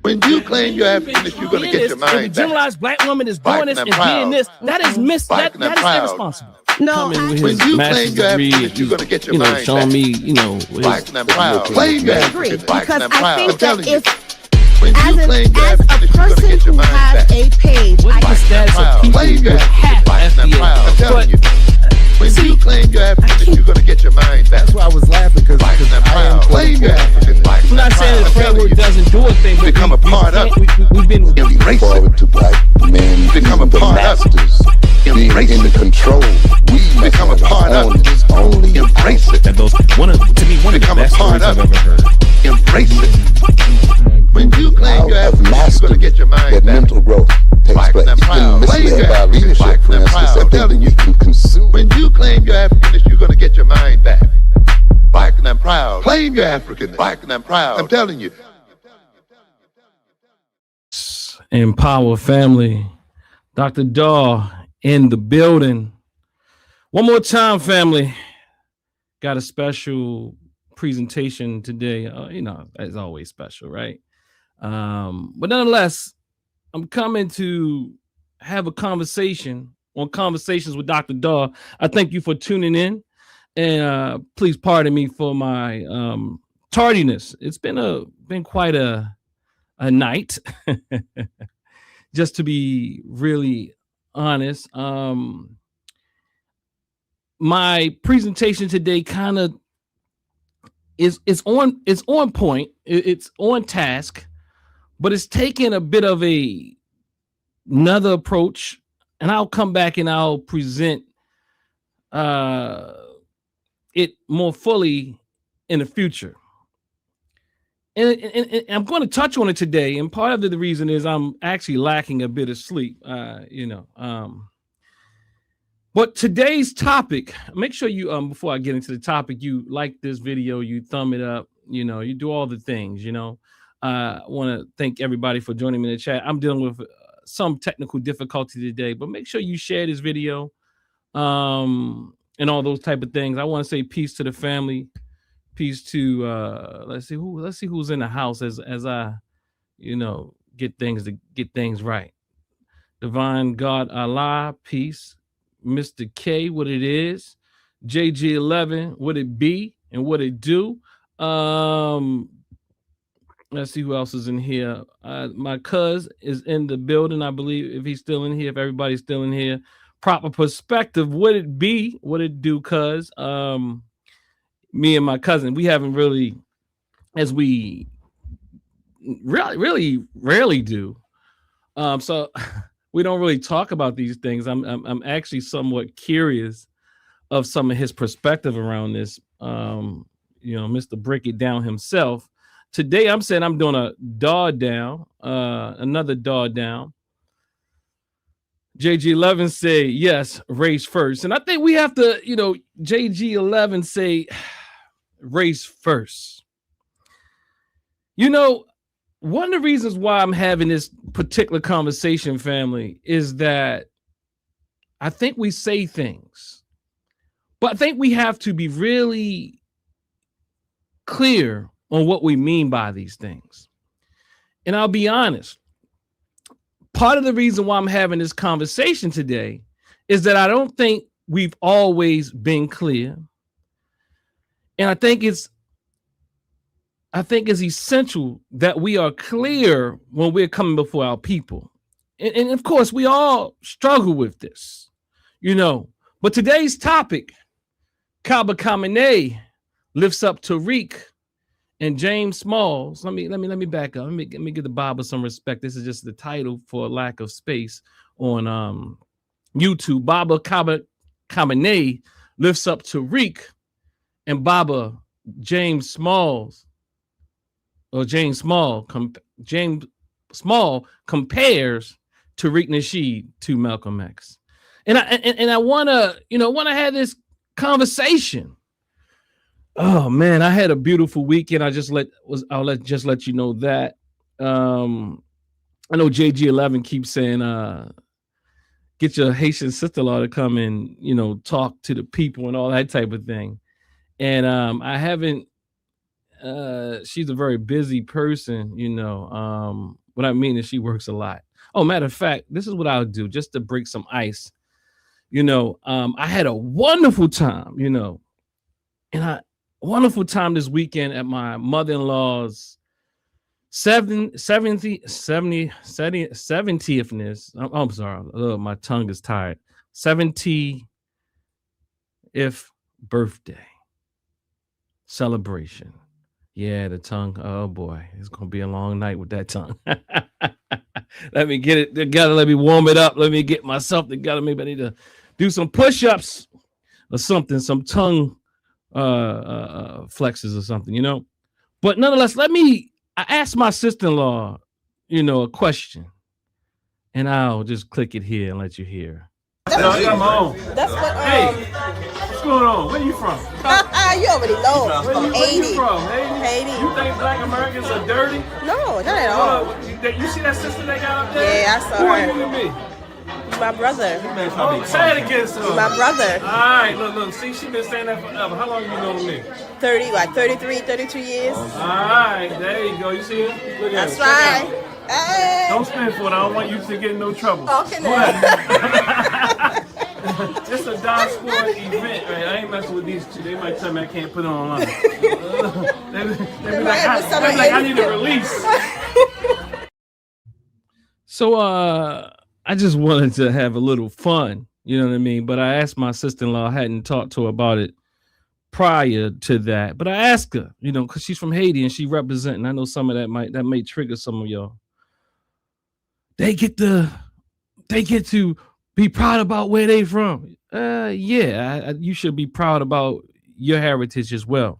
When you claim you're Africanist, you're going to get your mind back. If a generalized black woman is doing this and being this, that is irresponsible. No, when you claim you're Africanist, you're going to get your mind back. Showing me, black and proud. Claim you're Africanist, black and proud. I think that if when you claim you're Africanist, you're going to get your mind back. a page, what is the status of people who have FBA? I'm telling you. When you claim you're Africanist, you're going to get your mind back. That's why I was laughing, because I am claim you're African. I'm not saying the framework doesn't do a thing, but become a part of. We've been forward to black men become a part of. Being in control. We become a part of. Only embrace it. And those one of the best stories I've ever heard. Embrace it. When you claim you're Africanist, you're going to get your mind that back. mental growth takes place. You've been misled by leadership, for instance, that think that you can consume. When you claim you're Africanist, you're going to get your mind back. Black and I'm proud. Claim you're Africanist. Black and I'm proud. I'm telling you. Empower family. Dr. DAW in the building. One more time, family. Got a special presentation today. It's always special, right? But nonetheless, I'm coming to have a conversation on Conversations with Dr. DAW. I thank you for tuning in, and please pardon me for my tardiness. It's been quite a night, just to be really honest. My presentation today kind of is on point. It's on task, but it's taking a bit of another approach, and I'll come back and I'll present it more fully in the future. And I'm going to touch on it today, and part of the reason is I'm actually lacking a bit of sleep. But today's topic, make sure you before I get into the topic, you like this video, you thumb it up, you do all the things. I want to thank everybody for joining me in the chat. I'm dealing with some technical difficulty today, but make sure you share this video and all those type of things. I want to say peace to the family, peace to let's see who's in the house as I get things right. Divine God Allah, peace. Mr. K, what it is, JG11, what it be and what it do. Let's see who else is in here. My cuz is in the building, I believe, if he's still in here, if everybody's still in here. Proper perspective, what it be, what it do, cuz. Me and my cousin, we haven't really, as we really rarely do. So we don't really talk about these things. I'm actually somewhat curious of some of his perspective around this. Mr. Break It Down himself. Today I'm saying I'm doing a DAW down, another DAW down. JG11 say yes, race first. And I think we have to, JG11 say race first. One of the reasons why I'm having this particular conversation, family, is that I think we say things, but I think we have to be really clear on what we mean by these things. And I'll be honest, part of the reason why I'm having this conversation today is that I don't think we've always been clear. And I think it's essential that we are clear when we're coming before our people. And of course, we all struggle with this, But today's topic, Kaba Kamene lifts up Tariq and James Smalls. Let me back up. Let me give the Bible some respect. This is just the title for lack of space on YouTube. Kaba Kamene lifts up Tariq and James Small compares Tariq Nasheed to Malcolm X. And I wanna have this conversation. Oh man, I had a beautiful weekend. I'll just let you know that. I know JG11 keeps saying get your Haitian sister-in-law to come and talk to the people and all that type of thing. And I haven't she's a very busy person, what I mean is she works a lot. Oh, matter of fact, this is what I'll do just to break some ice. I had a wonderful time, wonderful time this weekend at my mother-in-law's 70th. I'm sorry, my tongue is tired. 70th birthday celebration. Yeah, the tongue. Oh boy, it's gonna be a long night with that tongue. Let me get it together. Let me warm it up. Let me get myself together. Maybe I need to do some push-ups or something, some tongue flexes or something, But nonetheless, I asked my sister-in-law, a question, and I'll just click it here and let you hear. I got my own. That's what. Hey, what's going on? Where you from? You already know. From Where you Haiti. from? Haiti. You think Black Americans are dirty? No, not at all. You see that sister they got up there? Yeah, I saw Who her. are you to me? My brother. Oh, say it again, sir. My brother. All right, look. See, she been saying that forever. How long you know me? 33, 32 years. All right, there you go. You see it? Look at That's it. right. Hey. Don't spin for it. I don't want you to get in no trouble. Okay, It's a Diaspora event, right? I ain't messing with these two. They might tell me I can't put it online. They be like, I need a release. So I just wanted to have a little fun, you know what I mean? But I asked my sister-in-law, I hadn't talked to her about it prior to that. But I asked her, because she's from Haiti and she representing. I know some of that may trigger some of y'all. They get to be proud about where they from. You should be proud about your heritage as well.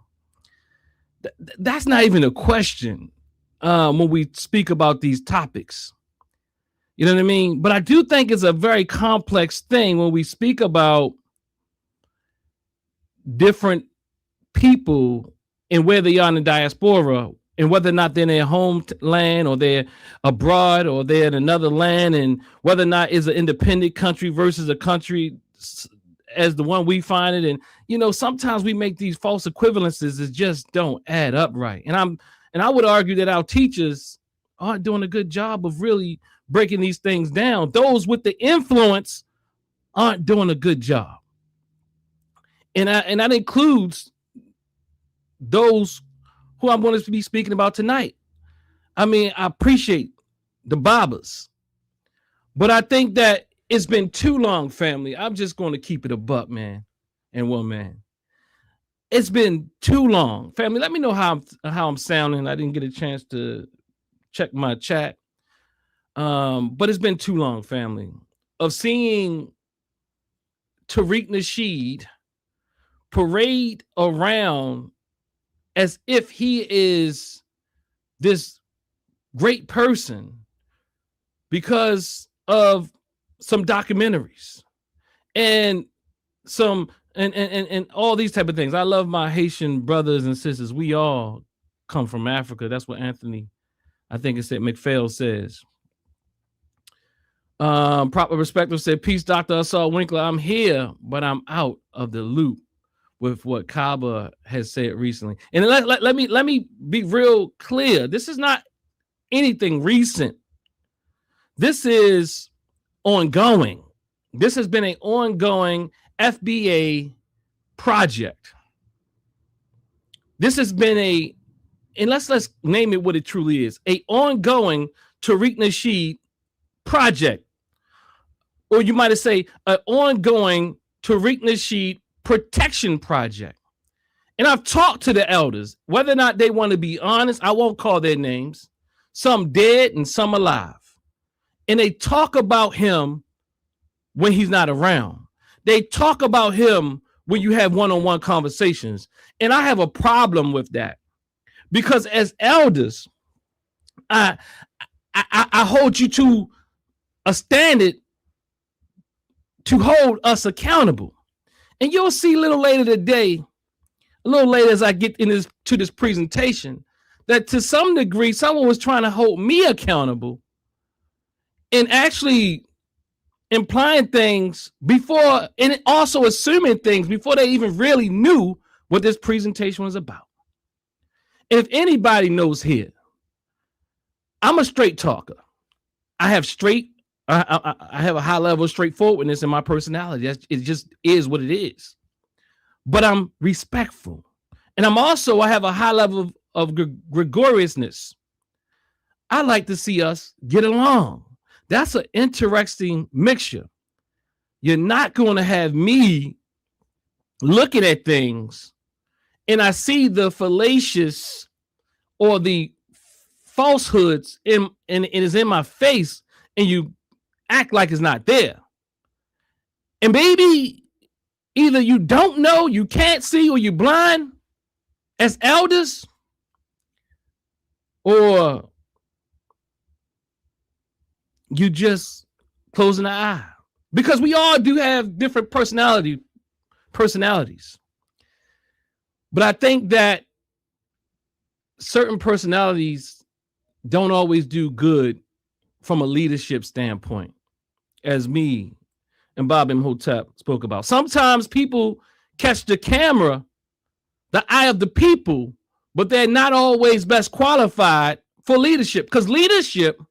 That's not even a question when we speak about these topics. You know what I mean? But I do think it's a very complex thing when we speak about different people and where they are in the diaspora and whether or not they're in their homeland or they're abroad or they're in another land, and whether or not it's an independent country versus a country as the one we find it. And, sometimes we make these false equivalences that just don't add up right. And I would argue that our teachers aren't doing a good job of really breaking these things down. Those with the influence aren't doing a good job. And that includes those who I'm going to be speaking about tonight. I mean, I appreciate the Babas, but I think that it's been too long, family. I'm just going to keep it a buck, man, and woman. It's been too long, family. Let me know how I'm sounding. I didn't get a chance to check my chat. But it's been too long, family, of seeing Tariq Nasheed parade around as if he is this great person because of some documentaries and some and all these type of things. I love my Haitian brothers and sisters. We all come from Africa. That's what Anthony, I think it said, McPhail says. Proper Perspective said, peace, Dr. Assault Winkler. I'm here, but I'm out of the loop with what Kaba has said recently. And let me be real clear. This is not anything recent. This is ongoing. This has been an ongoing FBA project. This has been and let's name it what it truly is, a ongoing Tariq Nasheed project. Or you might say an ongoing Tariq Nasheed protection project. And I've talked to the elders, whether or not they want to be honest. I won't call their names. Some dead and some alive. And they talk about him when he's not around. They talk about him when you have one-on-one conversations. And I have a problem with that. Because as elders, I hold you to a standard to hold us accountable. And you'll see a little later today, a little later as I get into this presentation, that to some degree, someone was trying to hold me accountable and actually implying things before, and also assuming things before they even really knew what this presentation was about. If anybody knows here, I'm a straight talker. I have I have a high level of straightforwardness in my personality. It just is what it is. But I'm respectful. And I have a high level of gregariousness. I like to see us get along. That's an interesting mixture. You're not going to have me looking at things and I see the fallacious or the falsehoods and it is in my face and you act like it's not there. And baby, either you don't know, you can't see, or you're blind as elders, or you just closing the eye. Because we all do have different personalities. But I think that certain personalities don't always do good from a leadership standpoint, as me and Bob Imhotep spoke about. Sometimes people catch the camera, the eye of the people, but they're not always best qualified for leadership, because leadership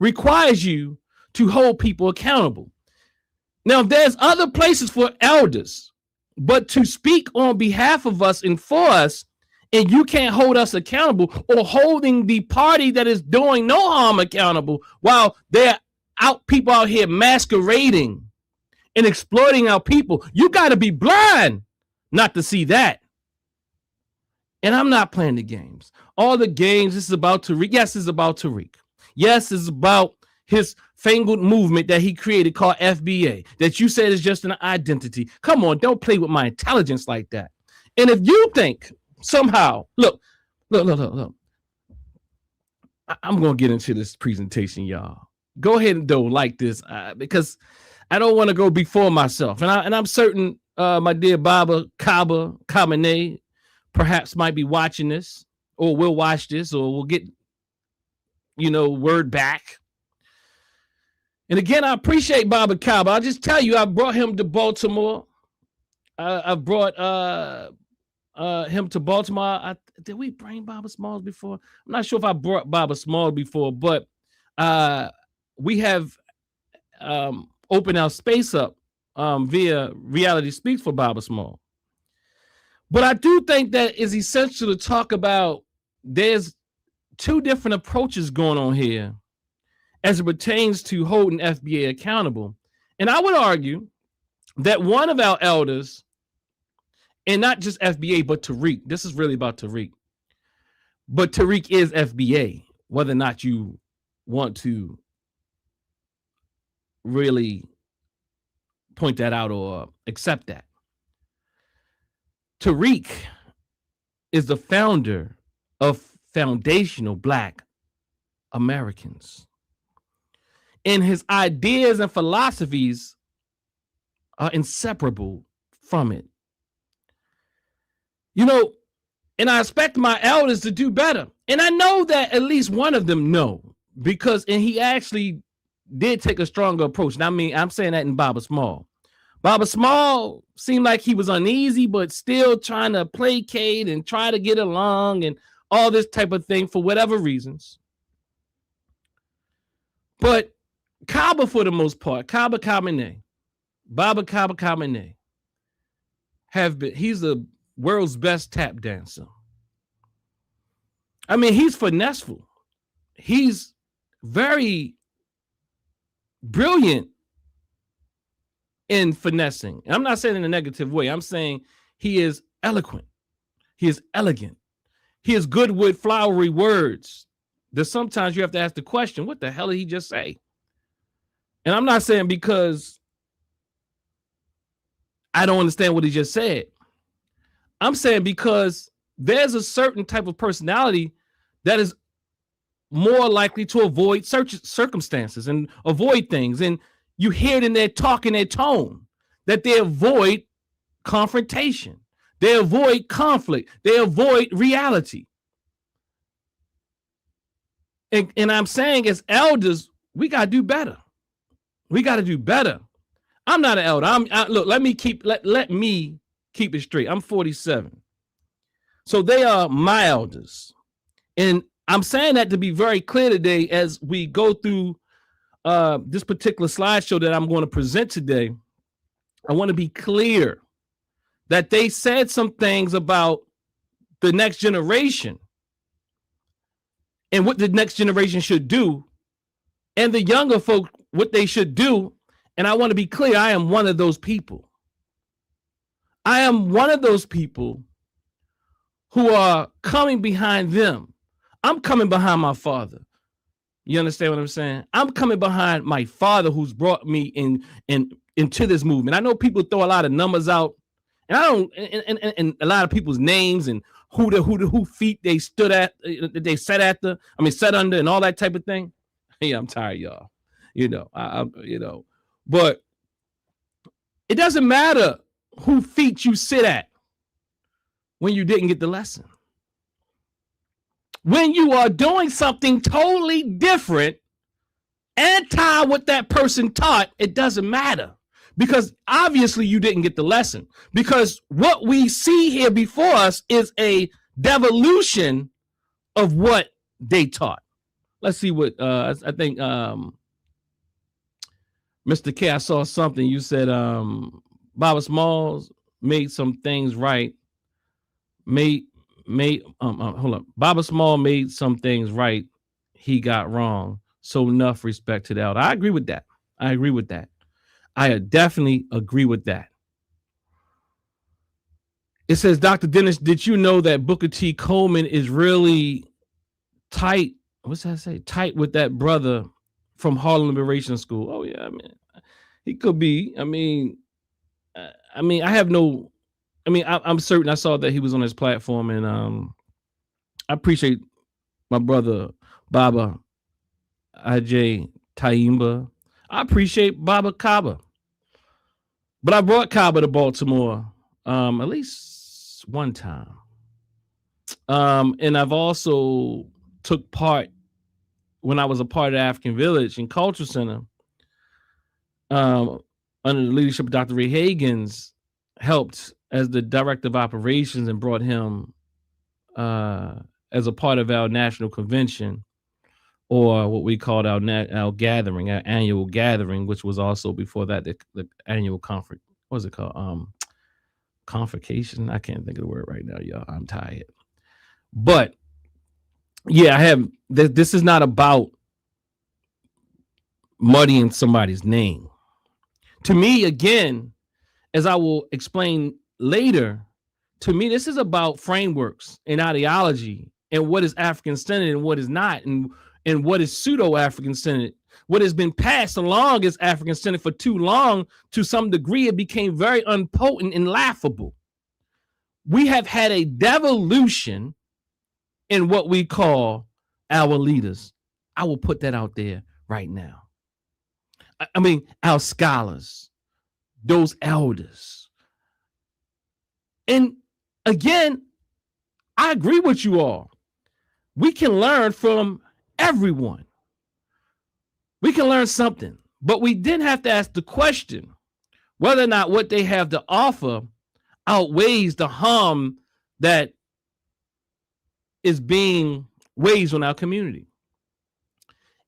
requires you to hold people accountable. Now, there's other places for elders, but to speak on behalf of us and for us, and you can't hold us accountable, or holding the party that is doing no harm accountable while they're people out here masquerading and exploiting our people. You got to be blind not to see that. And I'm not playing the games. All the games, this is about Tariq. Yes, it's about Tariq. Yes, it's about his fangled movement that he created called FBA, that you said is just an identity. Come on, don't play with my intelligence like that. And if you think somehow, look, I'm going to get into this presentation, y'all. Go ahead and like this because I don't want to go before myself. And I'm certain my dear Kaba Kamene perhaps might be watching this, or will watch this, or will get, word back. And again, I appreciate Baba Kaba. I'll just tell you, I brought him to Baltimore. I brought him to Baltimore. Did we bring Baba Smalls before? I'm not sure if I brought Baba Smalls before, but we have opened our space up via Reality Speaks for Baba Small. But I do think that it's essential to talk about there's two different approaches going on here as it pertains to holding FBA accountable. And I would argue that one of our elders, and not just FBA, but Tariq, this is really about Tariq, but Tariq is FBA, whether or not you want to really point that out or accept that. Tariq is the founder of foundational Black Americans. And his ideas and philosophies are inseparable from it. And I expect my elders to do better. And I know that at least one of them know, and he actually did take a stronger approach. And I mean, I'm saying that in Baba Small. Baba Small seemed like he was uneasy, but still trying to placate and try to get along and all this type of thing for whatever reasons. But Kaba, for the most part, Kaba Kamene, Baba Kaba Kamene, he's the world's best tap dancer. I mean, he's finesseful. He's very brilliant in finessing. And I'm not saying in a negative way. I'm saying he is eloquent. He is elegant. He is good with flowery words that sometimes you have to ask the question, what the hell did he just say? And I'm not saying because I don't understand what he just said. I'm saying because there's a certain type of personality that is more likely to avoid circumstances and avoid things. And you hear it in their talk and their tone that they avoid confrontation. They avoid conflict. They avoid reality. And I'm saying as elders, we got to do better. We got to do better. I'm not an elder. Look, let me keep it straight. I'm 47. So they are my elders. And I'm saying that to be very clear today as we go through this particular slideshow that I'm going to present today. I want to be clear that they said some things about the next generation and what the next generation should do, and the younger folk, what they should do. And I want to be clear, I am one of those people. I am one of those people who are coming behind them. I'm coming behind my father. You understand what I'm saying? I'm coming behind my father who's brought me into this movement. I know people throw a lot of numbers out, and I don't, and a lot of people's names and who feet they stood at, they sat under, and all that type of thing. Hey, I'm tired, y'all. But it doesn't matter who feet you sit at when you didn't get the lesson. When you are doing something totally different, anti what that person taught, it doesn't matter. Because obviously you didn't get the lesson. Because what we see here before us is a devolution of what they taught. Let's see what I think Mr. K, I saw something. You said Baba Smalls made some things right. Hold up. Baba Small made some things right. He got wrong. So enough respect to that. I agree with that. I definitely agree with that. It says, Dr. Dennis, did you know that Booker T. Coleman is really tight? What's that say? Tight with that brother from Harlem Liberation School. Oh yeah, I mean, he could be. I'm certain I saw that he was on his platform, and I appreciate my brother Baba Ajay Taimba. I appreciate Baba Kaba. But I brought Kaba to Baltimore at least one time. And I've also took part when I was a part of the African Village and Culture Center under the leadership of Dr. Ray Hagins, helped as the director of operations and brought him as a part of our national convention, or what we called our gathering, our annual gathering, which was also before that the annual conference. What's it called? Convocation. I can't think of the word right now, y'all. I'm tired. But yeah, I have. This is not about muddying somebody's name. To me, again, as I will explain later, to me, this is about frameworks and ideology and what is African-centered and what is not, and what is pseudo-African-centered. What has been passed along as African-centered for too long, to some degree, it became very unpotent and laughable. We have had a devolution in what we call our leaders. I will put that out there right now. I mean, our scholars, those elders. And again, I agree with you all. We can learn from everyone. We can learn something, but we then have to ask the question whether or not what they have to offer outweighs the harm that is being waged on our community.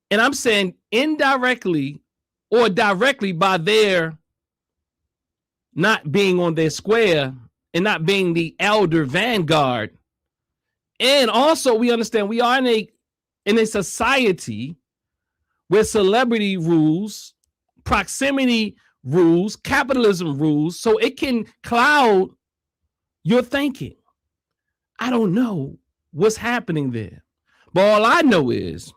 And I'm saying indirectly or directly by their not being on their square and not being the elder vanguard. And also we understand we are in a society where celebrity rules, proximity rules, capitalism rules, so it can cloud your thinking. I don't know what's happening there, but all I know is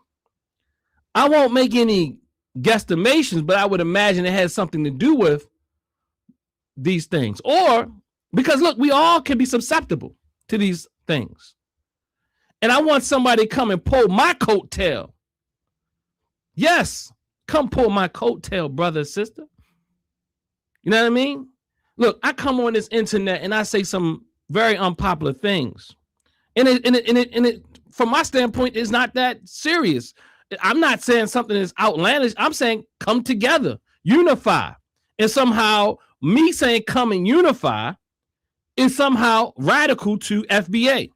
I won't make any guesstimations, but I would imagine it has something to do with these things. Or because look, we all can be susceptible to these things. And I want somebody to come and pull my coattail. Yes, come pull my coattail, brother, sister. You know what I mean? Look, I come on this internet and I say some very unpopular things. And it from my standpoint, is not that serious. I'm not saying something that's outlandish. I'm saying come together, unify. And somehow me saying come and unify is somehow radical to FBA.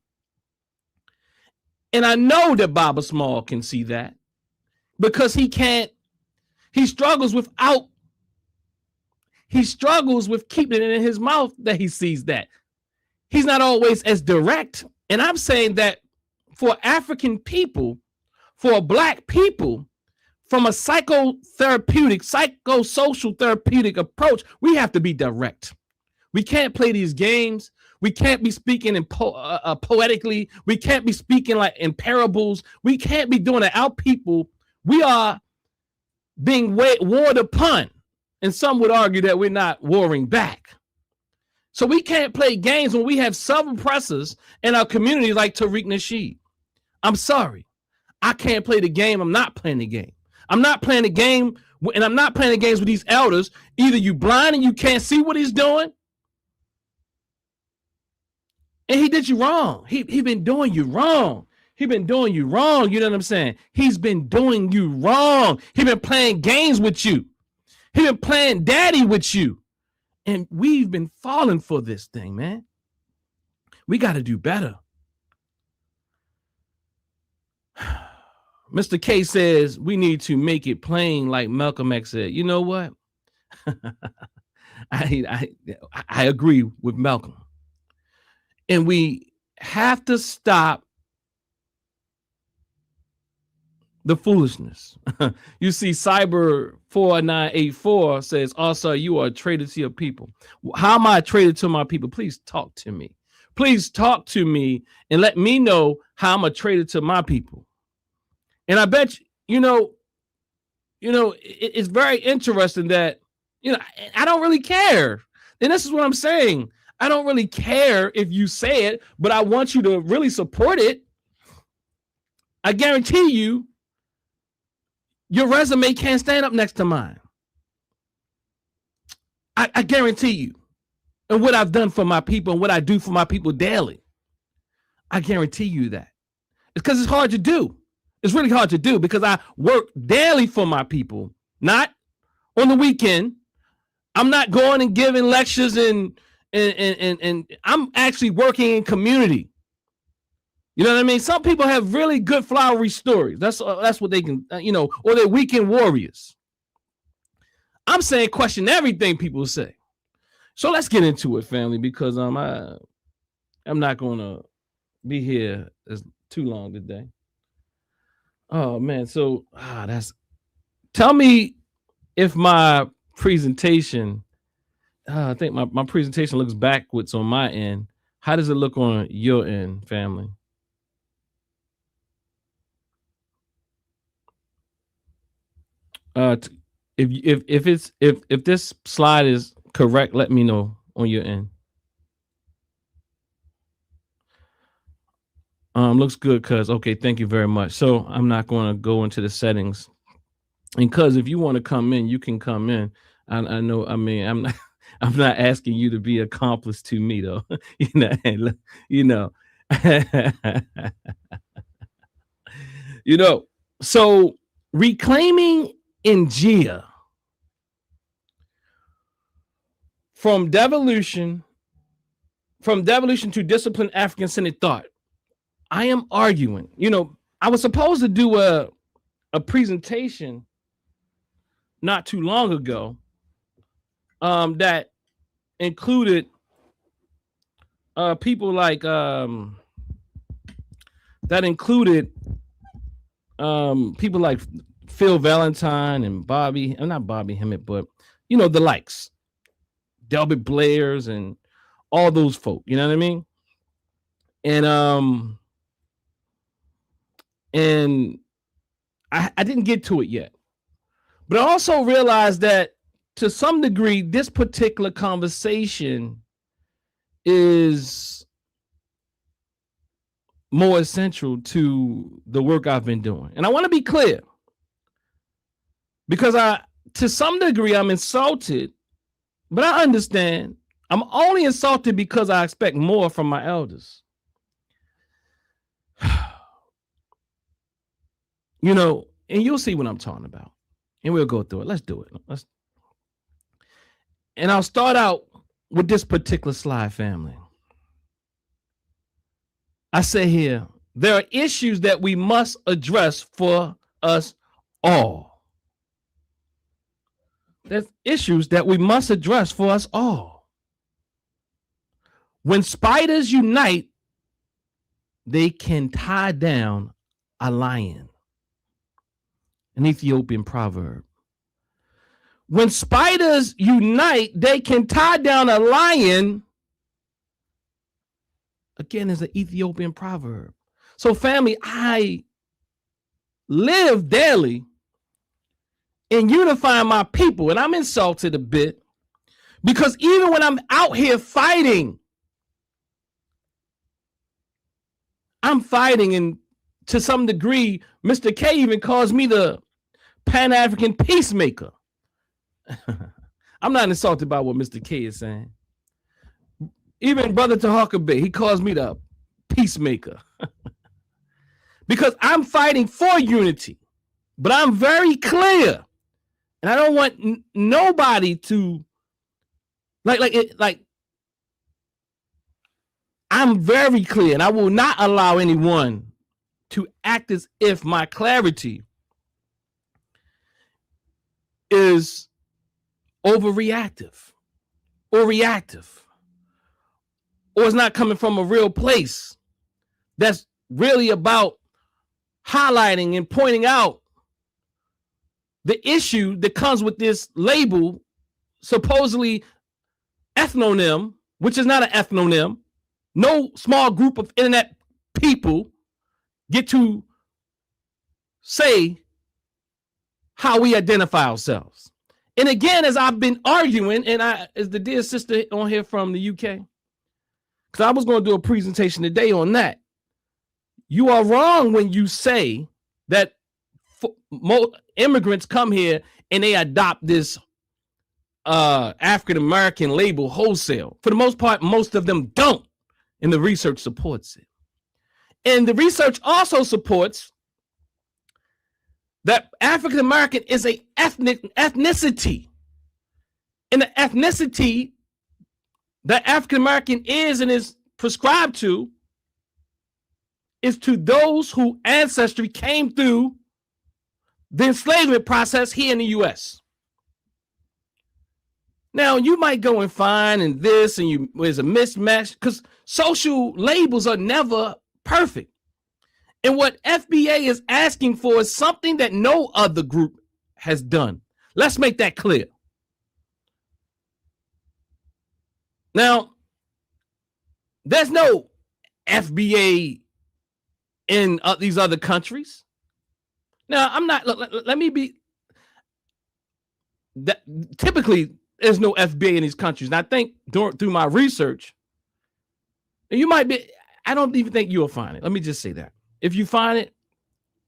And I know that Baba Small can see that because he struggles with keeping it in his mouth that he sees that. He's not always as direct. And I'm saying that for African people, for Black people, from a psychosocial therapeutic approach, we have to be direct. We can't play these games. We can't be speaking in poetically. We can't be speaking like in parables. We can't be doing it. Our people, we are being warred upon. And some would argue that we're not warring back. So we can't play games when we have sub-oppressors in our community like Tariq Nasheed. I'm sorry. I can't play the game. I'm not playing the game. I'm not playing the game, and I'm not playing the games with these elders. Either you blind and you can't see what he's doing, and he did you wrong. He been doing you wrong. He been doing you wrong. You know what I'm saying? He's been doing you wrong. He been playing games with you. He been playing daddy with you. And we've been falling for this thing, man. We got to do better. Mr. K says we need to make it plain, like Malcolm X said. You know what? I agree with Malcolm. And we have to stop the foolishness. You see, Cyber 4984 says, also, you are a traitor to your people. How am I a traitor to my people? Please talk to me. Please talk to me and let me know how I'm a traitor to my people. And I bet it's very interesting that, I don't really care. And this is what I'm saying. I don't really care if you say it, but I want you to really support it. I guarantee you, your resume can't stand up next to mine. I guarantee you. And what I've done for my people and what I do for my people daily. I guarantee you that. It's because it's hard to do. It's really hard to do because I work daily for my people, not on the weekend. I'm not going and giving lectures and I'm actually working in community. You know what I mean? Some people have really good flowery stories. That's what they can, or they're weekend warriors. I'm saying question everything people say. So let's get into it, family, because I'm not going to be here too long today. Oh man, so tell me if my presentation, I think my presentation looks backwards on my end. How does it look on your end, family? If this slide is correct, let me know on your end. Looks good, cuz. Okay, thank you very much. So I'm not going to go into the settings, and cuz if you want to come in, you can come in. I know. I mean, I'm not asking you to be accomplice to me though. So reclaiming Njia from devolution to disciplined African-centered thought. I am arguing. I was supposed to do a presentation not too long ago that included people like people like Phil Valentine and not Bobby Hemmett, but the likes, Delbert Blairs and all those folk, you know what I mean? And I didn't get to it yet, but I also realized that to some degree, this particular conversation is more essential to the work I've been doing. And I want to be clear, because to some degree, I'm insulted, but I understand. I'm only insulted because I expect more from my elders. And you'll see what I'm talking about. And we'll go through it. Let's do it. And I'll start out with this particular slide, family. I say here, there are issues that we must address for us all. There's issues that we must address for us all. When spiders unite, they can tie down a lion. An Ethiopian proverb. When spiders unite, they can tie down a lion. Again, is an Ethiopian proverb. So family, I live daily in unifying my people, and I'm insulted a bit because even when I'm out here fighting, I'm fighting, and to some degree, Mr. K even calls me the Pan African peacemaker. I'm not insulted by what Mr. K is saying. Even Brother Tahaka Bey, he calls me the peacemaker because I'm fighting for unity, but I'm very clear, and I don't want nobody to like. I'm very clear, and I will not allow anyone to act as if my clarity is overreactive or reactive, or it's not coming from a real place that's really about highlighting and pointing out the issue that comes with this label, supposedly ethnonym, which is not an ethnonym. No small group of internet people get to say how we identify ourselves. And again, as I've been arguing, and as the dear sister on here from the UK, because I was going to do a presentation today on that. You are wrong when you say that immigrants come here and they adopt this African-American label wholesale. For the most part, most of them don't. And the research supports it. And the research also supports that African-American is a ethnicity. And the ethnicity that African-American is and is prescribed to is to those whose ancestry came through the enslavement process here in the U.S. Now, you might go and find and this and there's a mismatch because social labels are never perfect. And what FBA is asking for is something that no other group has done. Let's make that clear. Now, there's no FBA in these other countries. Now, I'm not, let me be, that typically there's no FBA in these countries. And I think through my research, and you might be, I don't even think you'll find it. Let me just say that. If you find it,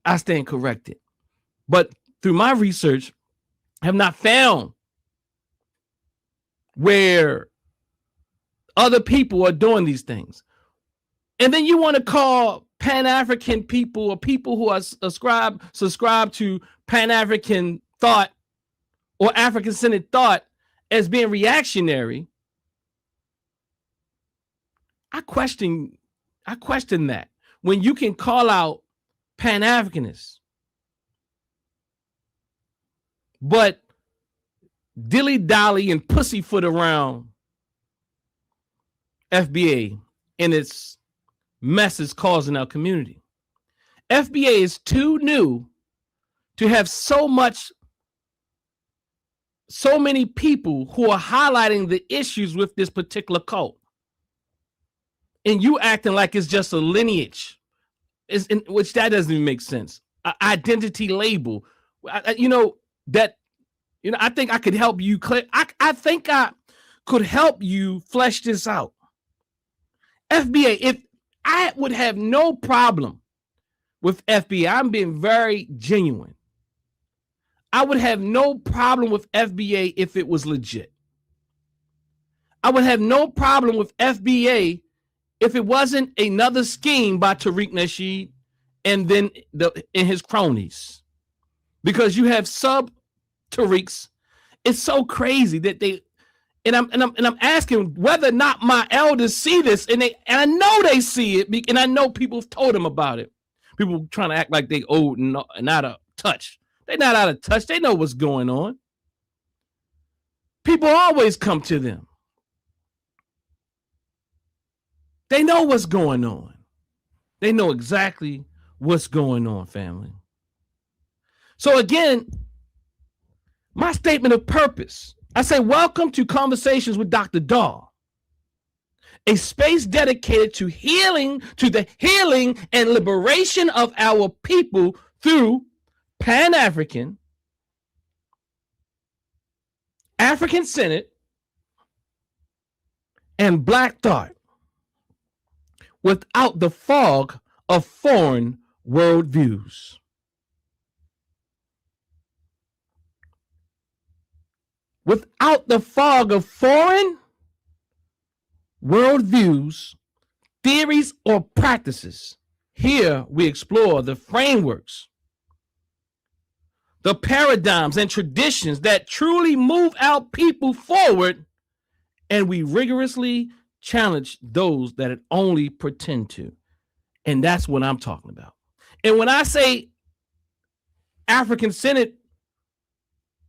I stand corrected. But through my research, I have not found where other people are doing these things. And then you want to call Pan-African people or people who are subscribe to Pan-African thought or African-centered thought as being reactionary. I question that. When you can call out Pan-Africanists, but dilly-dally and pussyfoot around FBA and its messes causing our community. FBA is too new to have so many people who are highlighting the issues with this particular cult. And you acting like it's just a lineage, which that doesn't even make sense. Identity label, I think I could help you. I think I could help you flesh this out. FBA, if I would have no problem with FBA, I'm being very genuine. I would have no problem with FBA if it was legit. I would have no problem with FBA if it wasn't another scheme by Tariq Nasheed and then in his cronies. Because you have sub Tariqs. It's so crazy that And I'm asking whether or not my elders see this, and I know they see it, and I know people have told them about it. People trying to act like they old and out of touch. They're not out of touch. They know what's going on. People always come to them. They know what's going on. They know exactly what's going on, family. So again, my statement of purpose. I say, welcome to Conversations with Dr. DAW, a space dedicated to the healing and liberation of our people through Pan African, African-centered, and Black thought without the fog of foreign worldviews. Without the fog of foreign worldviews, theories, or practices, here we explore the frameworks, the paradigms and traditions that truly move our people forward, and we rigorously challenge those that it only pretend to. And that's what I'm talking about. And when I say African-centered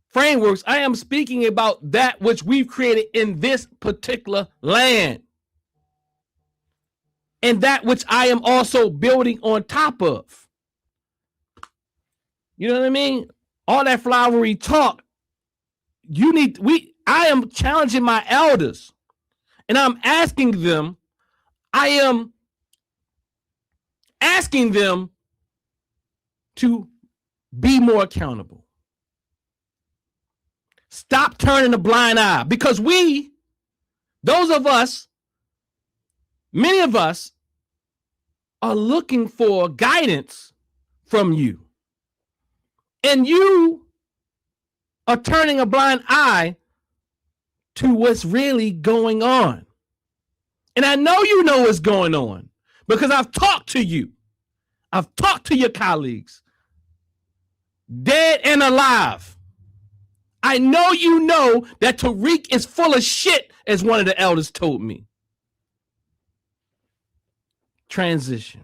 frameworks, I am speaking about that which we've created in this particular land, and that which I am also building on top of. You know what I mean? All that flowery talk. I am challenging my elders, and I'm asking them, to be more accountable. Stop turning a blind eye, because many of us are looking for guidance from you. And you are turning a blind eye to what's really going on. And I know you know what's going on, because I've talked to you. I've talked to your colleagues, dead and alive. I know you know that Tariq is full of shit, as one of the elders told me. Transition.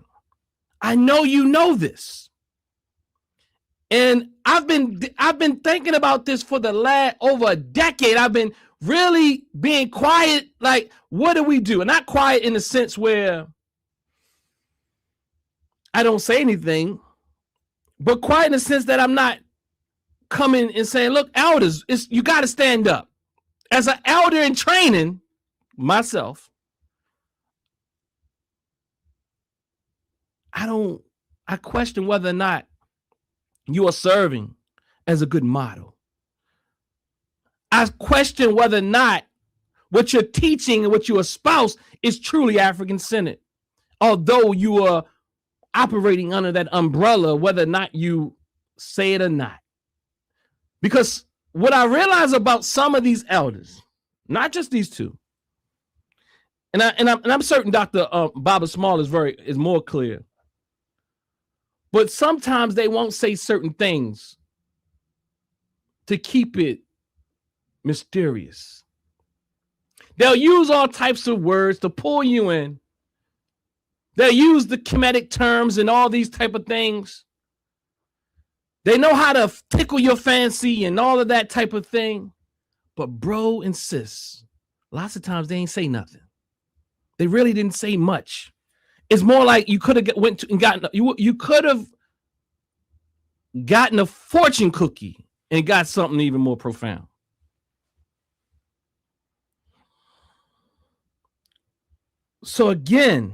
I know you know this. And I've been thinking about this for the last over a decade. I've been really being quiet. Like, what do we do? And not quiet in the sense where I don't say anything, but quiet in the sense that I'm not coming and saying, look, elders, you got to stand up. As an elder in training myself, I question whether or not you are serving as a good model. I question whether or not what you're teaching and what you espouse is truly African-centered, although you are operating under that umbrella, whether or not you say it or not. Because what I realize about some of these elders, not just these two, and I'm certain Dr. Baba Small is more clear, but sometimes they won't say certain things to keep it mysterious. They'll use all types of words to pull you in. They'll use the comedic terms and all these type of things. They know how to tickle your fancy and all of that type of thing. But bro and sis, lots of times they ain't say nothing. They really didn't say much. It's more like you could have you could have gotten a fortune cookie and got something even more profound. So again,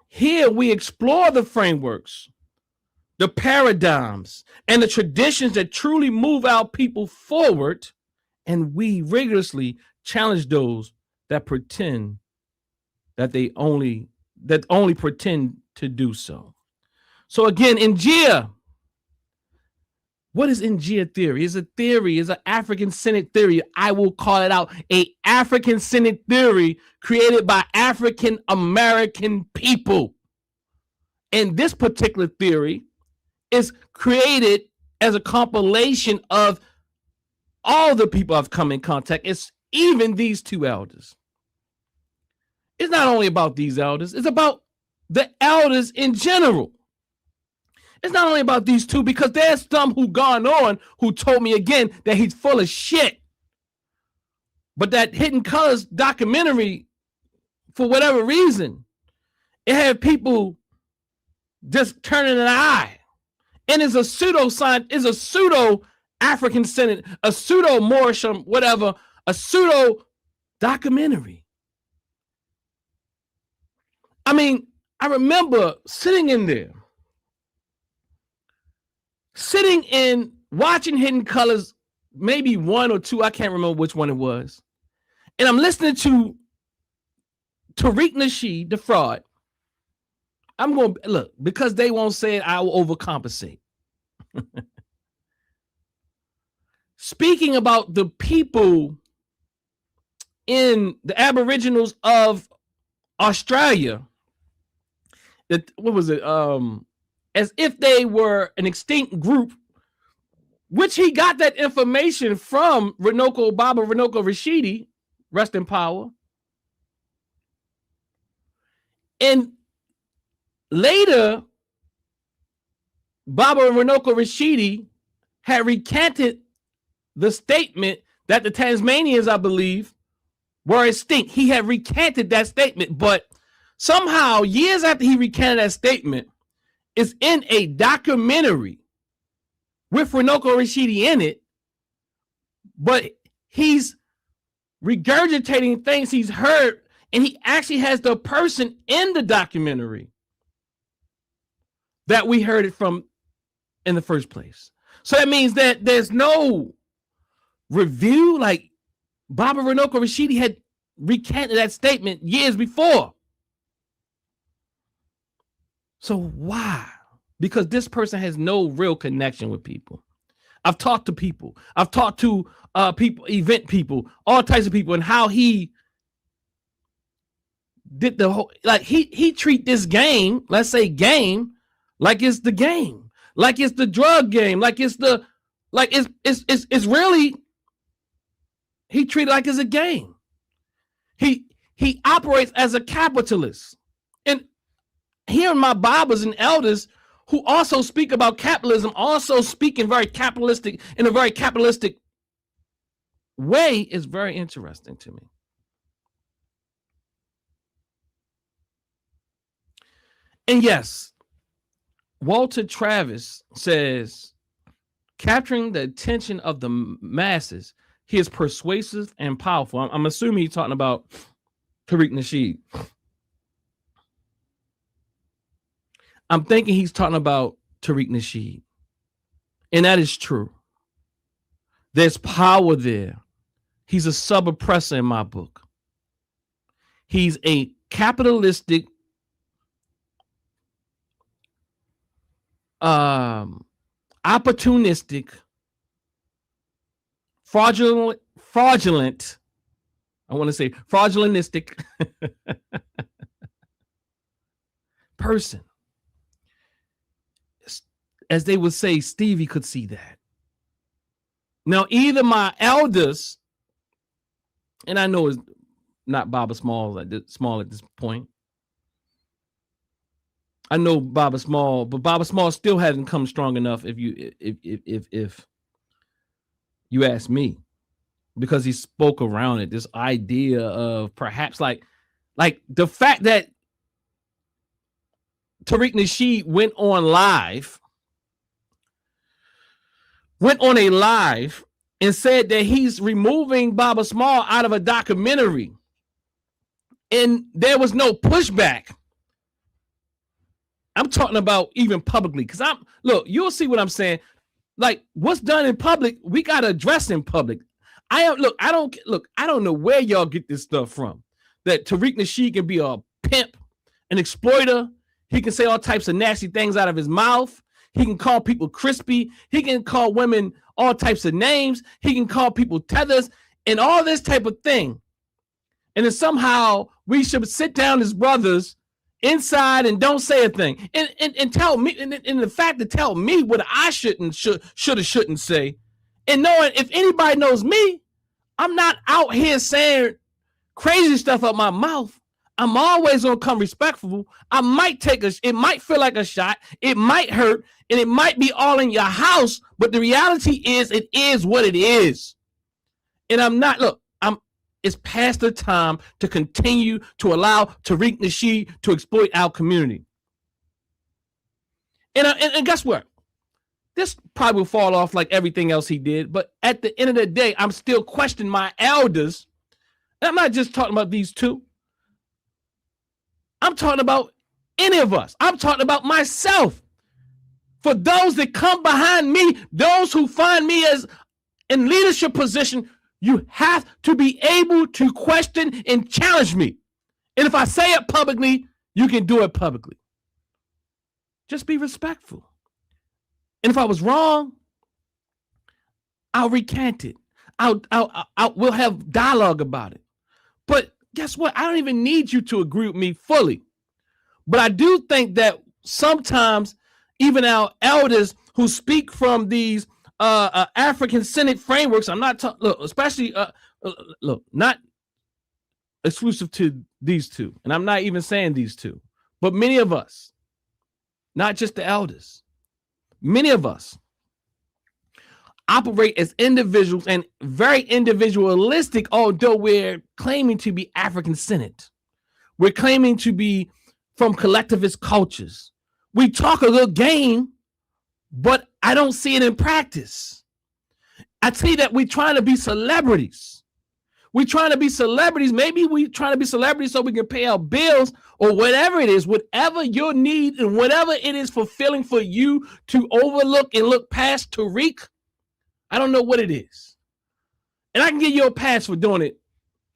here we explore the frameworks, the paradigms, and the traditions that truly move our people forward, and we rigorously challenge those that pretend that only pretend to do so. So again, Njia, what is Njia theory? It's a theory, it's an African-centered theory. I will call it out, a African-centered theory created by African American people. And this particular theory is created as a compilation of all the people I've come in contact. even these two elders. It's not only about these elders, it's about the elders in general. It's not only about these two, because there's some who gone on who told me again that he's full of shit. But that Hidden Colors documentary, for whatever reason, it had people just turning an eye. And it's a pseudo-African Senate, a pseudo-Morisham, whatever, a pseudo-documentary. I mean, I remember sitting in there, watching Hidden Colors, maybe one or two, I can't remember which one it was. And I'm listening to Tariq Nasheed, the fraud. I'm going to look, because they won't say it, I will overcompensate. Speaking about the people in the Aboriginals of Australia, what was it? As if they were an extinct group, which he got that information from Baba Renoko Rashidi, rest in power. And later, Baba Renoko Rashidi had recanted the statement that the Tasmanians, I believe, were extinct. He had recanted that statement, but somehow, years after he recanted that statement, it's in a documentary with Renoko Rashidi in it, but he's regurgitating things he's heard, and he actually has the person in the documentary that we heard it from in the first place. So that means that there's no review. Like Baba Renoko Rashidi had recanted that statement years before. So why? Because this person has no real connection with people. I've talked to people. I've talked to people, event people, all types of people, and how he did the whole, like he treat this game, let's say game, like it's the game, like it's the drug game, like it's the, like it's really, he treat it like it's a game. He operates as a capitalist. And hearing my Babas and elders who also speak about capitalism, also speak in a very capitalistic way, is very interesting to me. And yes, Walter Travis says, capturing the attention of the masses, he is persuasive and powerful. I'm assuming he's talking about Tariq Nasheed. I'm thinking he's talking about Tariq Nasheed. And that is true. There's power there. He's a sub-oppressor in my book. He's a capitalistic opportunistic, fraudulent, I want to say fraudulentistic person. As they would say, Stevie could see that. Now, either my elders, and I know it's not Baba Small at this point. I know Baba Small, but Baba Small still hasn't come strong enough if you ask me, because he spoke around it, this idea of perhaps like the fact that Tariq Nasheed went on a live and said that he's removing Baba Small out of a documentary, and there was no pushback. I'm talking about even publicly, because you'll see what I'm saying. Like, what's done in public, we got to address in public. I don't know where y'all get this stuff from, that Tariq Nasheed can be a pimp, an exploiter. He can say all types of nasty things out of his mouth. He can call people crispy. He can call women all types of names. He can call people tethers and all this type of thing. And then somehow we should sit down as brothers inside and don't say a thing. And tell me, and the fact to tell me what I shouldn't say. And knowing if anybody knows me, I'm not out here saying crazy stuff out my mouth. I'm always gonna come respectful. I might it might feel like a shot, it might hurt, and it might be all in your house, but the reality is it is what it is. And it's past the time to continue to allow Tariq Nasheed to exploit our community. And guess what? This probably will fall off like everything else he did, but at the end of the day, I'm still questioning my elders. And I'm not just talking about these two. I'm talking about any of us. I'm talking about myself. For those that come behind me, those who find me as in leadership position, you have to be able to question and challenge me. And if I say it publicly, you can do it publicly. Just be respectful. And if I was wrong, I'll recant it. We'll have dialogue about it. But guess what? I don't even need you to agree with me fully. But I do think that sometimes even our elders who speak from these African-centered frameworks, I'm not talking, especially, not exclusive to these two. And I'm not even saying these two. But many of us, not just the elders, many of us operate as individuals and very individualistic, although we're claiming to be African-centered. We're claiming to be from collectivist cultures. We talk a good game, but I don't see it in practice. I see that we're trying to be celebrities. We're trying to be celebrities. Maybe we're trying to be celebrities so we can pay our bills or whatever it is, whatever your need and whatever it is fulfilling for you to overlook and look past Tariq. I don't know what it is. And I can give you a pass for doing it.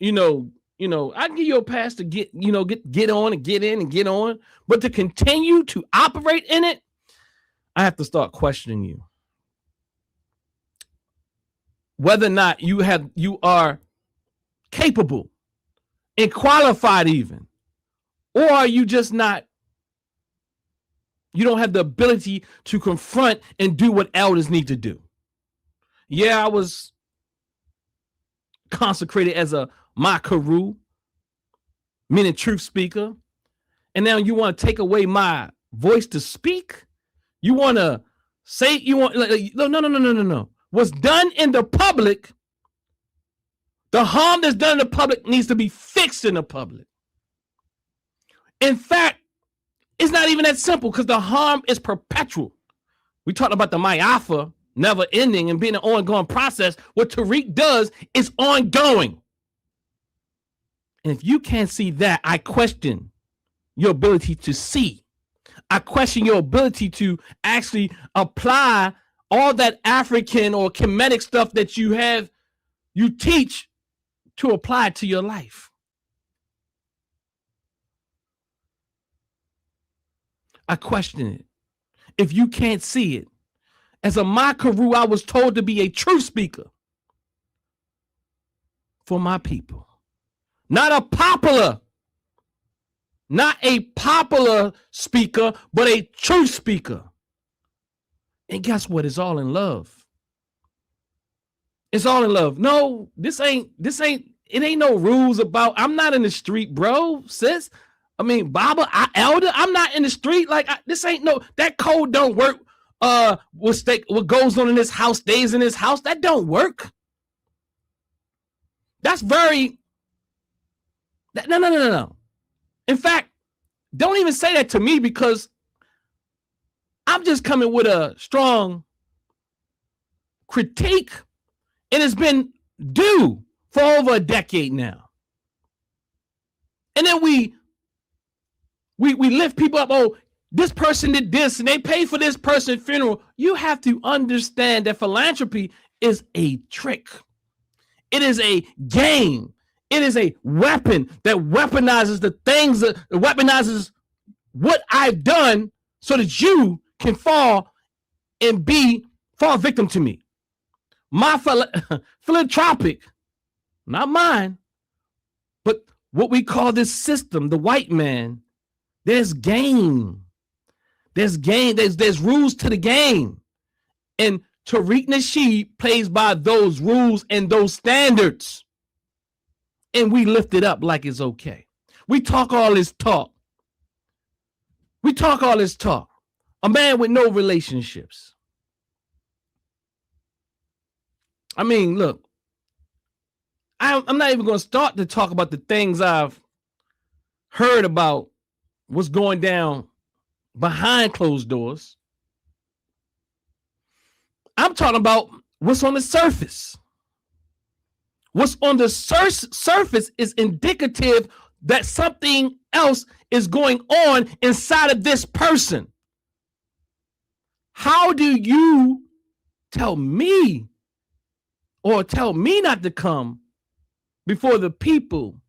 I can give you a pass to get on and get in and get on. But to continue to operate in it, I have to start questioning you. Whether or not you are capable and qualified even, or are you just not, you don't have the ability to confront and do what elders need to do. Yeah, I was consecrated as a makaru, meaning truth speaker. And now you want to take away my voice to speak? You want to say, no. What's done in the public, the harm that's done in the public needs to be fixed in the public. In fact, it's not even that simple because the harm is perpetual. We talked about the Mayafa never ending and being an ongoing process. What Tariq does is ongoing. And if you can't see that, I question your ability to see. I question your ability to actually apply all that African or Kemetic stuff that you teach to apply to your life. I question it. If you can't see it, as a Makaru, I was told to be a truth speaker for my people. Not a popular speaker, but a truth speaker. And guess what? It's all in love. It's all in love. No, it ain't no rules about, I'm not in the street, bro, sis. I mean, Baba, elder, I'm not in the street. Like, this ain't that code don't work. What goes on in this house stays in this house. That don't work. That's very, no. In fact, don't even say that to me because I'm just coming with a strong critique, and it's been due for over a decade now. And then we lift people up. Oh, this person did this and they pay for this person's funeral. You have to understand that philanthropy is a trick. It is a game. It is a weapon that weaponizes the things that weaponizes what I've done so that you can fall victim to me. My philanthropic, not mine, but what we call this system, the white man, there's game. There's game. There's rules to the game. And Tariq Nasheed plays by those rules and those standards. And we lift it up like it's okay. We talk all this talk. A man with no relationships. I mean, look, I'm not even going to start to talk about the things I've heard about what's going down behind closed doors. I'm talking about what's on the surface. What's on the surface is indicative that something else is going on inside of this person. How do you tell me not to come before the people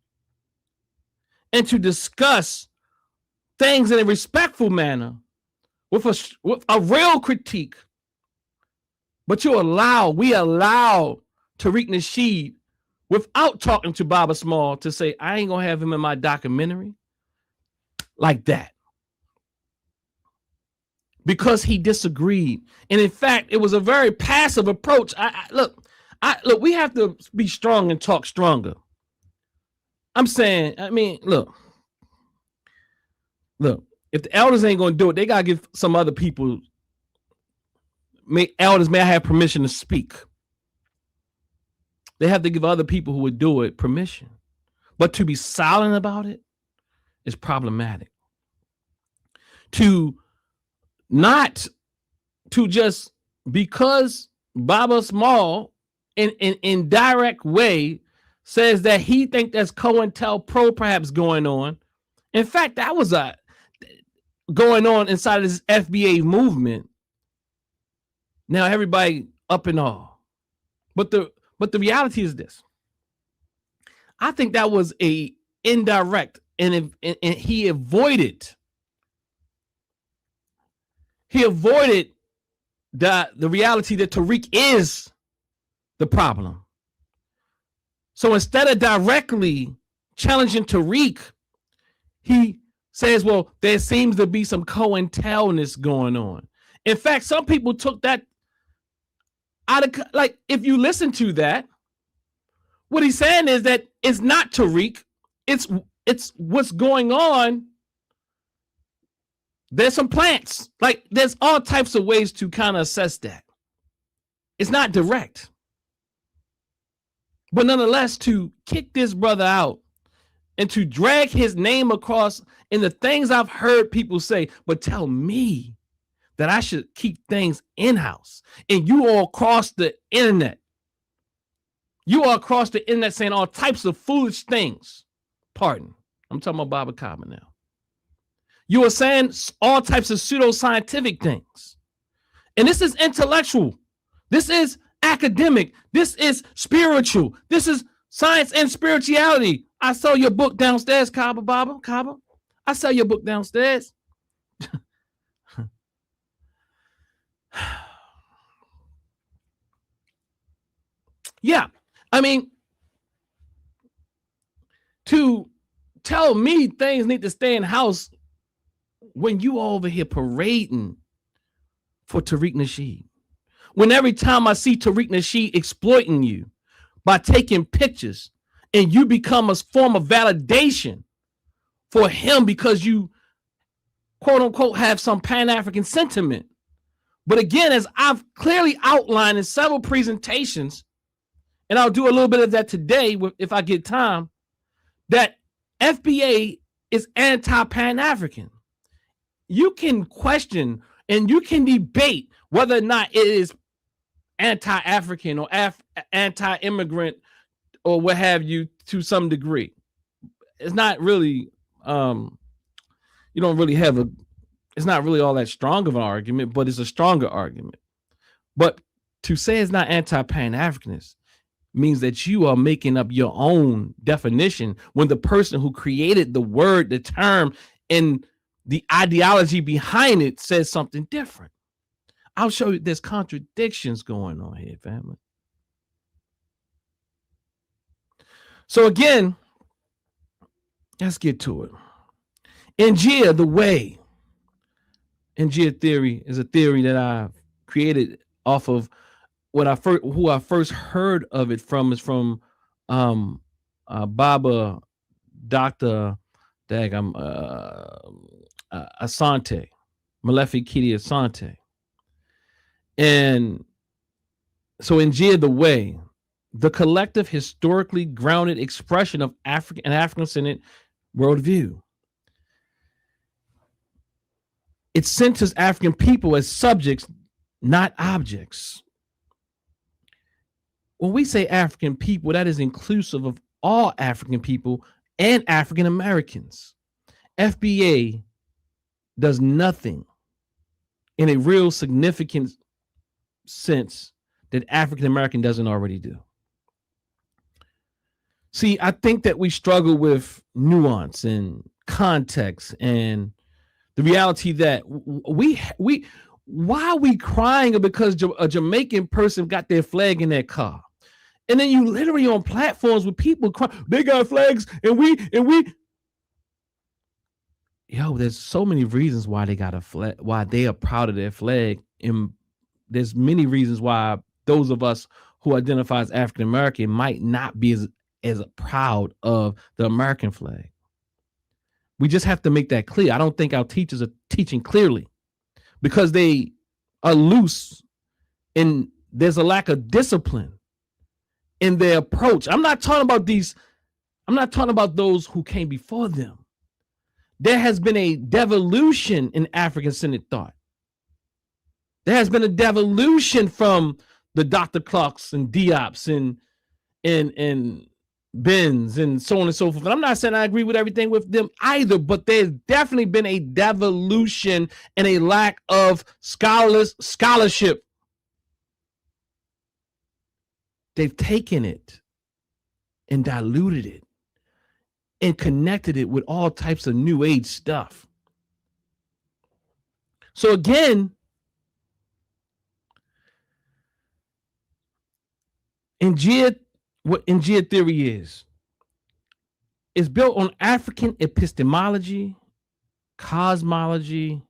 and to discuss things in a respectful manner with a real critique? But we allow Tariq Nasheed, without talking to Baba Small, to say, I ain't gonna have him in my documentary like that. Because he disagreed. And in fact, it was a very passive approach. Look, we have to be strong and talk stronger. I'm saying, look, if the elders ain't gonna do it, they gotta give some other people, elders may have permission to speak. They have to give other people who would do it permission. But to be silent about it is problematic. Just because Baba Small in an indirect way says that he think that's COINTELPRO perhaps going on. In fact, that was going on inside of this FBA movement. Now everybody up and all. But the reality is this. I think that was a indirect, and he avoided the reality that Tariq is the problem. So instead of directly challenging Tariq, he says, well, there seems to be some COINTELness going on. In fact, some people took that out of, like, if you listen to that, what he's saying is that it's not Tariq, it's what's going on. There's some plants, like there's all types of ways to kind of assess that. It's not direct. But nonetheless, to kick this brother out and to drag his name across in the things I've heard people say, but tell me that I should keep things in-house. And you all across the internet. You are across the internet saying all types of foolish things. Pardon. I'm talking about Baba Kaba now. You are saying all types of pseudo-scientific things. And this is intellectual. This is academic. This is spiritual. This is science and spirituality. I saw your book downstairs, Kaba. I saw your book downstairs. Yeah, I mean, to tell me things need to stay in house when you over here parading for Tariq Nasheed. When every time I see Tariq Nasheed exploiting you by taking pictures and you become a form of validation for him because you, quote unquote, have some Pan African sentiment. But again, as I've clearly outlined in several presentations, and I'll do a little bit of that today if I get time, that FBA is anti-Pan African. You can question and you can debate whether or not it is anti-African or anti-immigrant or what have you to some degree. It's not really, you don't really have it's not really all that strong of an argument, but it's a stronger argument. But to say it's not anti-Pan Africanist means that you are making up your own definition when the person who created the word, the term, and the ideology behind it says something different. I'll show you there's contradictions going on here, family. So again, let's get to it. Njia, the way. Njia theory is a theory that I've created off of who I first heard of it from is from Baba Dr. Asante, Malefi Kiti Asante. And so in Njia the Way, the collective historically grounded expression of African-centered worldview. It centers African people as subjects, not objects. When we say African people, that is inclusive of all African people and African Americans. FBA does nothing in a real significant sense that African American doesn't already do. See, I think that we struggle with nuance and context and the reality that why are we crying because a Jamaican person got their flag in their car? And then you literally on platforms with people crying, they got flags and we. Yo, there's so many reasons why they got a flag, why they are proud of their flag. And there's many reasons why those of us who identify as African American might not be as proud of the American flag. We just have to make that clear. I don't think our teachers are teaching clearly because they are loose and there's a lack of discipline in their approach. I'm not talking about those who came before them. There has been a devolution in African-centered thought. There has been a devolution from the Dr. Clarks and Diops and Benz and so on and so forth. And I'm not saying I agree with everything with them either, but there's definitely been a devolution and a lack of scholarship. They've taken it and diluted it and connected it with all types of new age stuff. So again, what Njia theory is built on African epistemology, cosmology,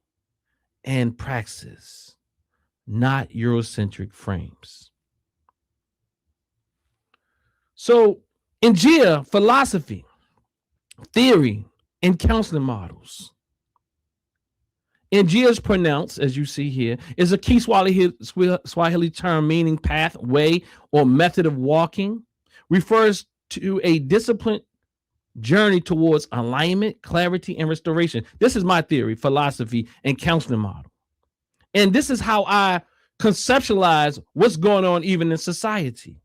and praxis, not Eurocentric frames. So Njia philosophy, theory, and counseling models. Njia is pronounced, as you see here, is a key Swahili term meaning path, way, or method of walking, refers to a disciplined journey towards alignment, clarity, and restoration. This is my theory, philosophy, and counseling model. And this is how I conceptualize what's going on even in society.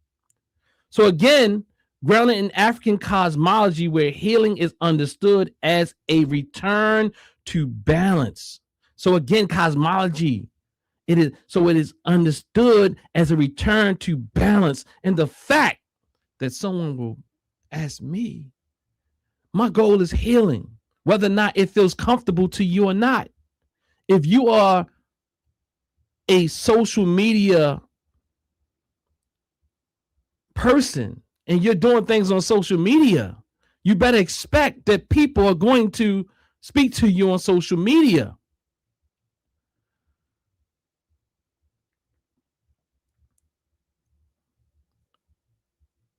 So again, grounded in African cosmology, where healing is understood as a return to balance. So again, cosmology, it is understood as a return to balance. And the fact that someone will ask me, my goal is healing, whether or not it feels comfortable to you or not. If you are a social media person and you're doing things on social media, you better expect that people are going to speak to you on social media.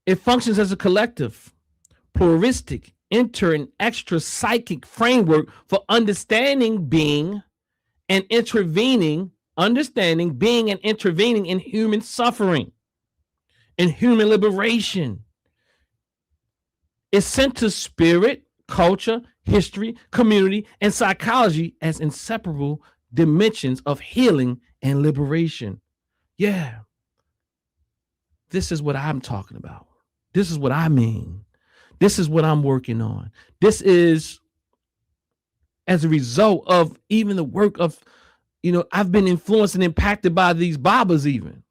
It functions as a collective, pluralistic, inter and extra psychic framework for understanding, being, and intervening in human suffering and human liberation. It centers spirit, culture, history, community, and psychology as inseparable dimensions of healing and liberation. Yeah. This is what I'm talking about. This is what I mean. This is what I'm working on. This is as a result of even the work of, I've been influenced and impacted by these Babas even,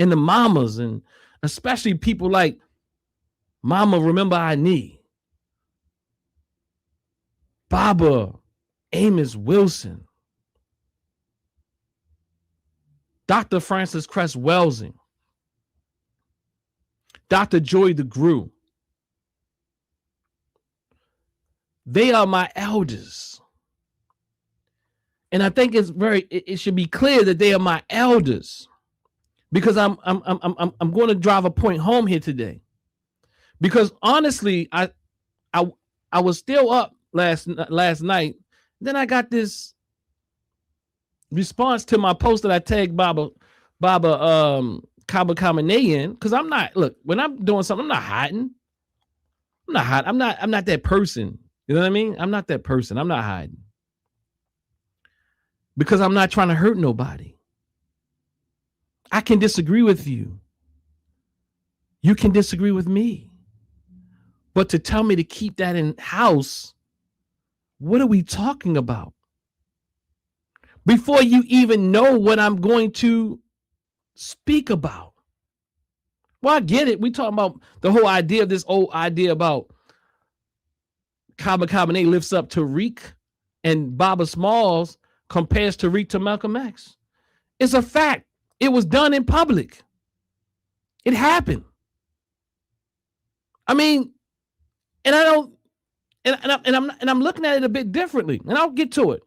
and the mamas, and especially people like Mama Remember I Need, Baba Amos Wilson, Dr. Francis Cress Welsing, Dr. Joy DeGruy. They are my elders. And I think it should be clear that they are my elders. because I'm going to drive a point home here today. Because honestly, I was still up last night. Then I got this response to my post that I tagged Kaba Kamene in, because I'm not, look, when I'm doing something, I'm not hiding. I'm not that person. You know what I mean? I'm not that person. I'm not hiding. Because I'm not trying to hurt nobody. I can disagree with you. You can disagree with me. But to tell me to keep that in house, what are we talking about? Before you even know what I'm going to speak about. Well, I get it. We talking about the whole idea of this old idea about Kaba Kamene lifts up Tariq and Baba Smalls compares Tariq to Malcolm X. It's a fact. It was done in public. It happened. I mean, and I don't, and I'm looking at it a bit differently, and I'll get to it.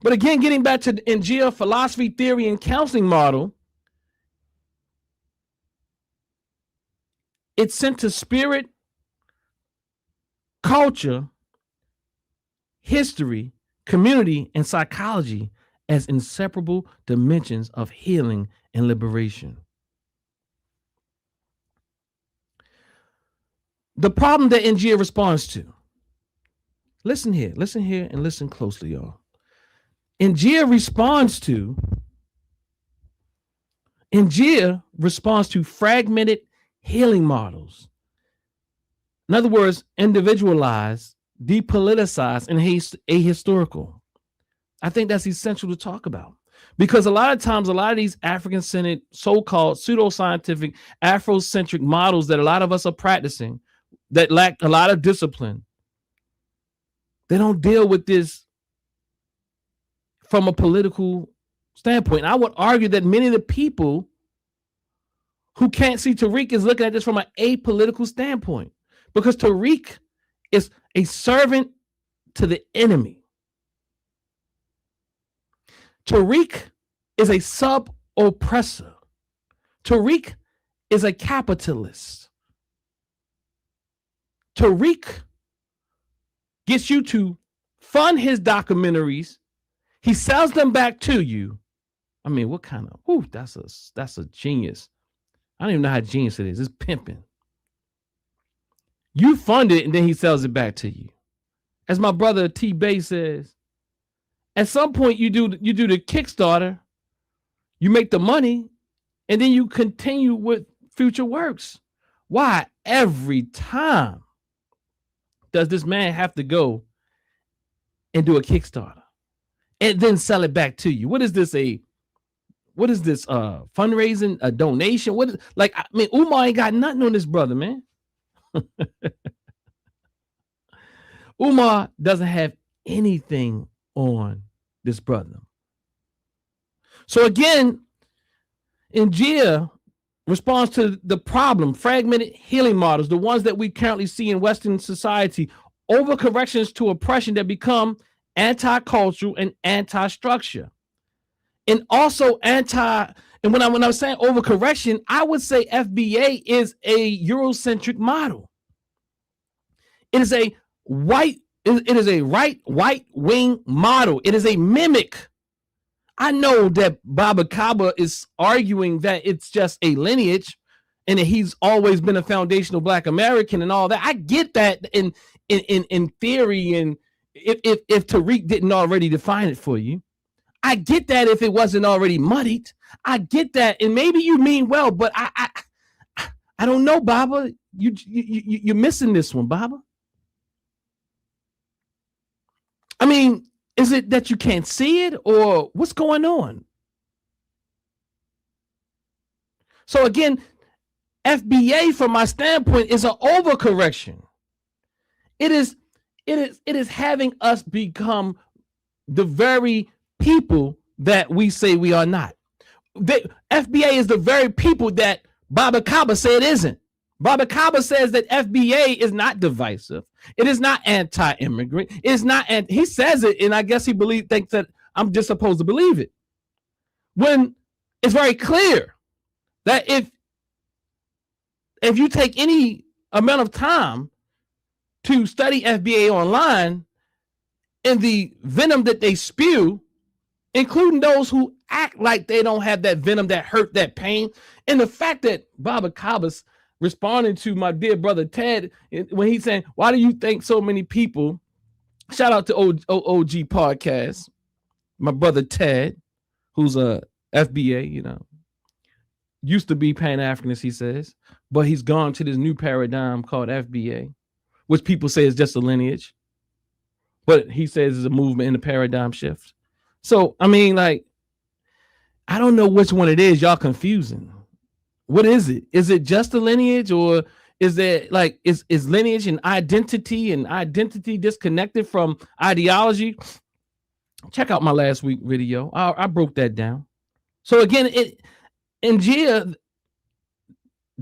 But again, getting back to the Njia philosophy, theory, and counseling model, it's sent to spirit, culture, history, community, and psychology as inseparable dimensions of healing and liberation. The problem that Njia responds to. Listen here, and listen closely, y'all. Njia responds to fragmented healing models. In other words, individualized, depoliticized, and ahistorical. I think that's essential to talk about, because a lot of times, a lot of these African-centered, so-called pseudo-scientific, Afrocentric models that a lot of us are practicing that lack a lot of discipline, they don't deal with this from a political standpoint. I would argue that many of the people who can't see Tariq is looking at this from an apolitical standpoint, because Tariq is a servant to the enemy. Tariq is a sub-oppressor. Tariq is a capitalist. Tariq gets you to fund his documentaries. He sells them back to you. I mean, what kind of, that's a genius. I don't even know how genius it is. It's pimping. You fund it and then he sells it back to you. As my brother T. Bay says, at some point you do the Kickstarter, you make the money, and then you continue with future works. Why every time does this man have to go and do a Kickstarter and then sell it back to you? What is this fundraising, a donation? Umar ain't got nothing on this brother, man. Umar doesn't have anything on this brother. So again, Njia responds to the problem, fragmented healing models, the ones that we currently see in Western society, overcorrections to oppression that become anti-cultural and anti-structure. And also and when I was saying overcorrection, I would say FBA is a Eurocentric model. It is a right white wing model. It is a mimic. I know that Baba Kaba is arguing that it's just a lineage and that he's always been a foundational Black American and all that. I get that in theory, and if Tariq didn't already define it for you. I get that if it wasn't already muddied. I get that, and maybe you mean well, but I don't know, Baba. You're missing this one, Baba. I mean, is it that you can't see it, or what's going on? So again, FBA, from my standpoint, is an overcorrection. It is having us become the very people that we say we are not. FBA is the very people that Baba Kaba said isn't. Baba Kaba says that FBA is not divisive. It is not anti-immigrant. It's not, and he says it, and I guess he thinks that I'm just supposed to believe it. when it's very clear that if you take any amount of time to study FBA online and the venom that they spew, including those who act like they don't have that venom, that hurt, that pain, and the fact that Baba Kaba's responding to my dear brother Ted when he's saying, why do you think so many people, shout out to OG podcast, my brother Ted, who's a FBA, you know, used to be Pan Africanist, he says, but he's gone to this new paradigm called FBA, which people say is just a lineage, but he says is a movement in the paradigm shift. So, I mean, like, I don't know which one it is. Y'all confusing. What is it? Is it just a lineage, or is it like, is lineage and identity disconnected from ideology? Check out my last week video. I broke that down. So again, Njia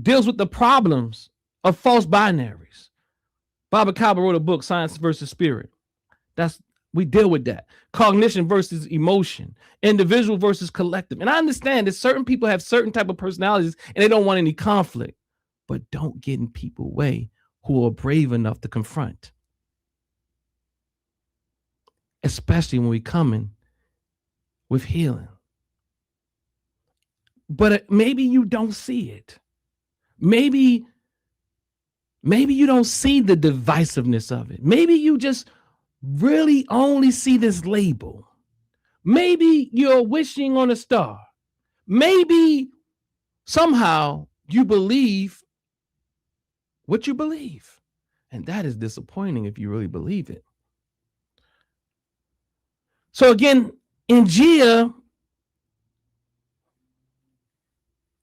deals with the problems of false binaries. Baba Kaba wrote a book, Science versus Spirit. We deal with that. Cognition versus emotion, individual versus collective. And I understand that certain people have certain type of personalities and they don't want any conflict, but don't get in people's way who are brave enough to confront. Especially when we come in with healing. But maybe you don't see it. Maybe you don't see the divisiveness of it. Maybe you just really only see this label. Maybe you're wishing on a star. Maybe somehow you believe what you believe. And that is disappointing if you really believe it. So again, in Njia,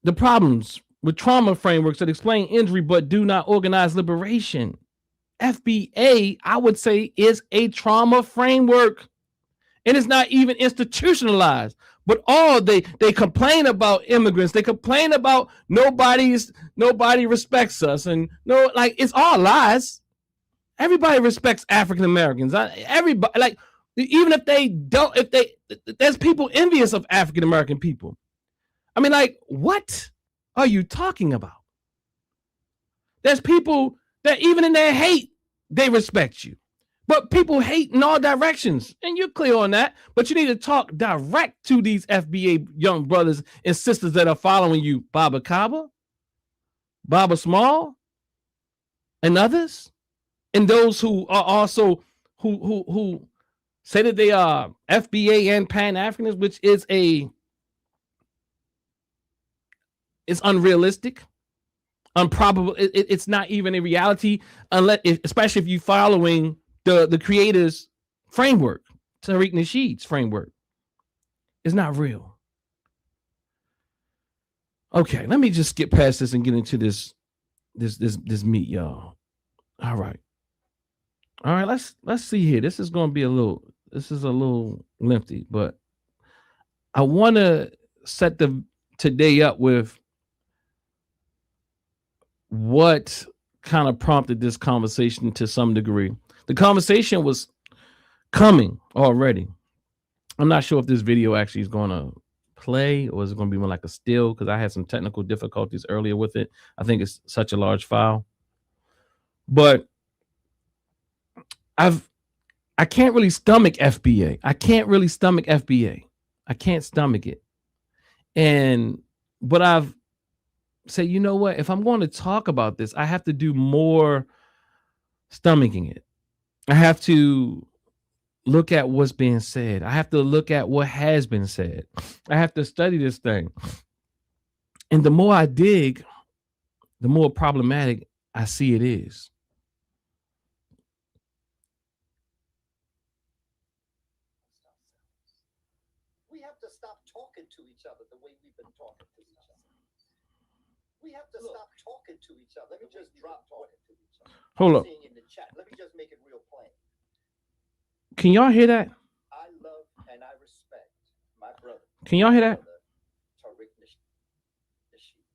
the problems with trauma frameworks that explain injury but do not organize liberation. FBA, I would say, is a trauma framework. And it's not even institutionalized. But they complain about immigrants. They complain about nobody respects us. And no, like, it's all lies. Everybody respects African Americans. Everybody, like, even if they don't, there's people envious of African American people. I mean, like, what are you talking about? There's people that even in their hate, they respect you. But people hate in all directions. And you're clear on that. But you need to talk direct to these FBA young brothers and sisters that are following you. Baba Kaba, Baba Small, and others. And those who are also, who say that they are FBA and Pan Africanists, which is it's unrealistic, improbable. It's not even a reality, especially if you're following the creator's framework, Tariq Nasheed's framework. It's not real. Okay, let me just skip past this and get into this meat, y'all. All right, let's see here. This is going to be a little lengthy, but I want to set today up with what kind of prompted this conversation to some degree. The conversation was coming already. I'm not sure if this video actually is going to play or is it going to be more like a still, because I had some technical difficulties earlier with it. I think it's such a large file. But I can't really stomach FBA. I can't stomach it. But I've said, you know what? If I'm going to talk about this, I have to do more stomaching it. I have to look at what's being said. I have to look at what has been said. I have to study this thing. And the more I dig, the more problematic I see it is. We have to stop talking to each other the way we've been talking to each other. We have to stop talking to each other. Let me just drop talking to each other. Hold up. In the chat. Let me just make it real plain. Can y'all hear that? I love and I respect my brother. Can y'all hear that? Tariq Nasheed.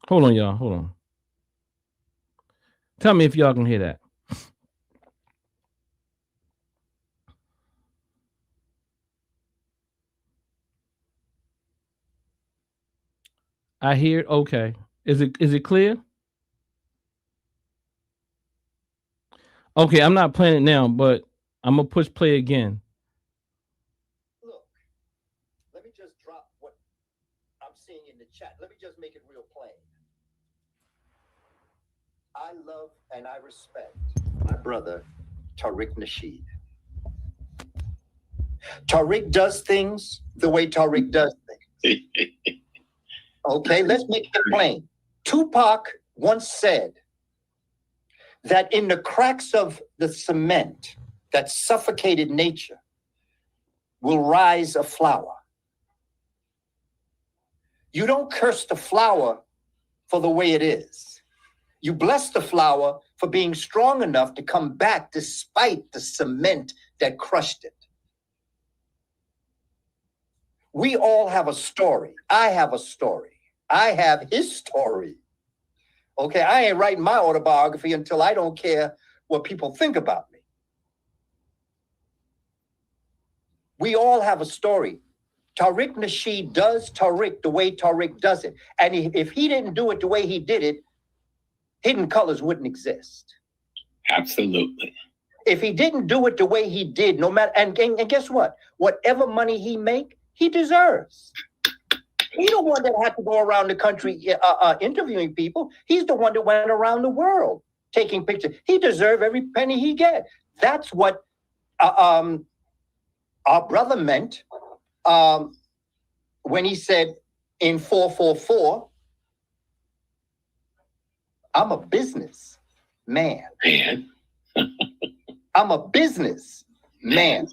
Hold on, y'all. Hold on. Tell me if y'all can hear that. I hear. Okay. Is it clear? Okay, I'm not playing it now, but I'm gonna push play again. Look, let me just drop what I'm seeing in the chat. Let me just make it real plain. I love and I respect my brother, Tariq Nasheed. Tariq does things the way Tariq does things. Okay, let's make it plain. Tupac once said that in the cracks of the cement that suffocated nature will rise a flower. You don't curse the flower for the way it is. You bless the flower for being strong enough to come back despite the cement that crushed it. We all have a story. I have a story. I have his story. Okay, I ain't writing my autobiography until I don't care what people think about me. We all have a story. Tariq Nasheed does Tariq the way Tariq does it. And if he didn't do it the way he did it, Hidden Colors wouldn't exist. Absolutely. If he didn't do it the way he did, no matter, and guess what? Whatever money he make, he deserves. He's the one that had to go around the country interviewing people. He's the one that went around the world taking pictures. He deserves every penny he get. That's what our brother meant when he said in 444, I'm a business man. I'm a business man.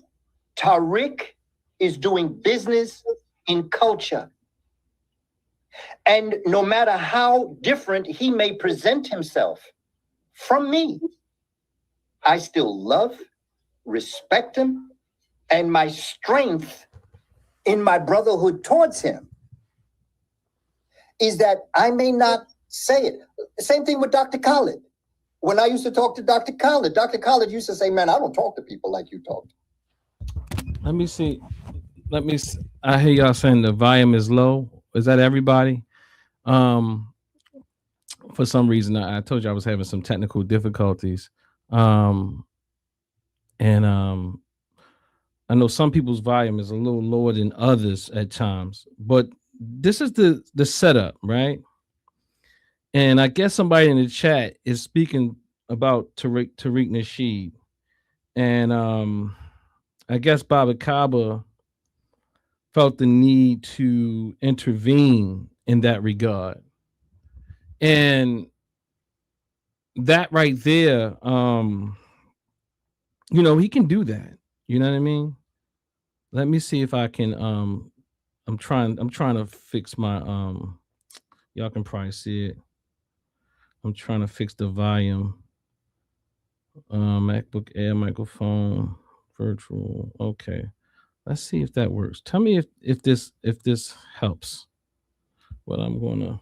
Tariq is doing business in culture. And no matter how different he may present himself from me, I still love, respect him, and my strength in my brotherhood towards him is that I may not say it. The same thing with Dr. Khaled. When I used to talk to Dr. Khaled used to say, man, I don't talk to people like you talk. Let me see. I hear y'all saying the volume is low. Is that everybody? For some reason, I told you I was having some technical difficulties. And I know some people's volume is a little lower than others at times, but this is the setup, right? And I guess somebody in the chat is speaking about Tariq Nasheed. And I guess Baba Kaba felt the need to intervene in that regard. And that right there, he can do that. You know what I mean? Let me see if I can I'm trying to fix my y'all can probably see it. I'm trying to fix the volume. MacBook Air, microphone, virtual. Okay. Let's see if that works. Tell me if this helps. But I'm gonna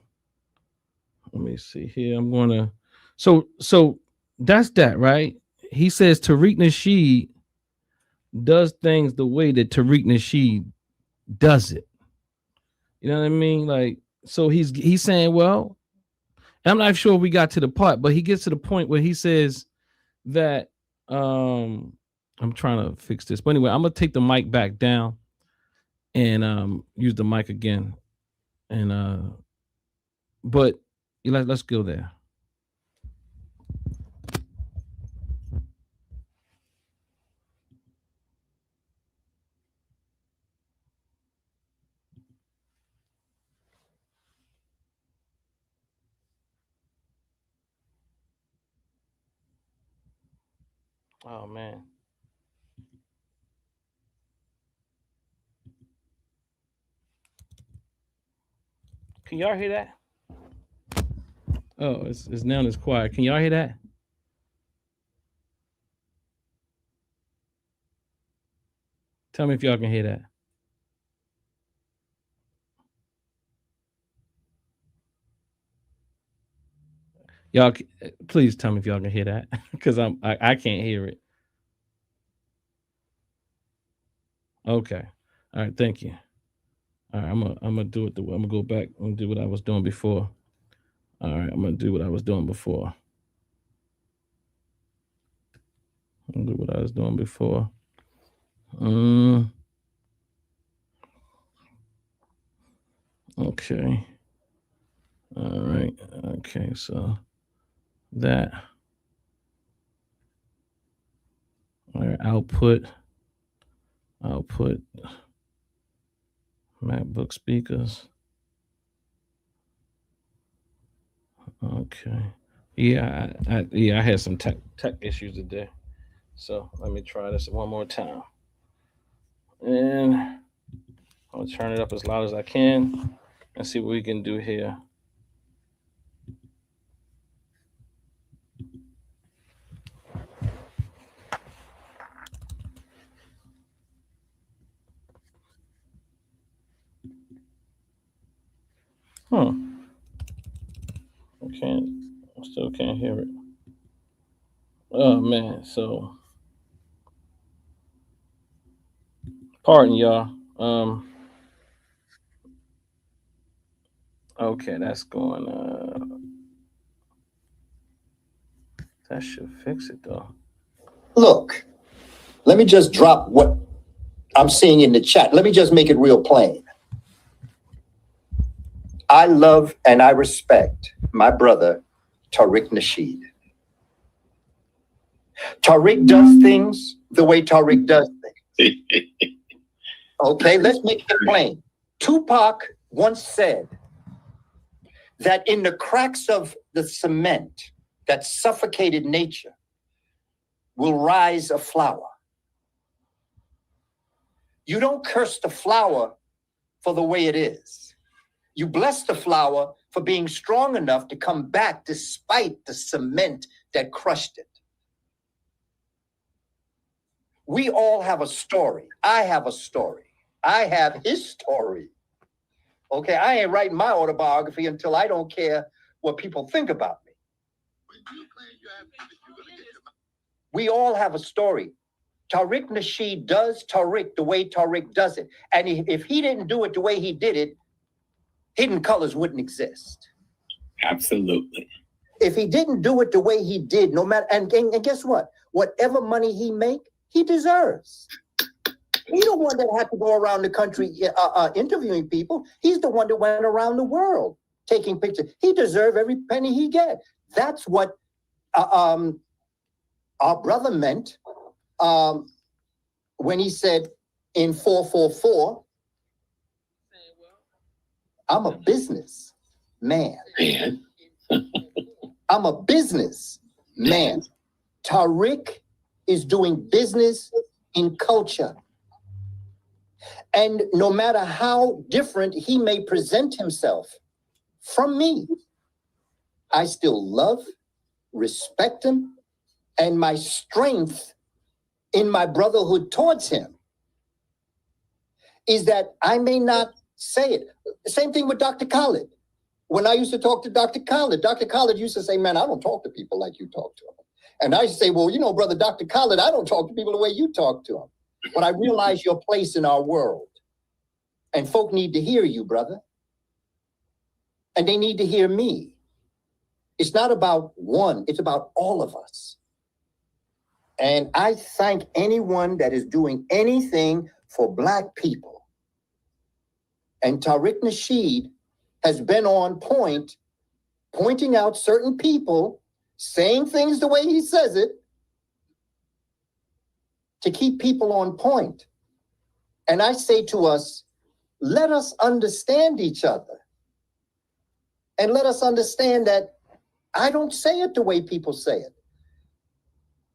let me see here. I'm gonna so that's that, right? He says Tariq Nasheed does things the way that Tariq Nasheed does it. You know what I mean? Like, so he's saying, well, I'm not sure we got to the part, but he gets to the point where he says that I'm trying to fix this. But anyway, I'm gonna take the mic back down and use the mic again. And but let's go there. Oh man. Can y'all hear that? Oh, it's now it's quiet. Can y'all hear that? Tell me if y'all can hear that. Y'all, please tell me if y'all can hear that, because I can't hear it. Okay. All right. Thank you. All right, I'm gonna do it. I'm gonna go back and do what I was doing before. All right, I'm gonna do what I was doing before. Okay. All right. Okay. So that. All right. Output. MacBook speakers. Okay. Yeah. I had some tech issues today. So let me try this one more time. And I'll turn it up as loud as I can and see what we can do here. I still can't hear it. Oh man, so pardon y'all. Okay, that's going that should fix it though. Look, let me just drop what I'm seeing in the chat. Let me just make it real plain. I love and I respect my brother, Tariq Nasheed. Tariq does things the way Tariq does things. Okay, let's make it plain. Tupac once said that in the cracks of the cement that suffocated nature will rise a flower. You don't curse the flower for the way it is. You bless the flower for being strong enough to come back despite the cement that crushed it. We all have a story. I have a story. I have his story. Okay, I ain't writing my autobiography until I don't care what people think about me. We all have a story. Tariq Nasheed does Tariq the way Tariq does it. And if he didn't do it the way he did it, Hidden Colors wouldn't exist. Absolutely. If he didn't do it the way he did, no matter, and guess what? Whatever money he make, he deserves. He's the one that had to go around the country interviewing people. He's the one that went around the world taking pictures. He deserves every penny he get. That's what our brother meant when he said in 444, I'm a business man. I'm a business man. Tariq is doing business in culture. And no matter how different he may present himself from me, I still love, respect him, and my strength in my brotherhood towards him is that I may not say it. The same thing with Dr. Khaled. When I used to talk to Dr. Khaled used to say, man, I don't talk to people like you talk to them. And I used to say, well, you know, brother, Dr. Khaled, I don't talk to people the way you talk to them. But I realize your place in our world. And folk need to hear you, brother. And they need to hear me. It's not about one, it's about all of us. And I thank anyone that is doing anything for Black people. And Tariq Nasheed has been on point, pointing out certain people, saying things the way he says it, to keep people on point. And I say to us, let us understand each other. And let us understand that I don't say it the way people say it.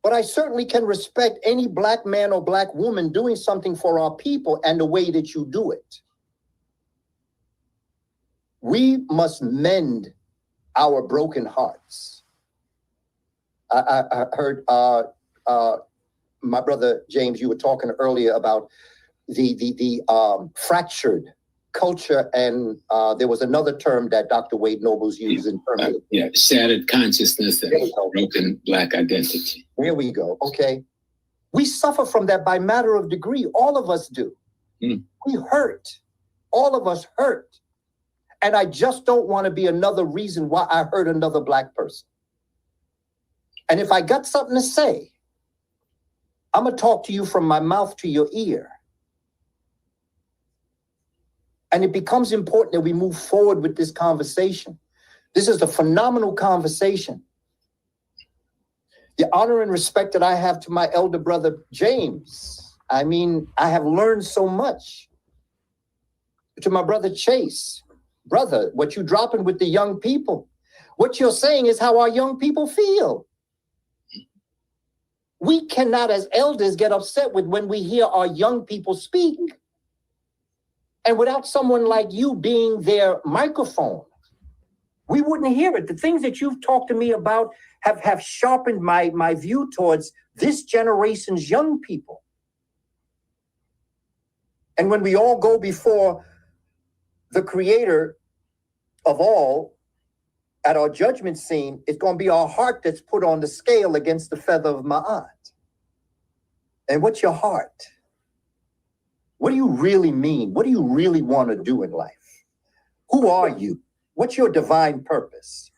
But I certainly can respect any Black man or Black woman doing something for our people and the way that you do it. We must mend our broken hearts. I heard my brother James, you were talking earlier about the fractured culture, and there was another term that Dr. Wade Nobles used in terms of shattered consciousness and broken Black identity. There we go. Okay, we suffer from that by matter of degree. All of us do. We hurt. all of us hurt. And I just don't want to be another reason why I hurt another Black person. And if I got something to say, I'm going to talk to you from my mouth to your ear. And it becomes important that we move forward with this conversation. This is a phenomenal conversation. The honor and respect that I have to my elder brother, James. I mean, I have learned so much. To my brother, Chase. Brother, what you dropping with the young people, what you're saying is how our young people feel. We cannot, as elders, get upset with when we hear our young people speak. And without someone like you being their microphone, we wouldn't hear it. The things that you've talked to me about have sharpened my view towards this generation's young people. And when we all go before the creator of all at our judgment scene, it's going to be our heart that's put on the scale against the feather of Ma'at. And what's your heart? What do you really mean? What do you really want to do in life? Who are you? What's your divine purpose?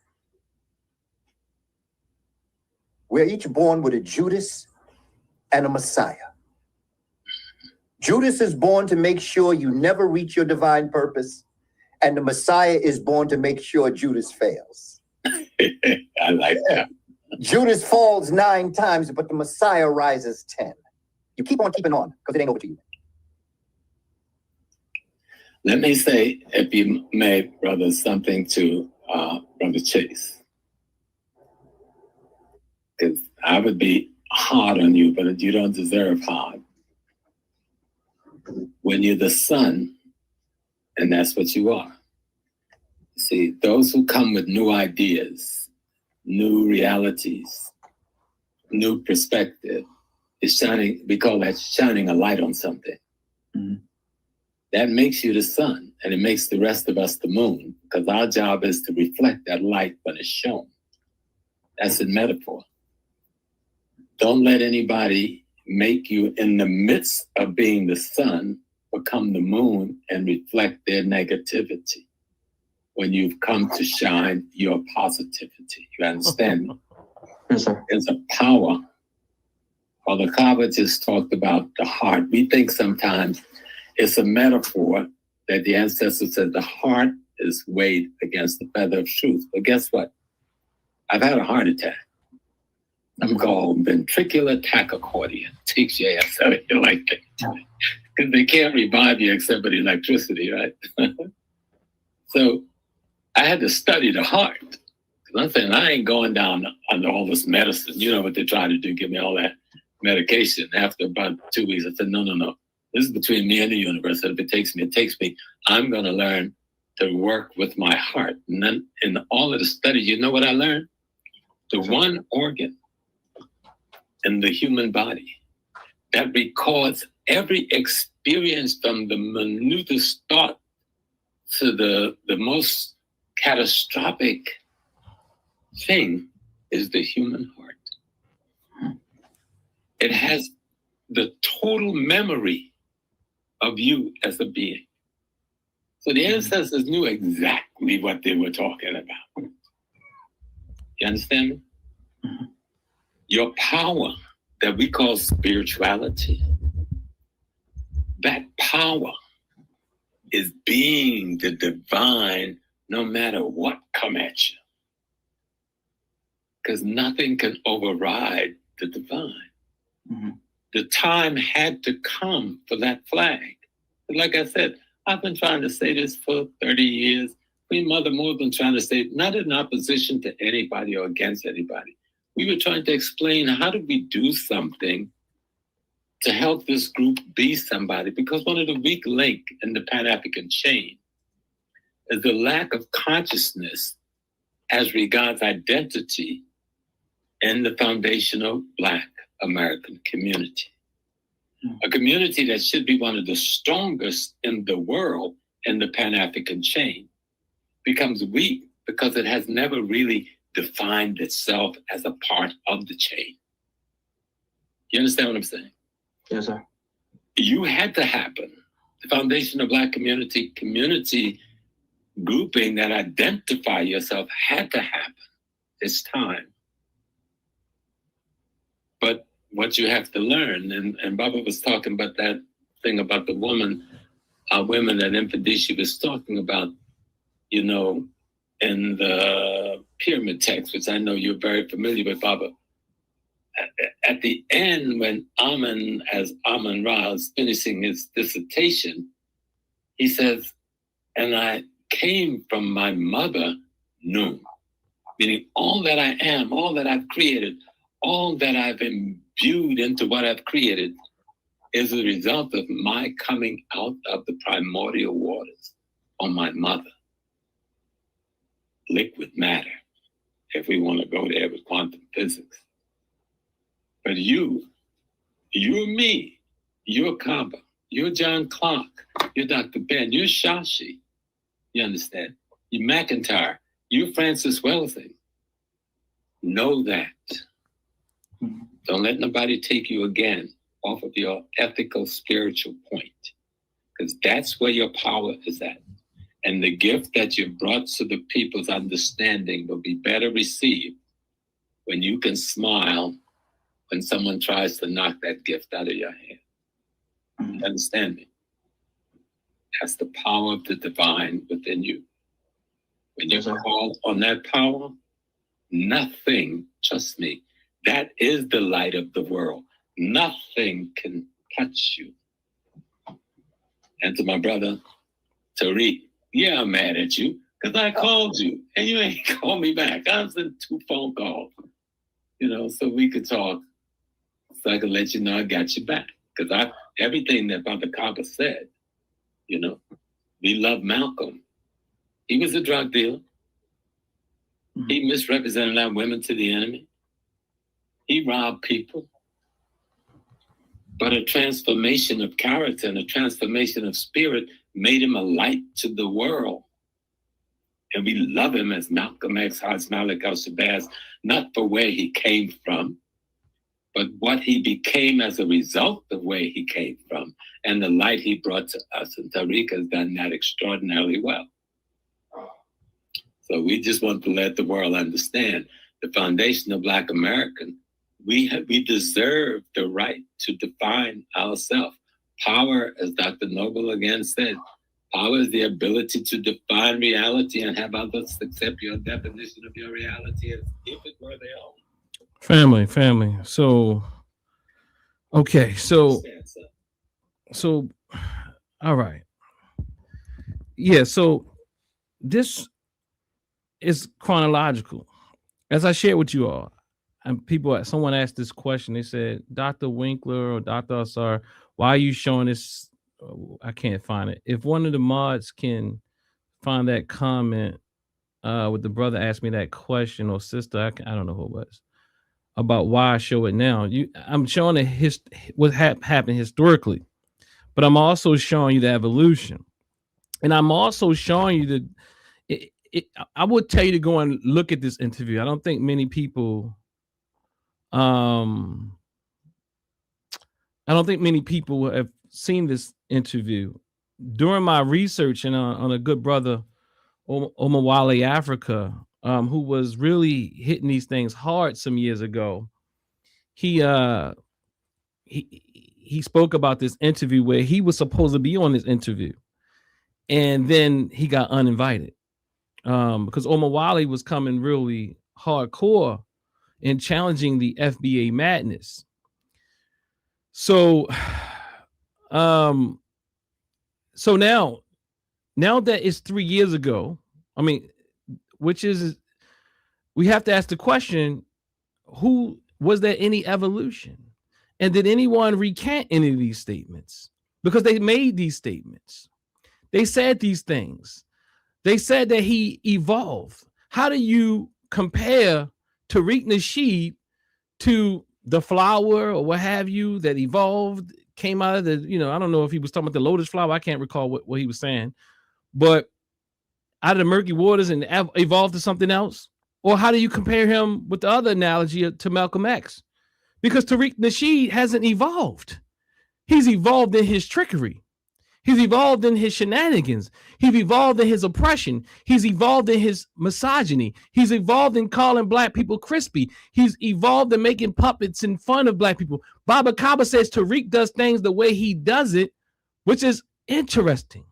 We're each born with a Judas and a Messiah. Judas is born to make sure you never reach your divine purpose, and the Messiah is born to make sure Judas fails. I like that. Judas falls 9 times, but the Messiah rises 10. You keep on keeping on, because it ain't over to you. Let me say, if you may, brother, something to Brother Chase. Because I would be hard on you, but you don't deserve hard. When you're the son, and that's what you are. See, those who come with new ideas, new realities, new perspective, is shining, we call that shining a light on something. Mm-hmm. That makes you the sun, and it makes the rest of us the moon, because our job is to reflect that light when it's shown. That's a metaphor. Don't let anybody make you, in the midst of being the sun, become the moon and reflect their negativity when you've come to shine your positivity. You understand? Yes, sir. There's a power. Father Kaba just talked about the heart. We think sometimes it's a metaphor that the ancestors said the heart is weighed against the feather of truth. But guess what? I've had a heart attack. I'm called ventricular tachycardia. Takes your ass out of your like that. Because they can't revive you except with electricity, right? So I had to study the heart. Because I'm saying I ain't going down under all this medicine. You know what they try to do, give me all that medication. After about 2 weeks, I said, no. This is between me and the universe. And if it takes me, it takes me. I'm going to learn to work with my heart. And then in all of the studies, you know what I learned? The one organ in the human body that records every experience from the minutest thought to the most catastrophic thing is the human heart. It has the total memory of you as a being. So the ancestors knew exactly what they were talking about. You understand me? Mm-hmm. Your power that we call spirituality, that power is being the divine no matter what come at you. Because nothing can override the divine. Mm-hmm. The time had to come for that flag. Like I said, I've been trying to say this for 30 years. Me, Mother Moore, been trying to say it, not in opposition to anybody or against anybody. We were trying to explain how do we do something to help this group be somebody, because one of the weak links in the Pan African chain is the lack of consciousness as regards identity in the foundational Black American community. A community that should be one of the strongest in the world in the Pan African chain becomes weak because it has never really defined itself as a part of the chain. You understand what I'm saying? Yes, sir. You had to happen the foundation of Black community grouping that identify yourself had to happen. It's time. But what you have to learn, and Baba was talking about that thing about the women that Infidel was talking about, you know, in the pyramid text, which I know you're very familiar with, Baba. At the end, when Amun Ra is finishing his dissertation, he says, and I came from my mother, Nun, meaning all that I am, all that I've created, all that I've imbued into what I've created is a result of my coming out of the primordial waters on my mother. Liquid matter, if we want to go there with quantum physics. But you're me, you're Kaba, you're John Clark, you're Dr. Ben, you're Shashi, you understand? You're McIntyre, you're Francis Wellington. Know that. Don't let nobody take you again off of your ethical, spiritual point, because that's where your power is at. And the gift that you brought to the people's understanding will be better received when you can smile when someone tries to knock that gift out of your hand. You understand me? That's the power of the divine within you. When you call on that power, nothing, trust me, that is the light of the world. Nothing can touch you. And to my brother, Tariq, yeah, I'm mad at you because I called you and you ain't called me back. I sent 2 phone calls, you know, so we could talk, so I could let you know I got you back. Because everything that Brother Kaba said, you know, we love Malcolm. He was a drug dealer. He misrepresented our women to the enemy. He robbed people. But a transformation of character and a transformation of spirit made him a light to the world. And we love him as Malcolm X, Haj Malik al-Shabazz, not for where he came from, but what he became as a result of where he came from and the light he brought to us. And Tariq has done that extraordinarily well. So we just want to let the world understand the foundation of Black American. We deserve the right to define ourselves. Power, as Dr. Noble again said, power is the ability to define reality and have others accept your definition of your reality as if it were their own. Family. So, okay. So, all right. Yeah. So this is chronological. As I shared with you all, and someone asked this question. They said, Dr. Winkler or Dr. Asar, why are you showing this? I can't find it. If one of the mods can find that comment with the brother asked me that question, or sister, I don't know who it was, about why I show it now. I'm showing what happened historically, but I'm also showing you the evolution. And I'm also showing you I would tell you to go and look at this interview. I don't think many people have seen this interview. During my research and on a good brother, Omawale Africa, who was really hitting these things hard some years ago, he spoke about this interview where he was supposed to be on this interview, and then he got uninvited because Omawale was coming really hardcore and challenging the FBA madness. So now that it's 3 years ago, I mean, we have to ask the question, was there any evolution? And did anyone recant any of these statements? Because they made these statements. They said these things. They said that he evolved. How do you compare Tariq Nasheed to the flower or what have you that evolved, came out of the, I don't know if he was talking about the lotus flower. I can't recall what he was saying, but out of the murky waters and evolved to something else? Or how do you compare him with the other analogy to Malcolm X? Because Tariq Nasheed hasn't evolved. He's evolved in his trickery. He's evolved in his shenanigans. He's evolved in his oppression. He's evolved in his misogyny. He's evolved in calling black people crispy. He's evolved in making puppets in fun of black people. Baba Kaba says Tariq does things the way he does it, which is interesting.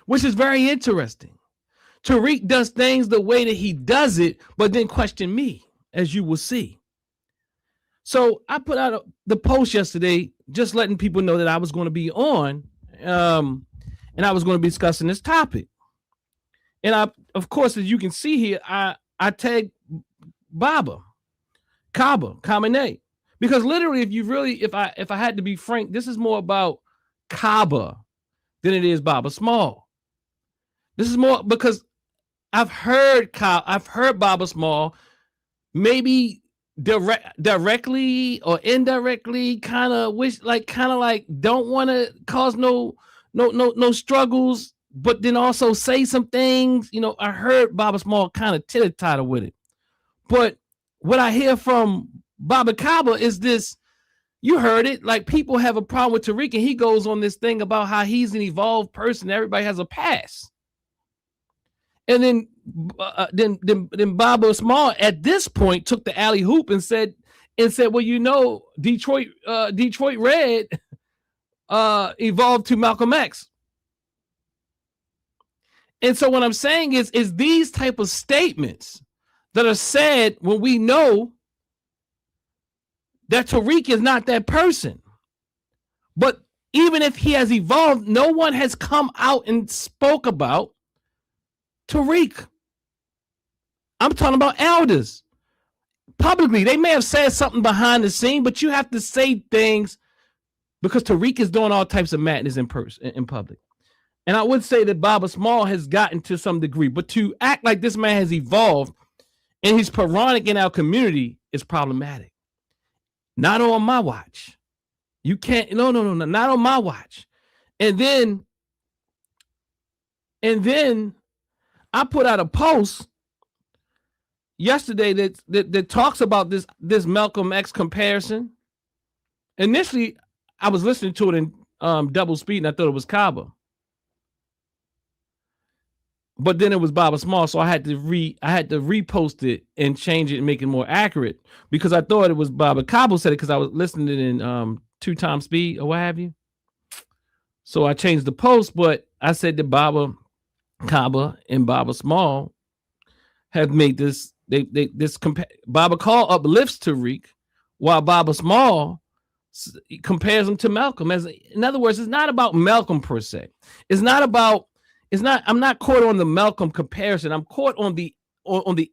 Which is very interesting. Tariq does things the way that he does it, but then question me, as you will see. So I put out the post yesterday, just letting people know that I was going to be on, and I was going to be discussing this topic. And I, of course, as you can see here, I tagged Kaba Kamene, because literally, if I had to be frank, this is more about Kaba than it is Baba Small. This is more because I've heard Baba Small, maybe directly or indirectly, kind of don't want to cause no struggles, but then also say some things. You know, I heard Baba Small kind of titter-tatter with it. But what I hear from Baba Kaba is this. You heard it, like people have a problem with Tariq, and he goes on this thing about how he's an evolved person. Everybody has a past. And then Baba Small at this point took the alley hoop and said, well, you know, Detroit Red evolved to Malcolm X. And so what I'm saying is these type of statements that are said when we know that Tariq is not that person. But even if he has evolved, no one has come out and spoke about Tariq. I'm talking about elders. Publicly, they may have said something behind the scene, but you have to say things because Tariq is doing all types of madness in public. And I would say that Baba Small has gotten to some degree, but to act like this man has evolved and he's Quranic in our community is problematic. Not on my watch. You can't, no, not on my watch. And then I put out a post yesterday that talks about this Malcolm X comparison. Initially, I was listening to it in double speed, and I thought it was Kaba. But then it was Baba Small, so I had to repost it and change it and make it more accurate because I thought it was Baba Kaba said it because I was listening in 2x speed or what have you. So I changed the post, but I said that Baba Kaba and Baba Small have made this. Baba Call uplifts Tariq, while Baba Small compares him to Malcolm. In other words, it's not about Malcolm per se. I'm not caught on the Malcolm comparison. I'm caught on the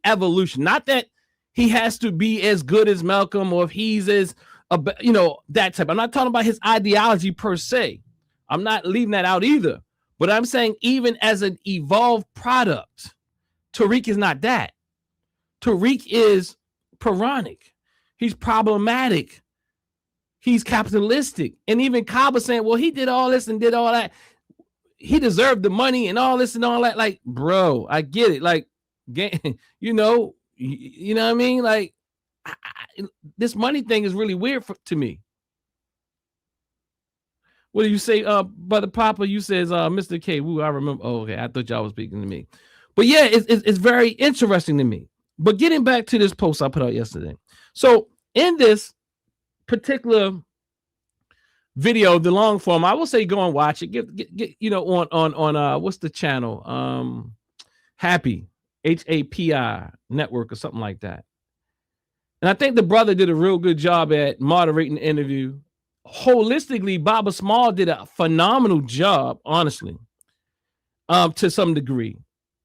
evolution. Not that he has to be as good as Malcolm or if he's as that type. I'm not talking about his ideology per se. I'm not leaving that out either. But I'm saying even as an evolved product, Tariq is not that. Tariq is Quranic. He's problematic. He's capitalistic. And even Kaba saying, well, he did all this and did all that. He deserved the money and all this and all that. Like, bro, I get it. Like, you know what I mean? Like, this money thing is really weird to me. What do you say, Brother Papa? You says, Mr. K. Woo, I remember. Oh, okay. I thought y'all was speaking to me. But yeah, it's very interesting to me. But getting back to this post I put out yesterday. So in this particular video, the long form, I will say go and watch it. Get on what's the channel? Happy, HAPI network or something like that. And I think the brother did a real good job at moderating the interview. Holistically, Baba Small did a phenomenal job, honestly, to some degree,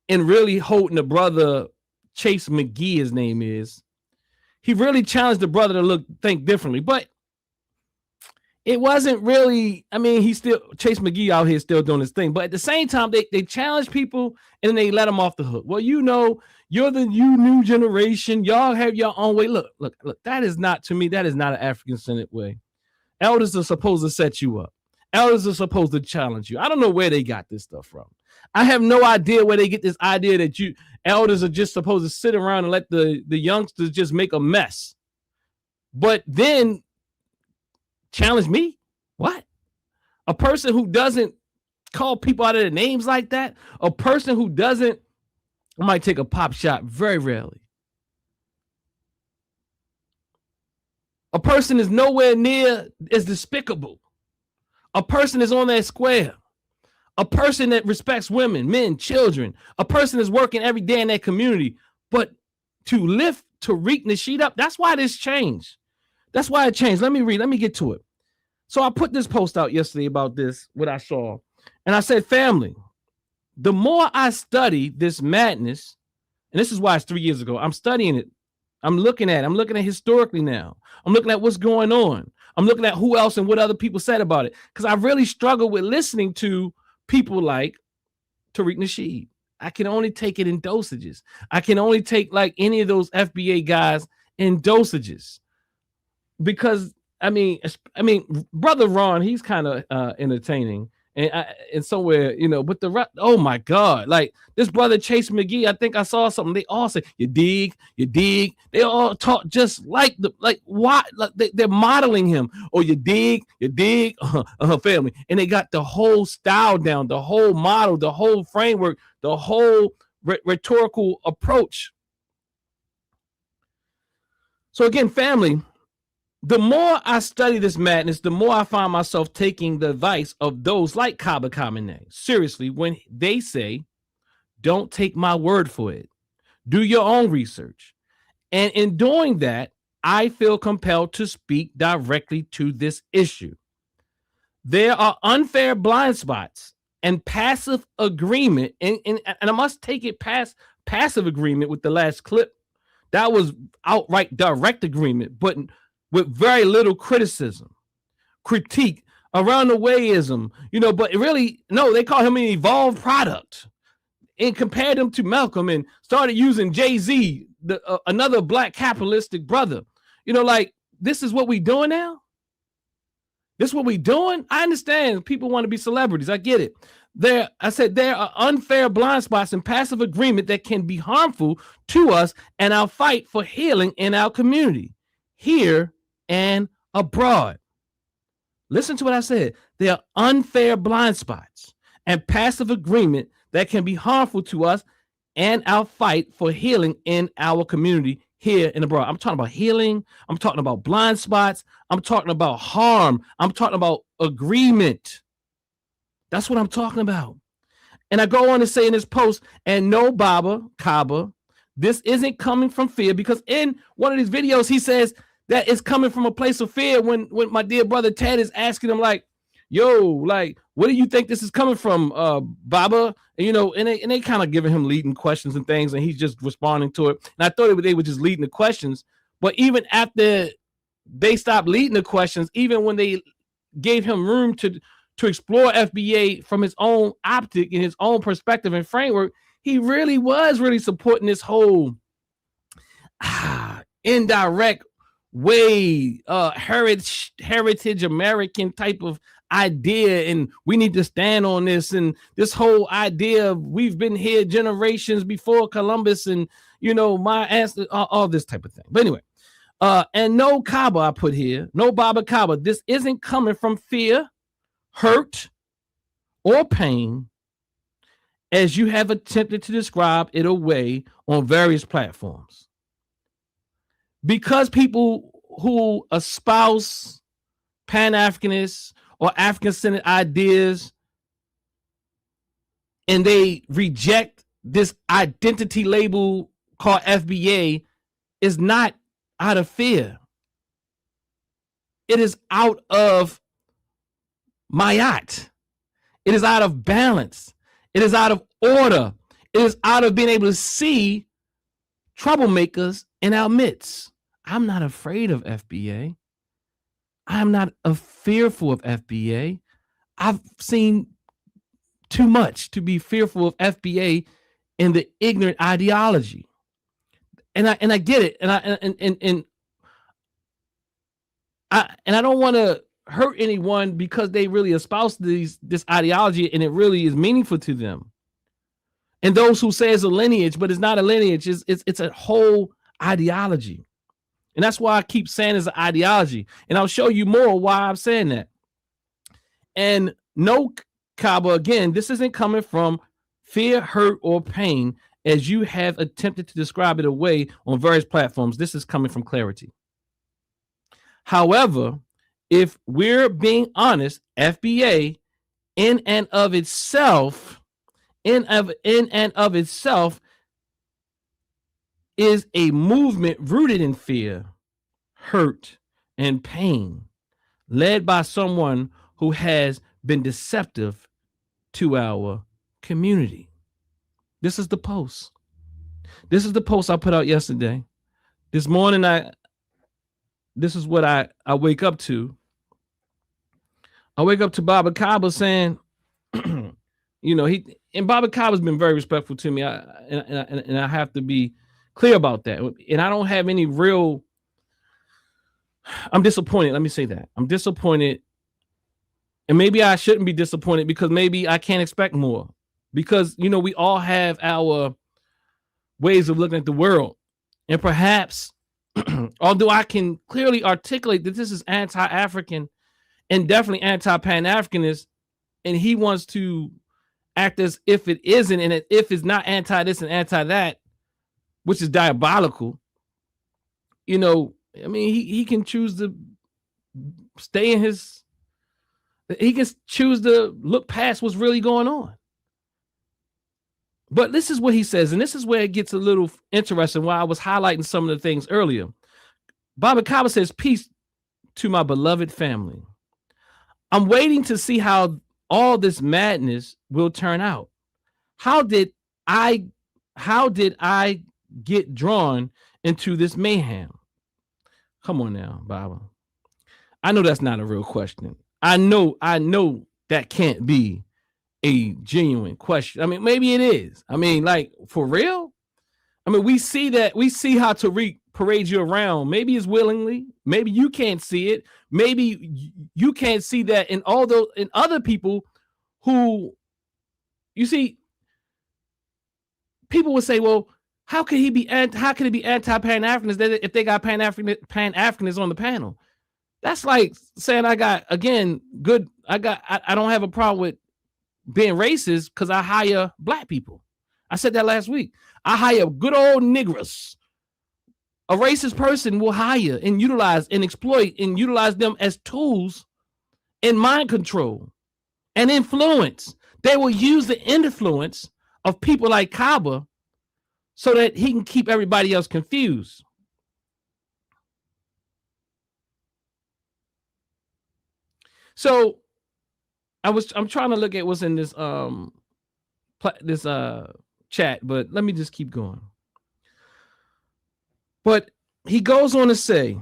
in really holding the brother Chase McGee, his name is. He really challenged the brother to think differently, but it wasn't really, I mean, Chase McGee out here still doing his thing, but at the same time, they challenge people and then they let them off the hook. Well, you're the new generation. Y'all have your own way. Look, that is not, to me, that is not an African-centered way. Elders are supposed to set you up. Elders are supposed to challenge you. I don't know where they got this stuff from. I have no idea where they get this idea that elders are just supposed to sit around and let the youngsters just make a mess. But then challenge me? What? A person who doesn't call people out of their names like that. A person who doesn't might take a pop shot very rarely. A person is nowhere near as despicable. A person is on that square. A person that respects women, men, children. A person is working every day in that community. But to lift Tariq Nasheed up, that's why this changed. That's why it changed. Let me read. Let me get to it. So I put this post out yesterday about this, what I saw. And I said, family, the more I study this madness, and this is why it's 3 years ago, I'm studying it. I'm looking at historically now. I'm looking at what's going on. I'm looking at who else and what other people said about it. Because I really struggle with listening to people like Tariq Nasheed. I can only take it in dosages. I can only take like any of those FBA guys in dosages. Because I mean, Brother Ron, he's kind of entertaining. And somewhere, you know, but oh my God, like this brother Chase McGee, I think I saw something. They all say, you dig. They all talk just like why? Like they're modeling him. Oh, you dig, family. And they got the whole style down, the whole model, the whole framework, the whole rhetorical approach. So again, family, the more I study this madness, the more I find myself taking the advice of those like Kaba Kamene seriously when they say, don't take my word for it. Do your own research. And in doing that, I feel compelled to speak directly to this issue. There are unfair blind spots and passive agreement. And I must take it past passive agreement with the last clip. That was outright direct agreement, but with very little criticism, critique, around the wayism, you know, but really, no, they call him an evolved product and compared him to Malcolm and started using Jay-Z, another black capitalistic brother. You know, like, this is what we doing now? This is what we doing? I understand people want to be celebrities. I get it. I said there are unfair blind spots and passive agreement that can be harmful to us and our fight for healing in our community, here and abroad. Listen to what I said. There are unfair blind spots and passive agreement that can be harmful to us and our fight for healing in our community here and abroad. I'm talking about healing. I'm talking about blind spots. I'm talking about harm. I'm talking about agreement. That's what I'm talking about. And I go on to say in this post, and no, Kaba, this isn't coming from fear, because in one of these videos, he says that it's coming from a place of fear when my dear brother Ted is asking him, like, yo, like, what do you think this is coming from, Baba? And, you know, and they kind of giving him leading questions and things, and he's just responding to it. And I thought they were just leading the questions. But even after they stopped leading the questions, even when they gave him room to explore FBA from his own optic and his own perspective and framework, he really was supporting this whole indirect way, heritage American type of idea, and we need to stand on this, and this whole idea of we've been here generations before Columbus, and you know, my answer, all this type of thing. But anyway, and no Kaba, I put here, no Baba Kaba, this isn't coming from fear, hurt, or pain, as you have attempted to describe it away on various platforms. Because people who espouse Pan Africanists or African-centered ideas, and they reject this identity label called FBA, is not out of fear. It is out of mayat. It is out of balance. It is out of order. It is out of being able to see troublemakers in our midst. I'm not afraid of FBA. I'm not fearful of FBA. I've seen too much to be fearful of FBA in the ignorant ideology. And I get it. And I don't want to hurt anyone because they really espouse this ideology and it really is meaningful to them. And those who say it's a lineage, but it's not a lineage, it's a whole ideology. And that's why I keep saying it's an ideology. And I'll show you more why I'm saying that. And no, Kaba, again, this isn't coming from fear, hurt, or pain, as you have attempted to describe it away on various platforms. This is coming from clarity. However, if we're being honest, FBA in and of itself is a movement rooted in fear, hurt, and pain, led by someone who has been deceptive to our community. This is the post. This is the post I put out yesterday. This morning, this is what I wake up to. I wake up to Baba Kaba saying, you know, Baba Kaba's been very respectful to me. And I have to be clear about that. And I don't have any real, I'm disappointed. Let me say that. I'm disappointed. And maybe I shouldn't be disappointed because maybe I can't expect more. Because, you know, we all have our ways of looking at the world. And perhaps, although I can clearly articulate that this is anti-African and definitely anti-Pan Africanist, and he wants to act as if it isn't, and if it's not anti this and anti that, which is diabolical. You know, I mean, he can choose to stay in his, he can choose to look past what's really going on. But this is what he says, and this is where it gets a little interesting, why I was highlighting some of the things earlier. Baba Kaba says, peace to my beloved family. I'm waiting to see how all this madness will turn out. How did I get drawn into this mayhem? Come on now, Baba. I know that's not a real question. I know that can't be a genuine question. I mean, maybe it is. I mean, like, for real? I mean, we see how Tariq parades you around. Maybe it's willingly. Maybe you can't see it. Maybe you can't see that in all those, in other people who, you see, people would say, well, how could it be anti-Pan-Africanist if they got Pan-Africanists on the panel? That's like saying I don't have a problem with being racist because I hire black people. I said that last week. I hire good old niggers. A racist person will hire and utilize and exploit and utilize them as tools in mind control and influence. They will use the influence of people like Kaba so that he can keep everybody else confused. So I'm trying to look at what's in this chat, but let me just keep going. But he goes on to say,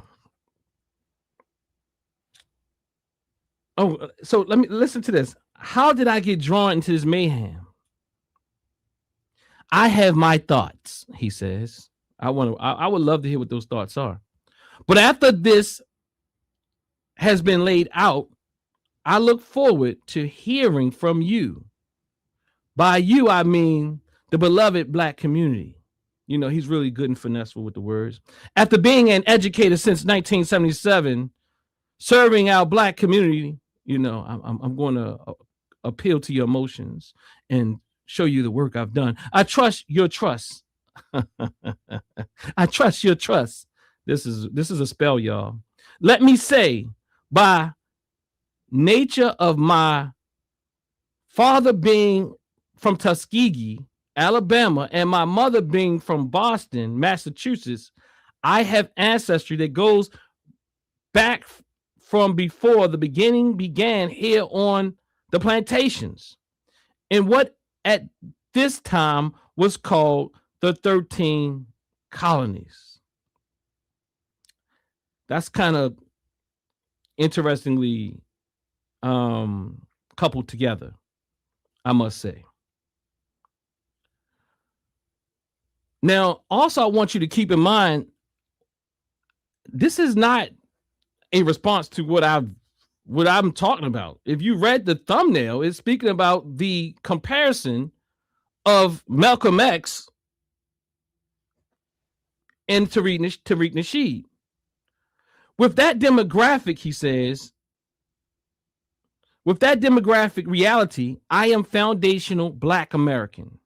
oh, so let me listen to this. How did I get drawn into this mayhem? I have my thoughts, he says. I would love to hear what those thoughts are. But after this has been laid out, I look forward to hearing from you. By you, I mean the beloved black community. You know, he's really good and finesseful with the words. After being an educator since 1977, serving our black community, you know, I'm going to appeal to your emotions and show you the work I've done. I trust your trust. I trust your trust. This is a spell, y'all. Let me say, by nature of my father being from Tuskegee, Alabama, and my mother being from Boston, Massachusetts, I have ancestry that goes back from before the beginning began here on the plantations, in what at this time was called the 13 colonies. That's kind of interestingly coupled together, I must say. Now, also, I want you to keep in mind, this is not a response to what I'm talking about. If you read the thumbnail, it's speaking about the comparison of Malcolm X and Tariq Nasheed. With that demographic, he says, With that demographic reality, I am foundational Black American.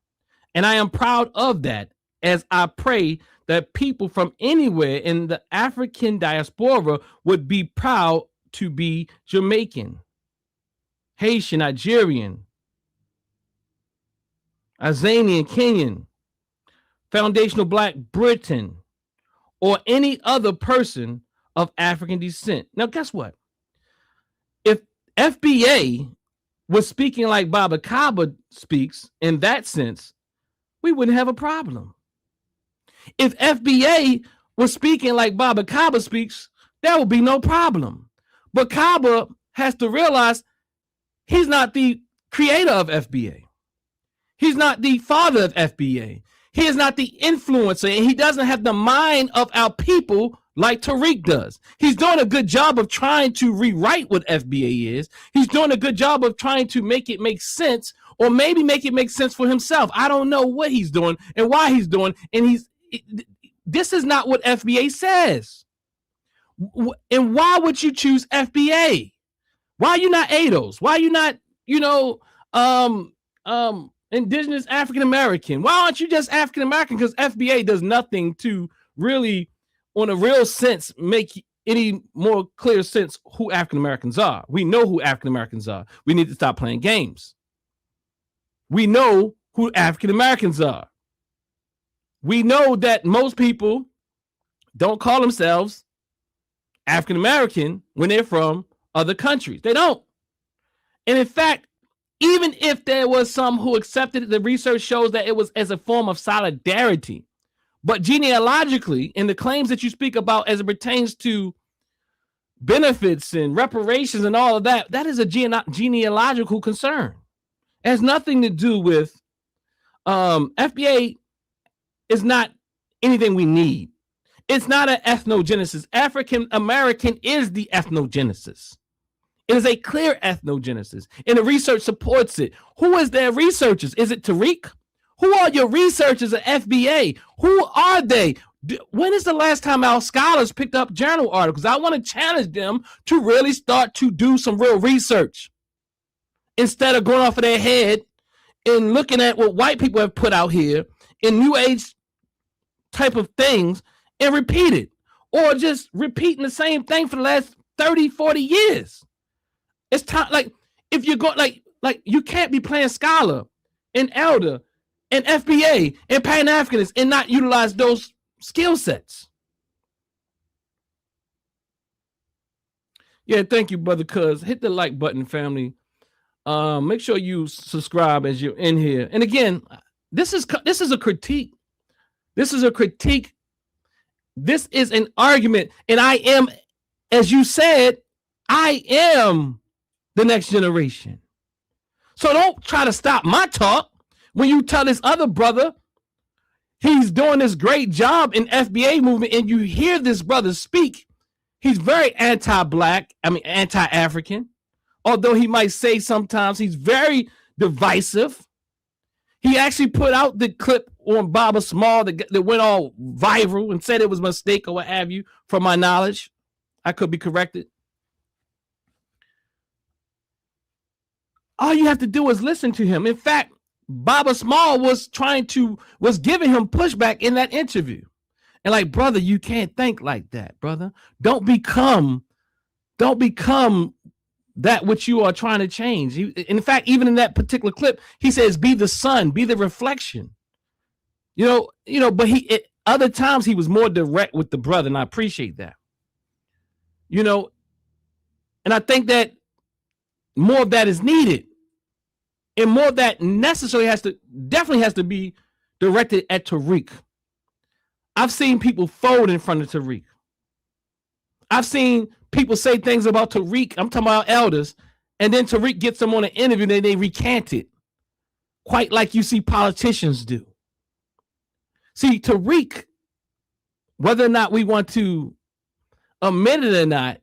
And I am proud of that, as I pray that people from anywhere in the African diaspora would be proud to be Jamaican, Haitian, Nigerian, Azanian, Kenyan, foundational Black Britain, or any other person of African descent. Now, guess what? If FBA was speaking like Baba Kaba speaks in that sense, we wouldn't have a problem. If FBA was speaking like Baba Kaba speaks, there would be no problem. But Kaba has to realize he's not the creator of FBA. He's not the father of FBA. He is not the influencer, and he doesn't have the mind of our people like Tariq does. He's doing a good job of trying to rewrite what FBA is. He's doing a good job of trying to make it make sense, or maybe make it make sense for himself. I don't know what he's doing and why he's doing. And this is not what FBA says. And why would you choose FBA? Why are you not ADOS? Why are you not, Indigenous African American? Why aren't you just African American? Because FBA does nothing to really, on a real sense, make any more clear sense who African Americans are. We know who African Americans are. We need to stop playing games. We know who African Americans are. We know that most people don't call themselves African American when they're from other countries. They don't. And in fact, even if there was some who accepted it, the research shows that it was as a form of solidarity. But genealogically, in the claims that you speak about as it pertains to benefits and reparations and all of that, that is a genealogical concern. It has nothing to do with FBA is not anything we need. It's not an ethnogenesis. African American is the ethnogenesis. It is a clear ethnogenesis, and the research supports it. Who is their researchers? Is it Tariq? Who are your researchers at FBA? Who are they? When is the last time our scholars picked up journal articles? I want to challenge them to really start to do some real research instead of going off of their head and looking at what white people have put out here in new age type of things and repeat it, or just repeating the same thing for the last 30, 40 years. It's time, like, if you're going, like you can't be playing scholar and elder and FBA and Pan Africanism and not utilize those skill sets. Yeah, thank you, brother Cuz. Hit the like button, family. Make sure you subscribe as you're in here. And again, this is a critique. This is a critique. This is an argument. And I am, as you said, I am the next generation. So don't try to stop my talk when you tell this other brother he's doing this great job in FBA movement, and you hear this brother speak. He's very anti-Black, anti-African, although he might say sometimes he's very divisive. He actually put out the clip on Baba Small that went all viral and said it was a mistake or what have you, from my knowledge. I could be corrected. All you have to do is listen to him. In fact, Baba Small was giving him pushback in that interview. And like, brother, you can't think like that, brother. Don't become that which you are trying to change. In fact, even in that particular clip, he says, be the sun, be the reflection. But other times he was more direct with the brother, and I appreciate that. And I think that more of that is needed. And more of that definitely has to be directed at Tariq. I've seen people fold in front of Tariq. I've seen people say things about Tariq. I'm talking about elders. And then Tariq gets them on an interview and they recant it. Quite like you see politicians do. See, Tariq, whether or not we want to admit it or not,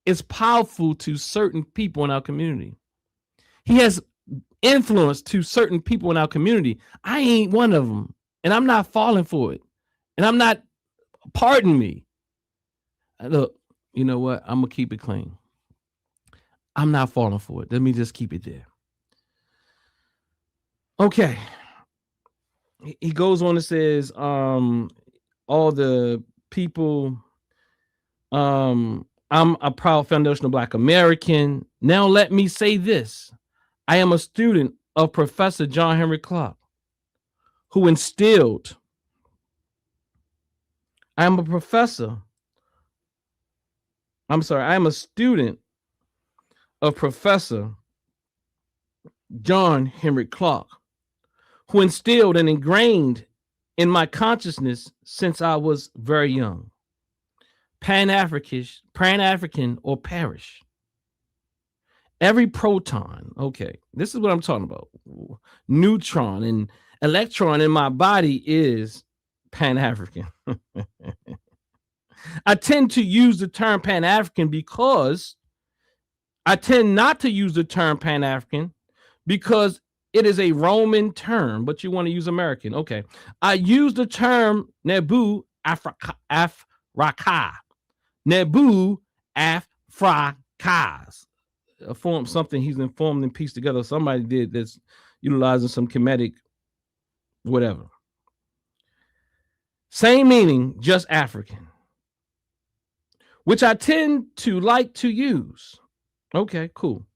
is powerful to certain people in our community. He has influence to certain people in our community. I ain't one of them, and I'm not falling for it. And I'm not, pardon me. Look, you know what? I'm going to keep it clean. I'm not falling for it. Let me just keep it there. Okay. He goes on and says, all the people, I'm a proud foundational Black American. Now let me say this. I am a student of Professor John Henry Clark, who instilled, I am a student of Professor John Henry Clark, who instilled and ingrained in my consciousness since I was very young. Pan African or perish. Every proton, okay, this is what I'm talking about. Neutron and electron in my body is Pan African. I tend to use the term Pan African because I tend not to use the term Pan African because it is a Roman term, but you want to use American. Okay. I use the term Nebu Africa. Nebu Africas. Form something he's informed and pieced together. Somebody did that's utilizing some Kemetic whatever. Same meaning, just African, which I tend to like to use. Okay, cool.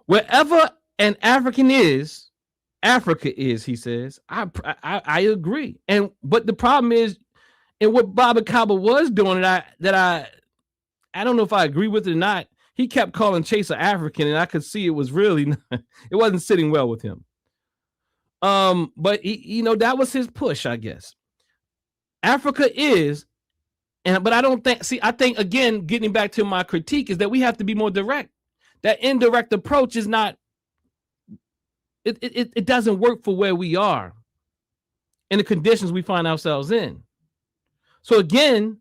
Wherever an African is, Africa is, he says. I agree. But the problem is, and what Baba Kaba was doing that I don't know if I agree with it or not. He kept calling Chaser African, and I could see it was really it wasn't sitting well with him. But he, that was his push, I guess. Africa is, but I don't think. See, I think again, getting back to my critique is that we have to be more direct. That indirect approach is not. It doesn't work for where we are, in the conditions we find ourselves in. So again,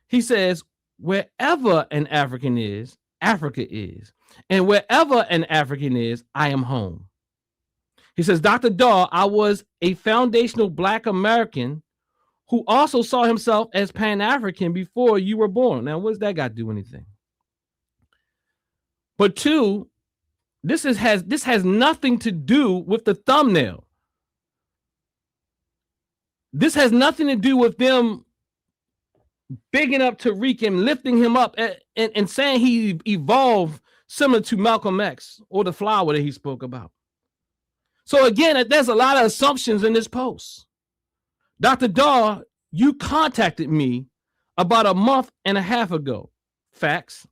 he says, wherever an African is, Africa is. And wherever an African is, I am home. He says, Dr. Daw, I was a foundational Black American who also saw himself as Pan-African before you were born. Now, what's that got to do anything? But two, this has nothing to do with the thumbnail. This has nothing to do with them bigging up Tariq and lifting him up and saying he evolved similar to Malcolm X or the flower that he spoke about. So again, there's a lot of assumptions in this post. Dr. Daw, you contacted me about a month and a half ago. Facts.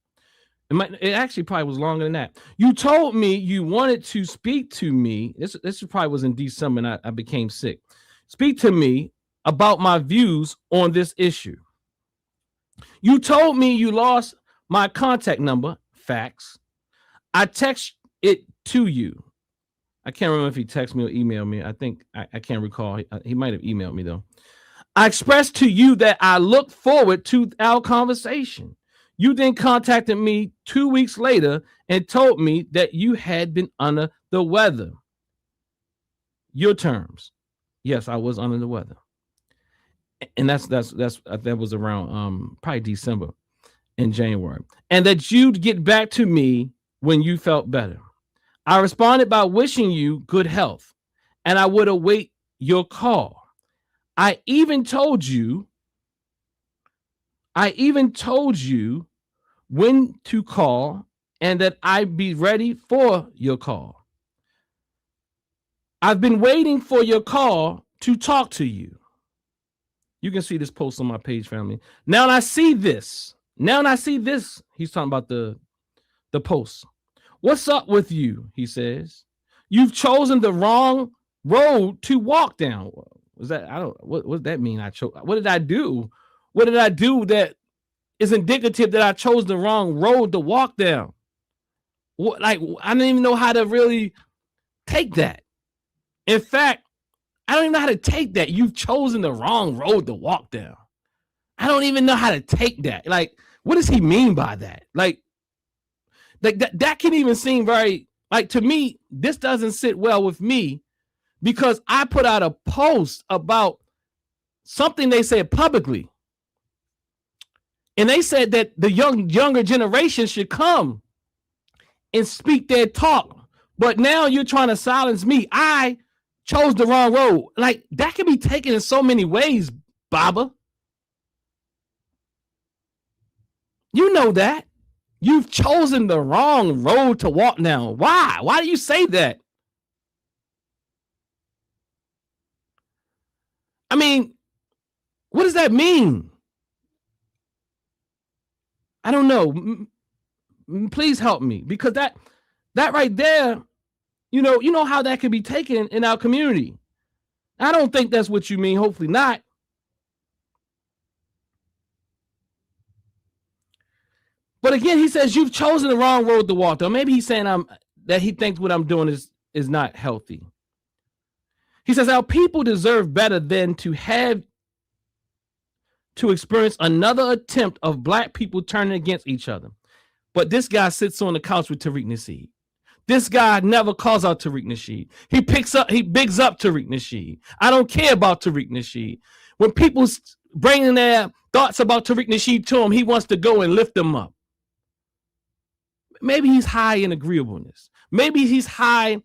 It actually probably was longer than that. You told me you wanted to speak to me. This probably was in December and I became sick. Speak to me about my views on this issue. You told me you lost my contact number. Facts. I text it to you. I can't remember if he texted me or emailed me. I think I can't recall. He might have emailed me though. I expressed to you that I look forward to our conversation. You then contacted me 2 weeks later and told me that you had been under the weather. Your terms. Yes, I was under the weather. And that was around probably December and January. And that you'd get back to me when you felt better. I responded by wishing you good health, and I would await your call. I even told you when to call and that I'd be ready for your call. I've been waiting for your call to talk to you. You can see this post on my page, family. Now I see this. He's talking about the post. What's up with you? He says. You've chosen the wrong road to walk down. Was that? What does that mean? What did I do? What did I do that is indicative that I chose the wrong road to walk down? I don't even know how to really take that. In fact, I don't even know how to take that. You've chosen the wrong road to walk down. I don't even know how to take that. Like, what does he mean by that? Like that can even seem very, to me, this doesn't sit well with me because I put out a post about something they said publicly. And they said that the younger generation should come and speak their talk. But now you're trying to silence me. I chose the wrong road. Like, that can be taken in so many ways, Baba. You know that. You've chosen the wrong road to walk now. Why? Why do you say that? I mean, what does that mean? I don't know. Please help me, because that right there, you know how that can be taken in our community. I don't think that's what you mean. Hopefully not. But again, he says you've chosen the wrong road to walk. Or maybe he's saying that he thinks what I'm doing is not healthy. He says our people deserve better than to have to experience another attempt of black people turning against each other. But this guy sits on the couch with Tariq Nasheed. This guy never calls out Tariq Nasheed. He bigs up Tariq Nasheed. I don't care about Tariq Nasheed. When people bringing their thoughts about Tariq Nasheed to him, he wants to go and lift them up. Maybe he's high in agreeableness. Maybe he's high.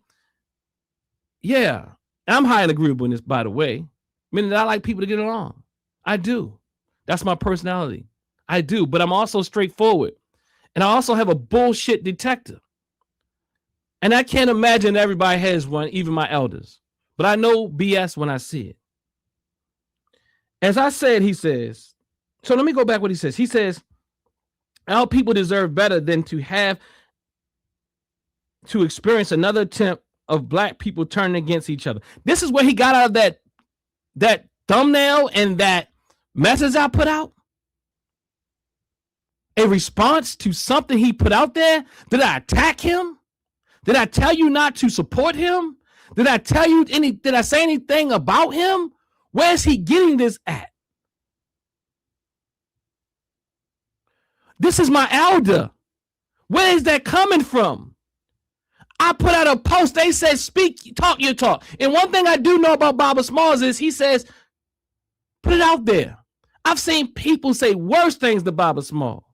Yeah, I'm high in agreeableness, by the way. Meaning that I like people to get along. I do. That's my personality. I do. But I'm also straightforward. And I also have a bullshit detector. And I can't imagine everybody has one, even my elders. But I know BS when I see it. As I said, he says, so let me go back what he says. He says, our people deserve better than to have to experience another attempt of black people turning against each other. This is where he got out of that thumbnail and that message I put out. A response to something he put out there. Did I attack him? Did I tell you not to support him? Did I tell you did I say anything about him? Where's he getting this at? This is my elder. Where is that coming from? I put out a post. They said, speak, talk your talk. And one thing I do know about Baba Smalls is he says, put it out there. I've seen people say worse things to Baba Small.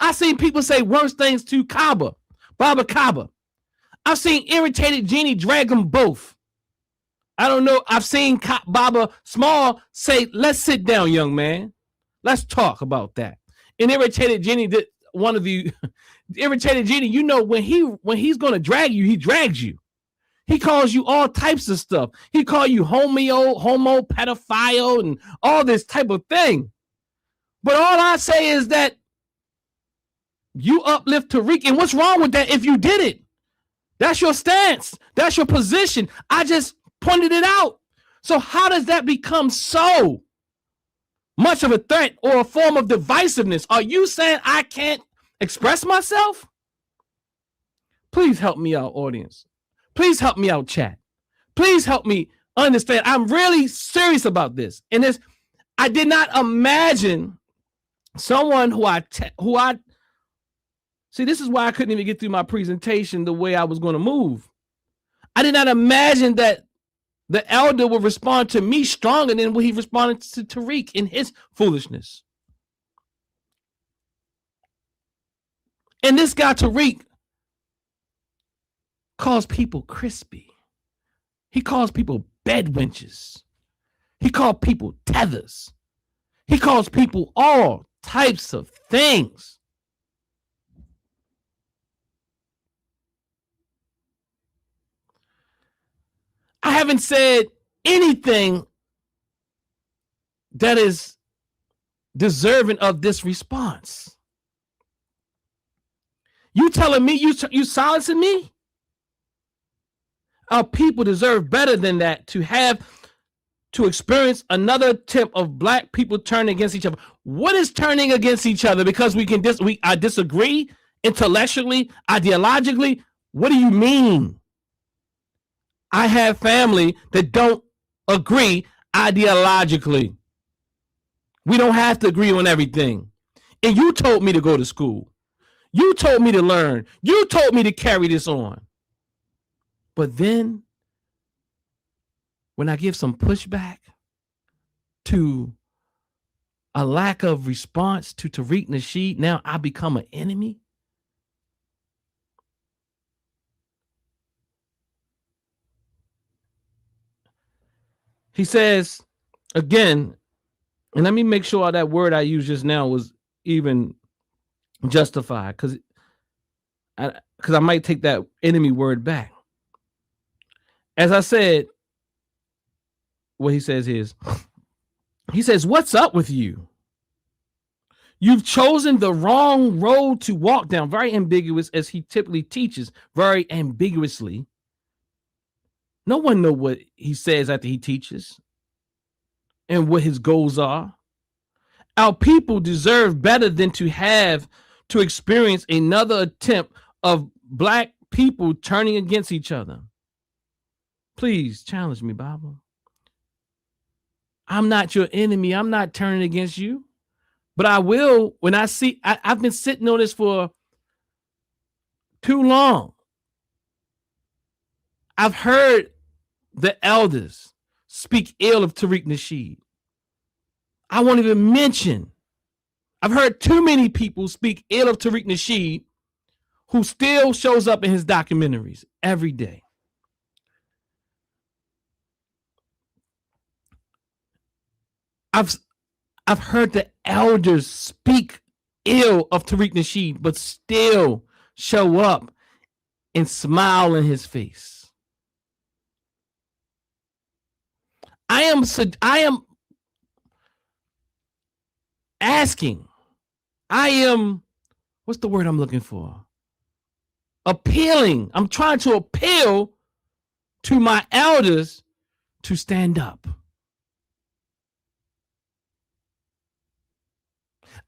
I've seen people say worse things to Kaba, Baba Kaba. I've seen Irritated Genie drag them both. I don't know. I've seen Baba Small say, let's sit down, young man. Let's talk about that. And Irritated Genie did one of you. Irritated Genie, you know, when he's going to drag you, he drags you. He calls you all types of stuff. He call you homo, pedophile, and all this type of thing. But all I say is that you uplift Tariq. And what's wrong with that if you did it? That's your stance. That's your position. I just pointed it out. So how does that become so much of a threat or a form of divisiveness? Are you saying I can't express myself? Please help me out, audience. Please help me out, chat. Please help me understand. I'm really serious about this. And I did not imagine someone who I see, this is why I couldn't even get through my presentation the way I was going to move. I did not imagine that the elder would respond to me stronger than what he responded to Tariq in his foolishness. And this guy, Tariq, calls people crispy. He calls people bed wenches. He calls people tethers. He calls people all types of things. I haven't said anything that is deserving of this response. You telling me you silencing me? Our people deserve better than that, to have to experience another attempt of black people turning against each other. What is turning against each other? Because I disagree intellectually, ideologically. What do you mean? I have family that don't agree ideologically. We don't have to agree on everything. And you told me to go to school. You told me to learn. You told me to carry this on. But then, when I give some pushback to a lack of response to Tariq Nasheed, now I become an enemy. He says, again, and let me make sure that word I used just now was even justified, because I might take that enemy word back. As I said, what he says is, he says, what's up with you? You've chosen the wrong road to walk down. Very ambiguous, as he typically teaches, very ambiguously. No one knows what he says after he teaches and what his goals are. Our people deserve better than to have to experience another attempt of black people turning against each other. Please challenge me, Bible. I'm not your enemy. I'm not turning against you. But I will when I see, I've been sitting on this for too long. I've heard the elders speak ill of Tariq Nasheed. I won't even mention. I've heard too many people speak ill of Tariq Nasheed, who still shows up in his documentaries every day. I've heard the elders speak ill of Tariq Nasheed, but still show up and smile in his face. I am asking. I am, what's the word I'm looking for? Appealing. I'm trying to appeal to my elders to stand up.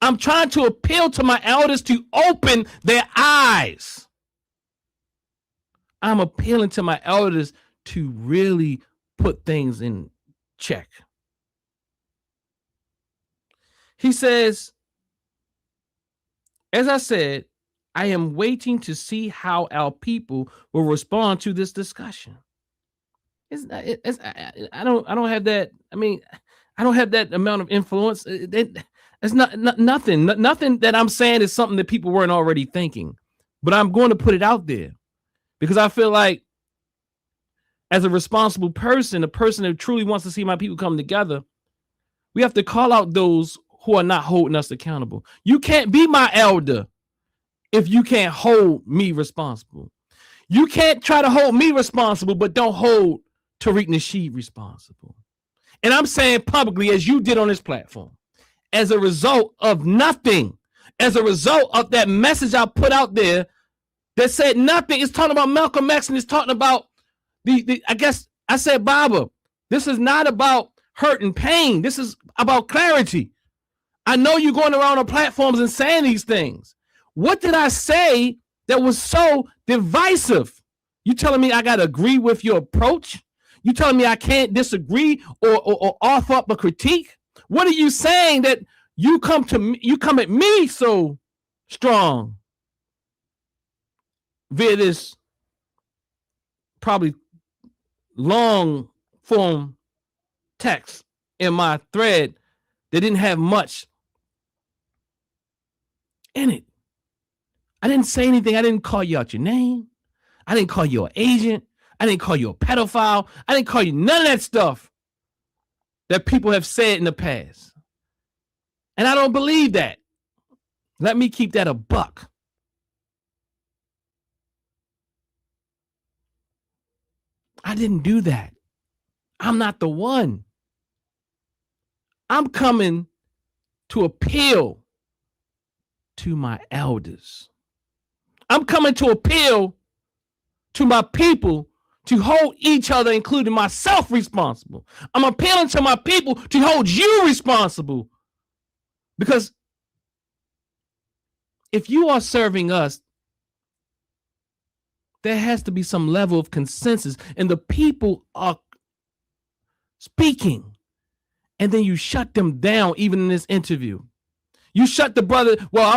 I'm trying to appeal to my elders to open their eyes. I'm appealing to my elders to really put things in check. He says, as I said, I am waiting to see how our people will respond to this discussion. I don't have that. I mean, I don't have that amount of influence. It's nothing that I'm saying is something that people weren't already thinking, but I'm going to put it out there because I feel like as a responsible person, a person that truly wants to see my people come together, we have to call out those who are not holding us accountable. You can't be my elder if you can't hold me responsible. You can't try to hold me responsible, but don't hold Tariq Nasheed responsible. And I'm saying publicly, as you did on this platform, as a result of nothing, as a result of that message I put out there that said nothing, it's talking about Malcolm X and it's talking about I guess I said, Baba, this is not about hurt and pain. This is about clarity. I know you're going around on platforms and saying these things. What did I say that was so divisive? You telling me I got to agree with your approach? You telling me I can't disagree or offer up a critique? What are you saying that you come at me so strong via this probably long form text in my thread that didn't have much in it? I didn't say anything. I didn't call you out your name. I didn't call you an agent. I didn't call you a pedophile. I didn't call you none of that stuff that people have said in the past. And I don't believe that. Let me keep that a buck. I didn't do that. I'm not the one. I'm coming to appeal to my elders. I'm coming to appeal to my people to hold each other, including myself, responsible. I'm appealing to my people to hold you responsible. Because if you are serving us, there has to be some level of consensus, and the people are speaking, and then you shut them down. Even in this interview, you shut the brother. Well,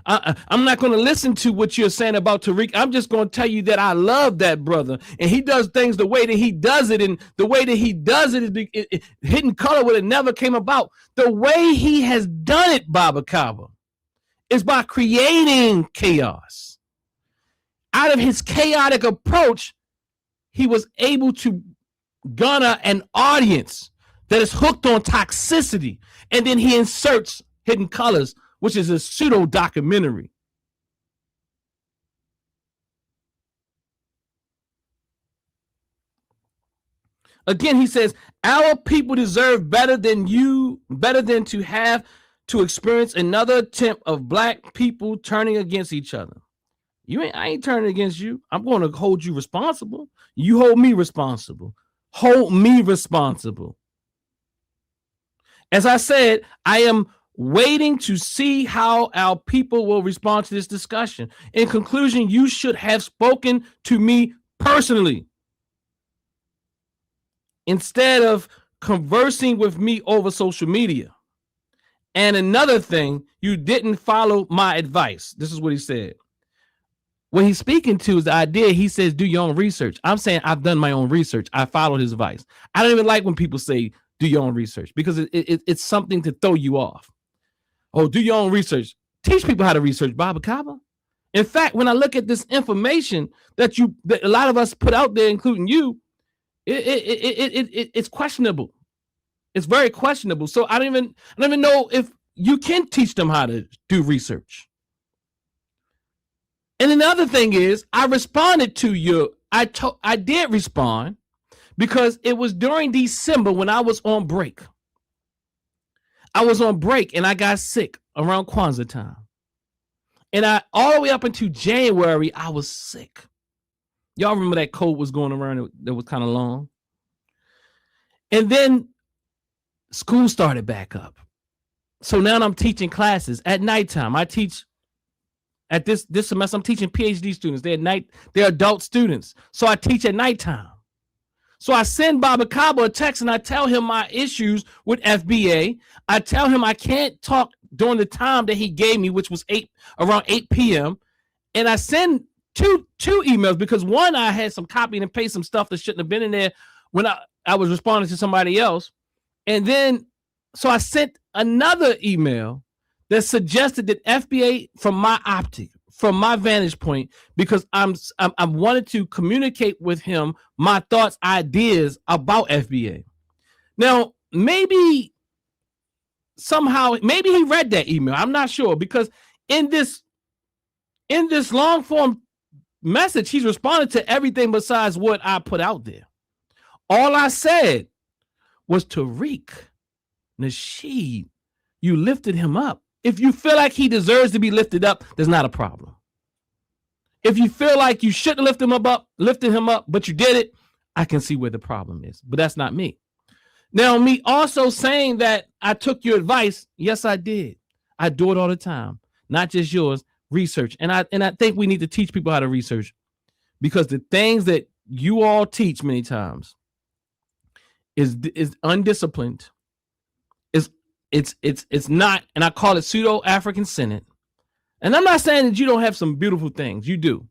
I'm not going to listen to what you're saying about Tariq. I'm just going to tell you that I love that brother, and he does things the way that he does it, and the way that he does it is hidden color where it never came about. The way he has done it, Baba Kaba, is by creating chaos. Out of his chaotic approach, he was able to garner an audience that is hooked on toxicity. And then he inserts Hidden Colors, which is a pseudo documentary. Again, he says, our people deserve better than to have to experience another attempt of black people turning against each other. I ain't turning against you. I'm going to hold you responsible. You hold me responsible. Hold me responsible. As I said, I am waiting to see how our people will respond to this discussion. In conclusion, you should have spoken to me personally instead of conversing with me over social media. And another thing, you didn't follow my advice. This is what he said. When he's speaking to is the idea, he says, do your own research. I'm saying I've done my own research. I followed his advice. I don't even like when people say, do your own research, because it's something to throw you off. Oh, do your own research. Teach people how to research, Baba Kaba. In fact, when I look at this information that a lot of us put out there, including you, it's questionable. It's very questionable. So I don't even know if you can teach them how to do research. And then the other thing is, I responded to you. I did respond because it was during December when I was on break. I was on break and I got sick around Kwanzaa time. And all the way up until January, I was sick. Y'all remember that cold was going around that was kind of long. And then school started back up. So now I'm teaching classes at nighttime. I teach at this semester, I'm teaching PhD students. They're adult students. So I teach at nighttime. So I send Baba Kaba a text and I tell him my issues with FBA. I tell him I can't talk during the time that he gave me, which was around 8 p.m. And I send two emails because one, I had some copy and paste some stuff that shouldn't have been in there when I was responding to somebody else. And then, so I sent another email that suggested that FBA, from my optic, from my vantage point, because I wanted to communicate with him my thoughts, ideas about FBA. Now, maybe he read that email. I'm not sure, because in this long form message, he's responded to everything besides what I put out there. All I said was, Tariq Nasheed, you lifted him up. If you feel like he deserves to be lifted up, there's not a problem. If you feel like you shouldn't lift him up, but you did it, I can see where the problem is. But that's not me. Now, me also saying that I took your advice, yes, I did. I do it all the time, not just yours. Research, and I think we need to teach people how to research, because the things that you all teach many times is undisciplined. It's not, and I call it Pseudo-African Senate. And I'm not saying that you don't have some beautiful things. You do.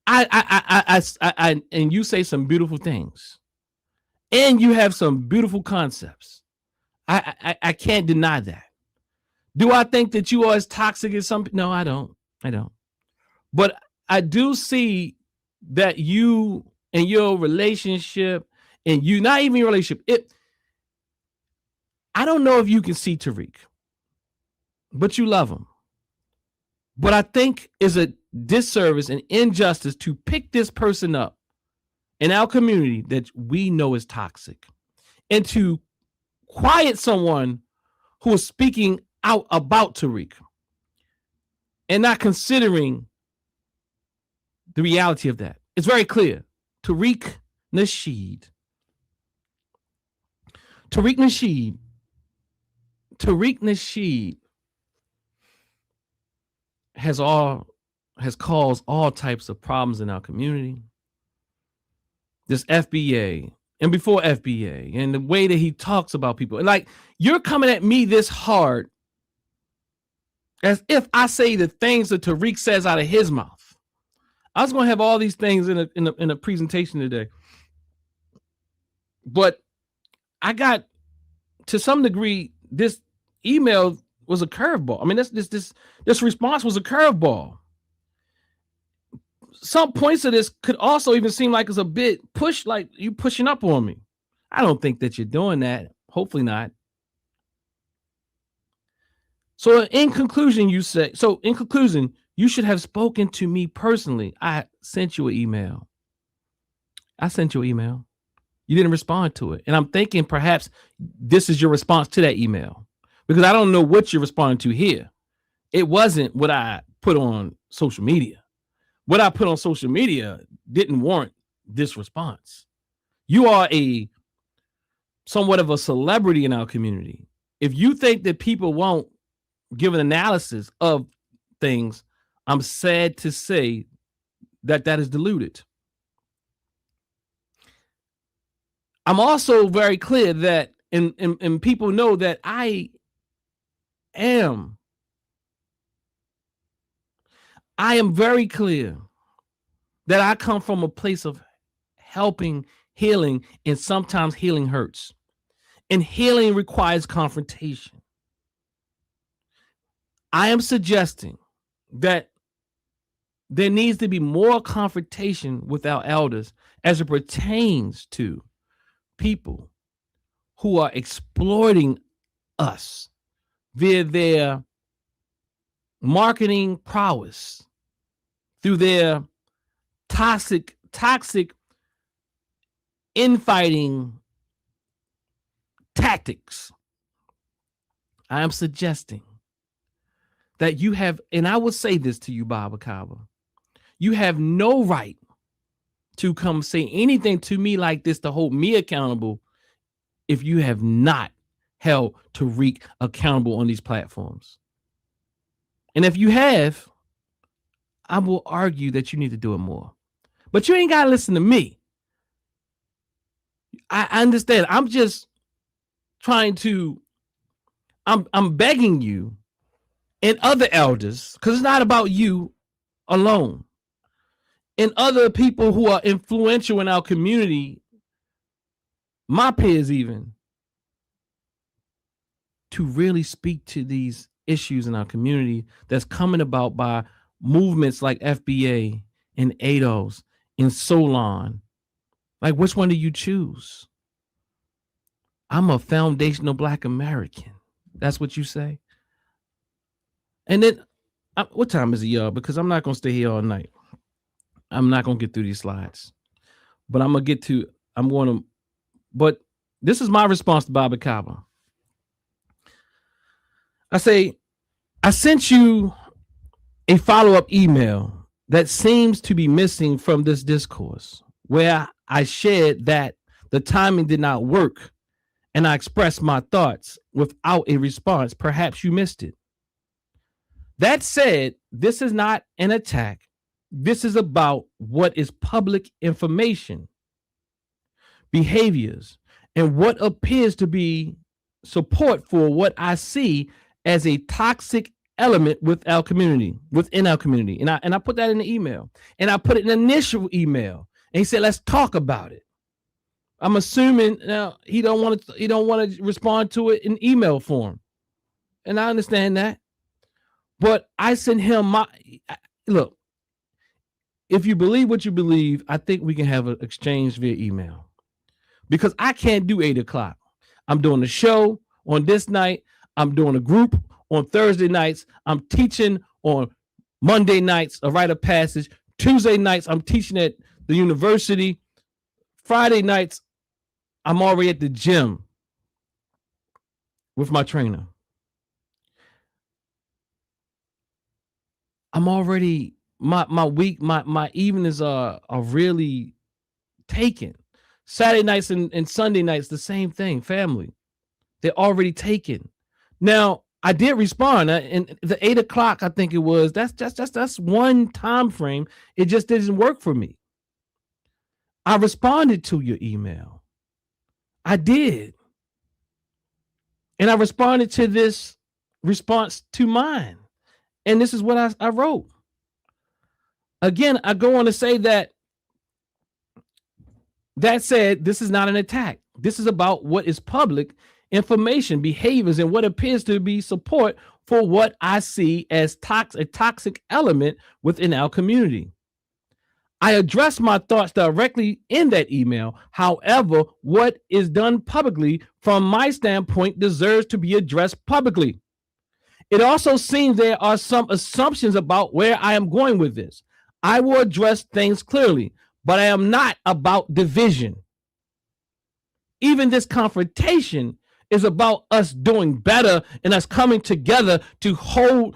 I and you say some beautiful things, and you have some beautiful concepts. I can't deny that. Do I think that you are as toxic as some? No, I don't. But I do see that you and your relationship, and you, not even your relationship, I don't know if you can see Tariq, but you love him. But I think is a disservice and injustice to pick this person up in our community that we know is toxic, and to quiet someone who is speaking out about Tariq and not considering the reality of that. It's very clear. Tariq Nasheed has caused all types of problems in our community. This FBA, and before FBA, and the way that he talks about people. Like, you're coming at me this hard as if I say the things that Tariq says out of his mouth. I was going to have all these things in a presentation today, but I got, to some degree, this email was a curveball. I mean, this response was a curveball. Some points of this could also even seem like it's a bit like you pushing up on me. I don't think that you're doing that. Hopefully not. So in conclusion, you should have spoken to me personally. I sent you an email. You didn't respond to it. And I'm thinking perhaps this is your response to that email, because I don't know what you're responding to here. It wasn't what I put on social media. What I put on social media didn't warrant this response. You are somewhat of a celebrity in our community. If you think that people won't give an analysis of things, I'm sad to say that is diluted. I'm also very clear that, and people know that I am very clear that I come from a place of helping, healing, and sometimes healing hurts. And healing requires confrontation. I am suggesting that there needs to be more confrontation with our elders as it pertains to people who are exploiting us via their marketing prowess, through their toxic infighting tactics. I am suggesting that you have, and I will say this to you, Baba Kaba, you have no right to come say anything to me like this to hold me accountable if you have not held Tariq accountable on these platforms. And if you have, I will argue that you need to do it more. But you ain't got to listen to me. I understand. I'm just trying to, I'm begging you and other elders, because it's not about you alone, and other people who are influential in our community, my peers even, to really speak to these issues in our community that's coming about by movements like FBA and ADOS and Solon. Like, which one do you choose? I'm a foundational Black American. That's what you say. And then, what time is it, y'all? Because I'm not going to stay here all night. I'm not going to get through these slides. But but this is my response to Baba Kaba. I say, I sent you a follow-up email that seems to be missing from this discourse, where I shared that the timing did not work and I expressed my thoughts without a response. Perhaps you missed it. That said, this is not an attack. This is about what is public information, behaviors, and what appears to be support for what I see as a toxic element within our community. And I put that in the email, and I put it in an initial email, and he said, let's talk about it. I'm assuming now he don't want to respond to it in email form. And I understand that. But I sent him look, if you believe what you believe, I think we can have an exchange via email, because I can't do 8 o'clock. I'm doing a show on this night. I'm doing a group on Thursday nights. I'm teaching on Monday nights, a rite of passage. Tuesday nights, I'm teaching at the university. Friday nights, I'm already at the gym with my trainer. I'm already, my evenings are really taken. Saturday nights and Sunday nights, the same thing, family. They're already taken. Now, I did respond, and the 8 o'clock, I think it was, that's one time frame. It just didn't work for me. I responded to your email. I did. And I responded to this response to mine. And this is what I wrote. Again, I go on to say that said, this is not an attack. This is about what is public information, behaviors, and what appears to be support for what I see as a toxic element within our community. I address my thoughts directly in that email. However, what is done publicly from my standpoint deserves to be addressed publicly. It also seems there are some assumptions about where I am going with this. I will address things clearly, but I am not about division. Even this confrontation is about us doing better and us coming together to hold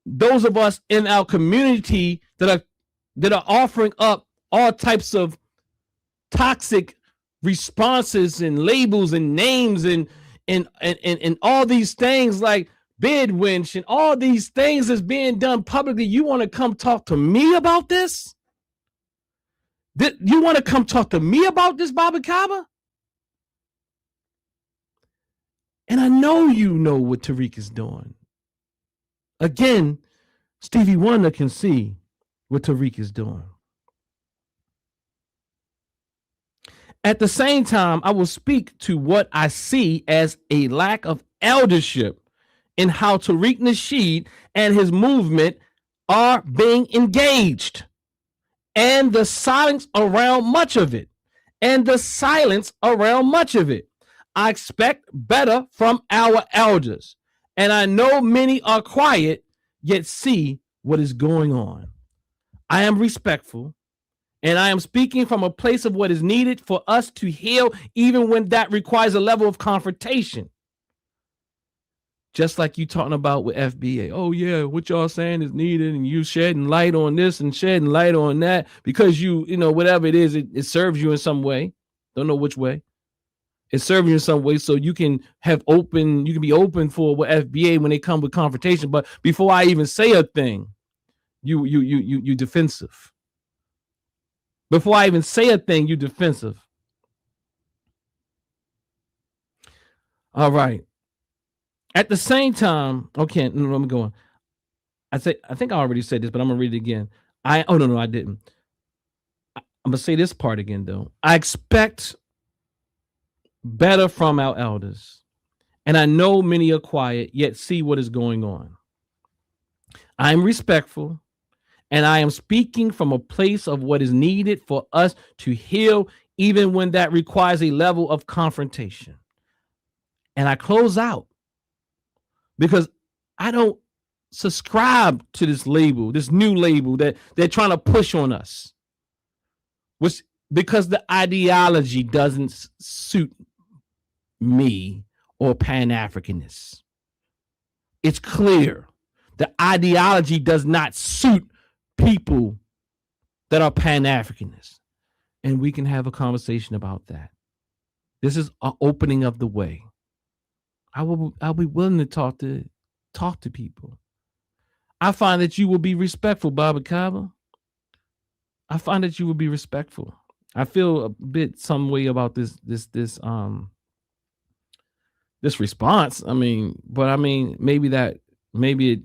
those of us in our community that are offering up all types of toxic responses and labels and names and all these things like bid winch and all these things that's being done publicly. You want to come talk to me about this? You want to come talk to me about this, Baba Kaba? And I know you know what Tariq is doing. Again, Stevie Wonder can see what Tariq is doing. At the same time, I will speak to what I see as a lack of eldership in how Tariq Nasheed and his movement are being engaged, and the silence around much of it. I expect better from our elders, and I know many are quiet, yet see what is going on. I am respectful, and I am speaking from a place of what is needed for us to heal, even when that requires a level of confrontation. Just like you talking about with FBA. Oh, yeah, what y'all saying is needed, and you shedding light on this and shedding light on that because you know, whatever it is, it serves you in some way. Don't know which way. It serves you in some way so you can be open for what FBA when they come with confrontation. But before I even say a thing, you defensive. Before I even say a thing, you defensive. All right. At the same time, okay, no, I'm going. I think I already said this, but I'm gonna read it again. I didn't. I'm gonna say this part again though. I expect better from our elders, and I know many are quiet, yet see what is going on. I am respectful, and I am speaking from a place of what is needed for us to heal, even when that requires a level of confrontation. And I close out because I don't subscribe to this label, this new label that they're trying to push on us, because the ideology doesn't suit me or Pan Africanists. It's clear the ideology does not suit people that are Pan Africanists, and we can have a conversation about that. This is an opening of the way. I'll be willing to talk to people. I find that you will be respectful, Baba Kaba. I find that you will be respectful. I feel a bit some way about this response. Maybe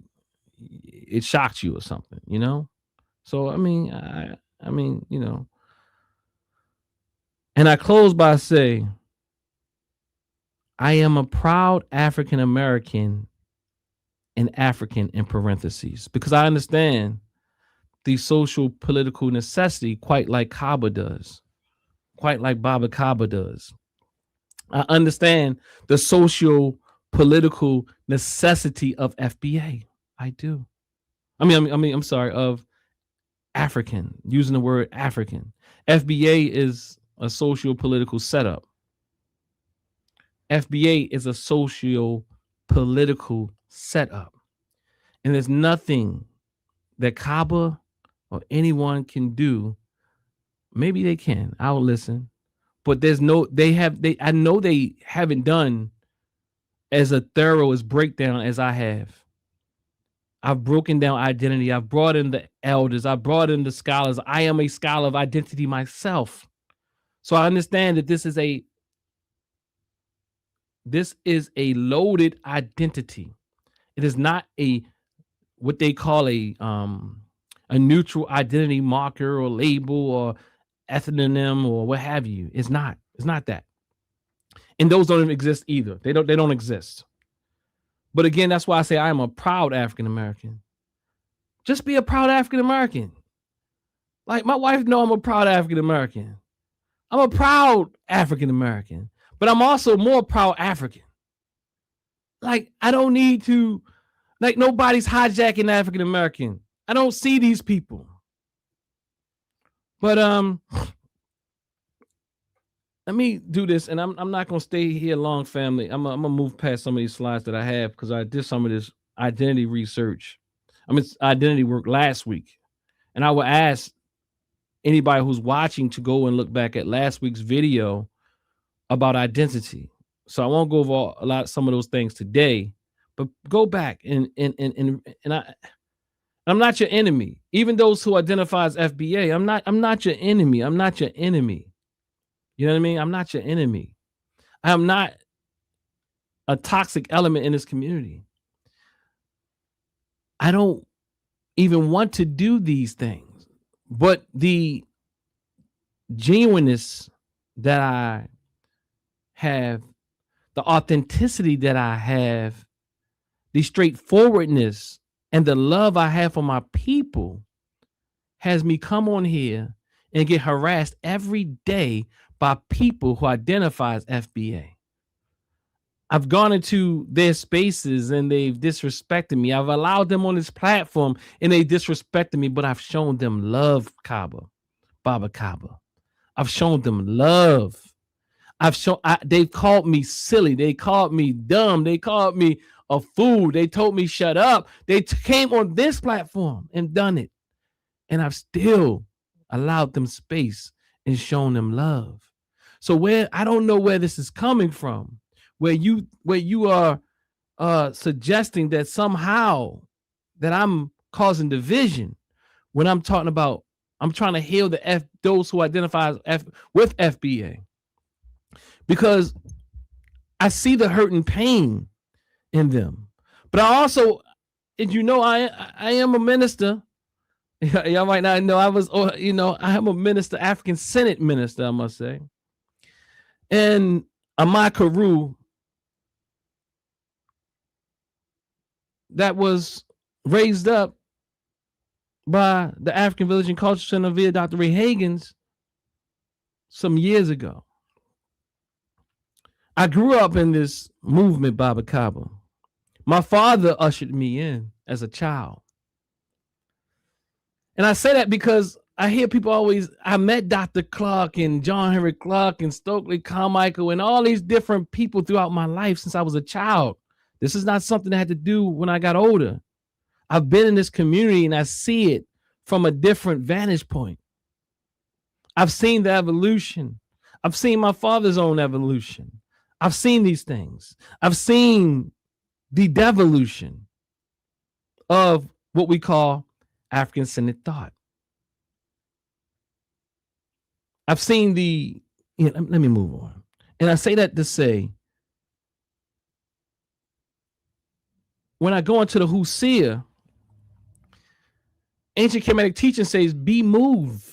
it shocked you or something, you know? So you know. And I close by saying, I am a proud African American, and African in parentheses, because I understand the social political necessity, quite like Kaba does, quite like Baba Kaba does. I understand the social political necessity of FBA. I do. I'm sorry, of African, using the word African. FBA is a social political setup. FBA is a social political setup. And there's nothing that Kaba or anyone can do. Maybe they can. I'll listen. But I know they haven't done as a thorough as breakdown as I have. I've broken down identity. I've brought in the elders. I've brought in the scholars. I am a scholar of identity myself. So I understand that this is a loaded identity. It is not what they call a neutral identity marker or label or ethnonym or what have you. It's not that. And those don't even exist either. They don't exist. But again, that's why I say I am a proud African American. Just be a proud African American. Like my wife know I'm a proud African American. I'm a proud African American, but I'm also more proud African. Like I don't need to, like nobody's hijacking African American. I don't see these people. But let me do this, and I'm not gonna stay here long, family. I'm gonna move past some of these slides that I have because I did some of this identity research. Identity work last week, and I will ask anybody who's watching to go and look back at last week's video about identity. So I won't go over some of those things today, but go back and I'm not your enemy. Even those who identify as FBA, I'm not your enemy. I'm not your enemy. You know what I mean? I'm not your enemy. I am not a toxic element in this community. I don't even want to do these things, but the genuineness that I have, the authenticity that I have, the straightforwardness and the love I have for my people has me come on here and get harassed every day by people who identify as FBA. I've gone into their spaces and they've disrespected me. I've allowed them on this platform and they disrespected me, but I've shown them love, Baba Kaba. I've shown them love. They've called me silly. They called me dumb. They called me a fool. They told me shut up. They came on this platform and done it. And I've still allowed them space and shown them love. So I don't know where this is coming from, where you are suggesting that somehow that I'm causing division when I'm talking about I'm trying to heal those who identify with FBA, because I see the hurt and pain in them. But I also, and I am a minister. Y'all might not know I am a minister, African Senate minister, I must say. And Amai Karu, that was raised up by the African Village and Culture Center via Dr. Ray Hagins some years ago. I grew up in this movement, Baba Kaba. My father ushered me in as a child. And I say that because I hear people I met Dr. Clark and John Henry Clark and Stokely Carmichael and all these different people throughout my life since I was a child. This is not something I had to do when I got older. I've been in this community and I see it from a different vantage point. I've seen the evolution. I've seen my father's own evolution. I've seen these things. I've seen the devolution of what we call African-centered thought. I've seen let me move on. And I say that to say, when I go into the Husia, ancient Kemetic teaching says, be moved,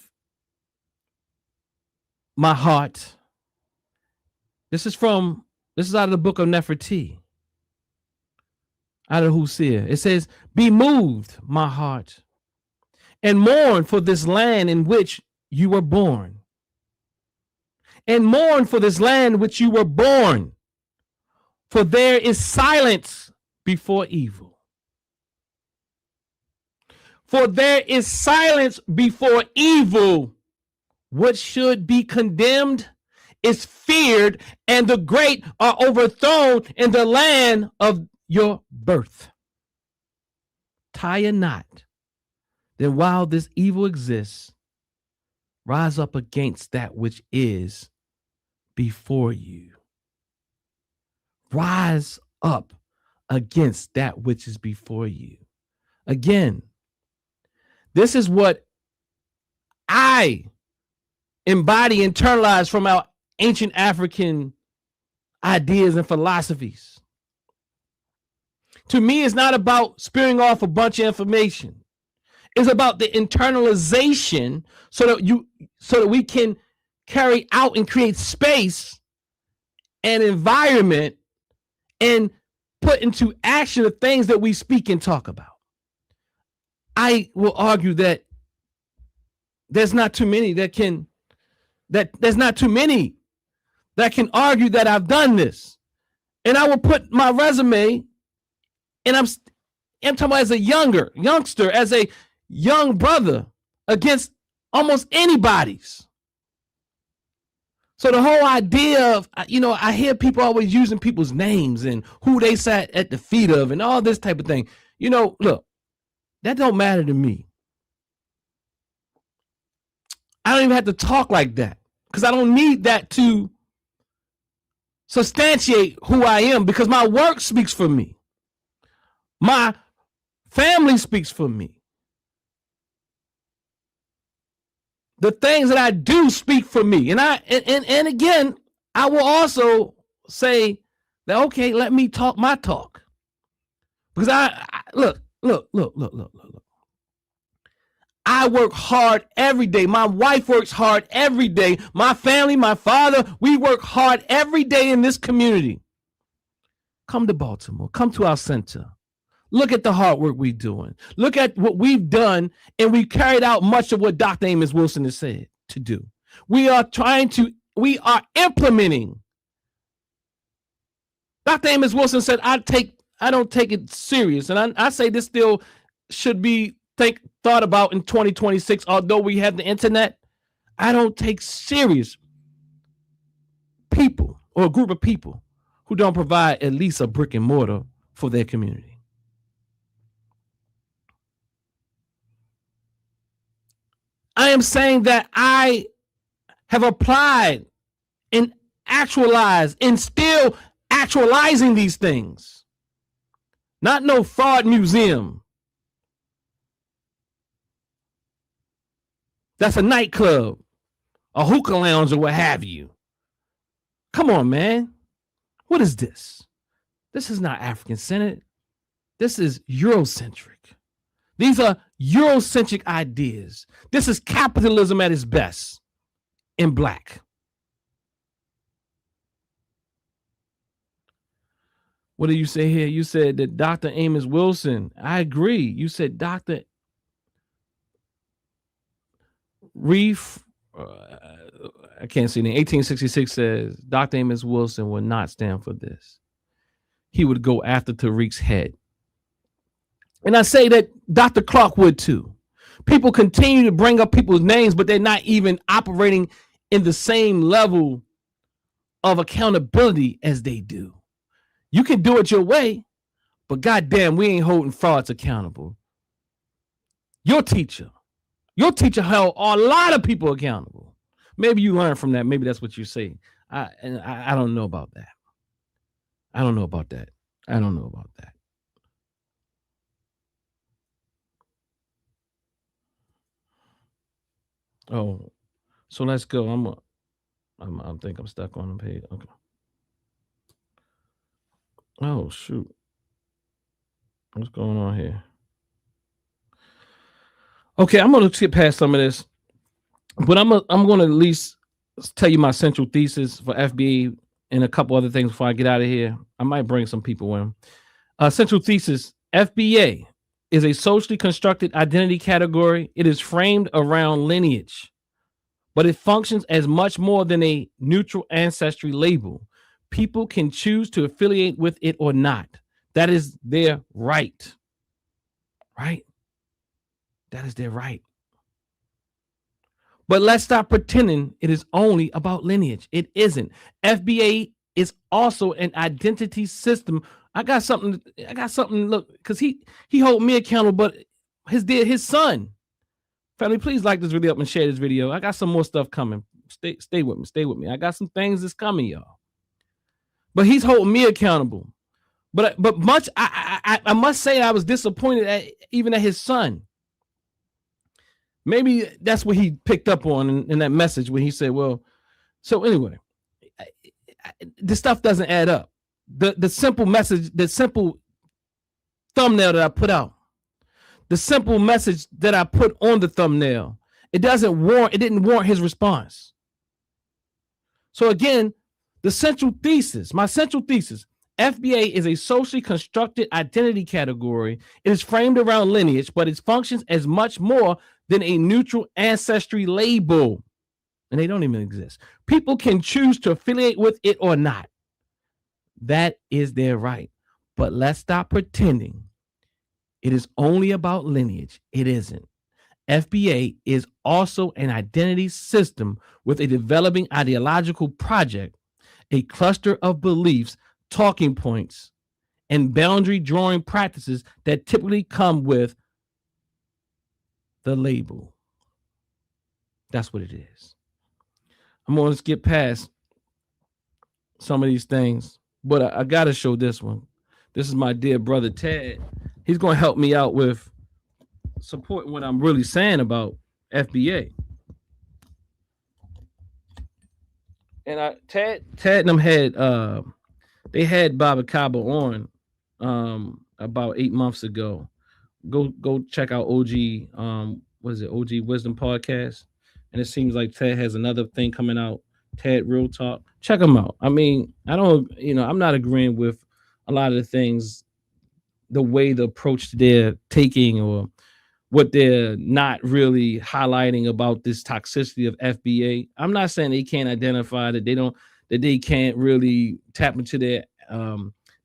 my heart. This is out of the book of Nefertiti, out of Husia. It says, be moved, my heart, and mourn for this land in which you were born. And mourn for this land which you were born. For there is silence before evil. For there is silence before evil. What should be condemned is feared, and the great are overthrown in the land of your birth. Tie a knot. Then while this evil exists, rise up against that which is before you. Rise up against that which is before you. Again, this is what I embody, internalize from our ancient African ideas and philosophies. To me, it's not about spewing off a bunch of information. It's about the internalization so that we can carry out and create space and environment and put into action the things that we speak and talk about. I will argue that there's not too many that can argue that I've done this. And I will put my resume, and I'm talking about as a youngster, as a young brother, against almost anybody's. So the whole idea of, I hear people always using people's names and who they sat at the feet of and all this type of thing. Look, that don't matter to me. I don't even have to talk like that because I don't need that to substantiate who I am, because my work speaks for me. My family speaks for me. The things that I do speak for me. And again, I will also say that, okay, let me talk my talk. Because look. I work hard every day. My wife works hard every day. My family, my father, we work hard every day in this community. Come to Baltimore. Come to our center. Look at the hard work we're doing. Look at what we've done, and we carried out much of what Dr. Amos Wilson has said to do. We are implementing. Dr. Amos Wilson said, I don't take it serious. And I say this still should be thought about in 2026, although we have the internet. I don't take serious people or a group of people who don't provide at least a brick and mortar for their community. I am saying that I have applied and actualized and still actualizing these things. Not no fraud museum. That's a nightclub, a hookah lounge, or what have you. Come on, man. What is this? This is not African-centered. This is Eurocentric. These are Eurocentric ideas. This is capitalism at its best in black. What do you say here? You said that Dr. Amos Wilson. I agree. You said Dr. Reef, I can't see the 1866 says Dr. Amos Wilson would not stand for this. He would go after Tariq's head. And I say that Dr. Clark would too. People continue to bring up people's names, but they're not even operating in the same level of accountability as they do. You can do it your way, but goddamn, we ain't holding frauds accountable. Your teacher held a lot of people accountable. Maybe you learn from that. Maybe that's what you say. I don't know about that. I don't know about that. Oh, so let's go. I think I'm stuck on the page. Okay. Oh shoot. What's going on here? Okay, I'm gonna skip past some of this, but I'm gonna at least tell you my central thesis for FBA and a couple other things before I get out of here. I might bring some people in. Central thesis: FBA is a socially constructed identity category. It is framed around lineage, but it functions as much more than a neutral ancestry label. People can choose to affiliate with it or not. That is their right. Right? That is their right. But let's stop pretending it is only about lineage. It isn't. FBA is also an identity system. I got something. Look, because he hold me accountable, but his son. Family, please like this video up and share this video. I got some more stuff coming. Stay with me. I got some things that's coming, y'all. But he's holding me accountable. But much I must say I was disappointed even at his son. Maybe that's what he picked up on in that message when he said, well, so anyway, this stuff doesn't add up. The simple message, the simple thumbnail that I put out, the simple message that I put on the thumbnail, it didn't warrant his response. So again, my central thesis, FBA is a socially constructed identity category. It is framed around lineage, but it functions as much more than a neutral ancestry label. And they don't even exist. People can choose to affiliate with it or not. That is their right. But let's stop pretending it is only about lineage. It isn't. FBA is also an identity system with a developing ideological project, a cluster of beliefs, talking points, and boundary drawing practices that typically come with the label. That's what it is. I'm going to skip past some of these things, but I got to show this one. This is my dear brother, Ted. He's going to help me out with supporting what I'm really saying about FBA. And Ted and them had, they had Baba Kaba on about 8 months ago. Go check out OG, what is it, OG Wisdom Podcast. And it seems like Ted has another thing coming out, Ted Real Talk. Check them out. I mean, I'm not agreeing with a lot of the things, the way the approach they're taking or what they're not really highlighting about this toxicity of FBA. I'm not saying they can't identify that they can't really tap into their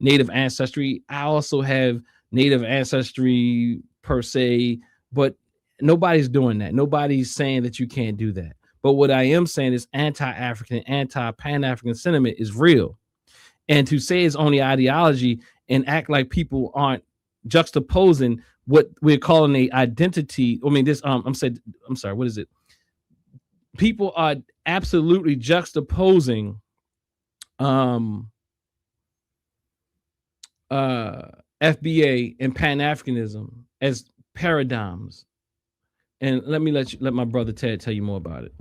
native ancestry. I also have native ancestry per se, but nobody's doing that. Nobody's saying that you can't do that. But what I am saying is anti-African, anti-Pan African sentiment is real. And to say it's only ideology and act like people aren't juxtaposing what we're calling a identity. I mean, this, I'm sorry, what is it? People are absolutely juxtaposing FBA and Pan Africanism as paradigms. And let my brother Ted tell you more about it.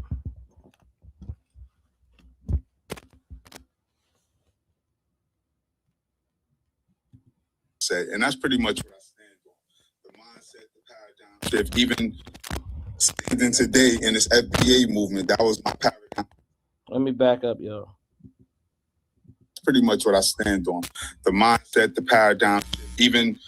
And that's pretty much what I stand on. The mindset, the paradigm shift, even standing today in this FBA movement, that was my paradigm. Let me back up, yo. That's pretty much what I stand on. The mindset, the paradigm shift, even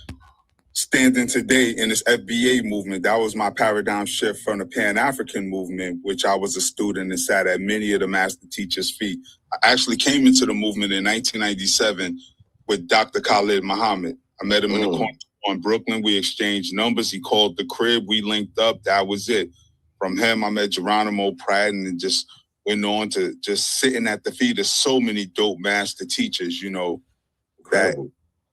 standing today in this FBA movement, that was my paradigm shift from the Pan African movement, which I was a student and sat at many of the master teachers' feet. I actually came into the movement in 1997 with Dr. Khalid Muhammad. I met him in the corner in Brooklyn. We exchanged numbers. He called the crib. We linked up. That was it. From him, I met Geronimo Pratt and just went on to just sitting at the feet of so many dope master teachers, you know, that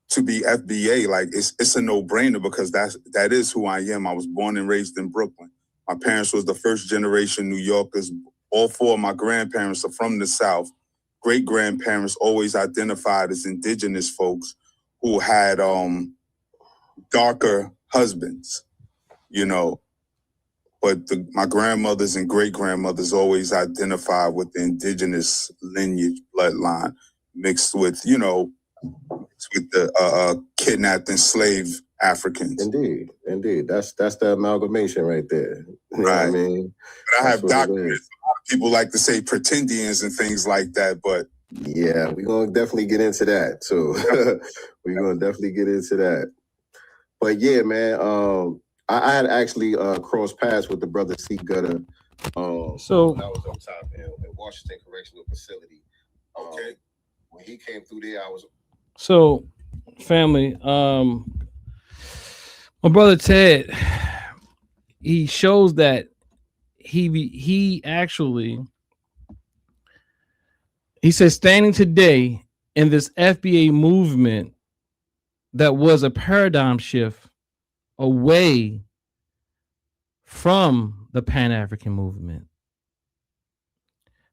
to be FBA, like it's a no-brainer because that is who I am. I was born and raised in Brooklyn. My parents was the first generation New Yorkers. All four of my grandparents are from the South. Great-grandparents always identified as indigenous folks who had darker husbands, you know. But my grandmothers and great-grandmothers always identified with the indigenous lineage bloodline mixed with, you know, with the kidnapped and slave Africans. Indeed. That's the amalgamation right there. You know what I mean? But I have documents. People like to say pretendians and things like that, but yeah, we're gonna definitely get into that too. We're gonna definitely get into that. But yeah, man, I had actually crossed paths with the brother C Gutter. So when I was on top in Washington Correctional Facility. Okay. When he came through there, I was. So, family, my brother Ted, he shows that he actually, he says, standing today in this FBA movement that was a paradigm shift away from the Pan-African movement.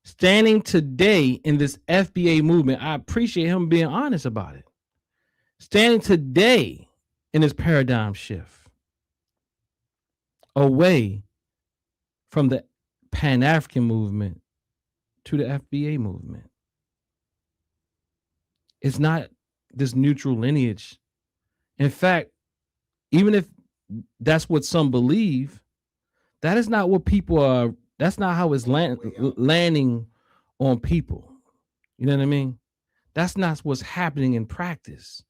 Standing today in this FBA movement, I appreciate him being honest about it. Standing today in this paradigm shift away from the Pan-African movement to the FBA movement. It's not this neutral lineage. In fact, even if that's what some believe, that is not what people are. That's not how it's landing on people. You know what I mean? That's not what's happening in practice.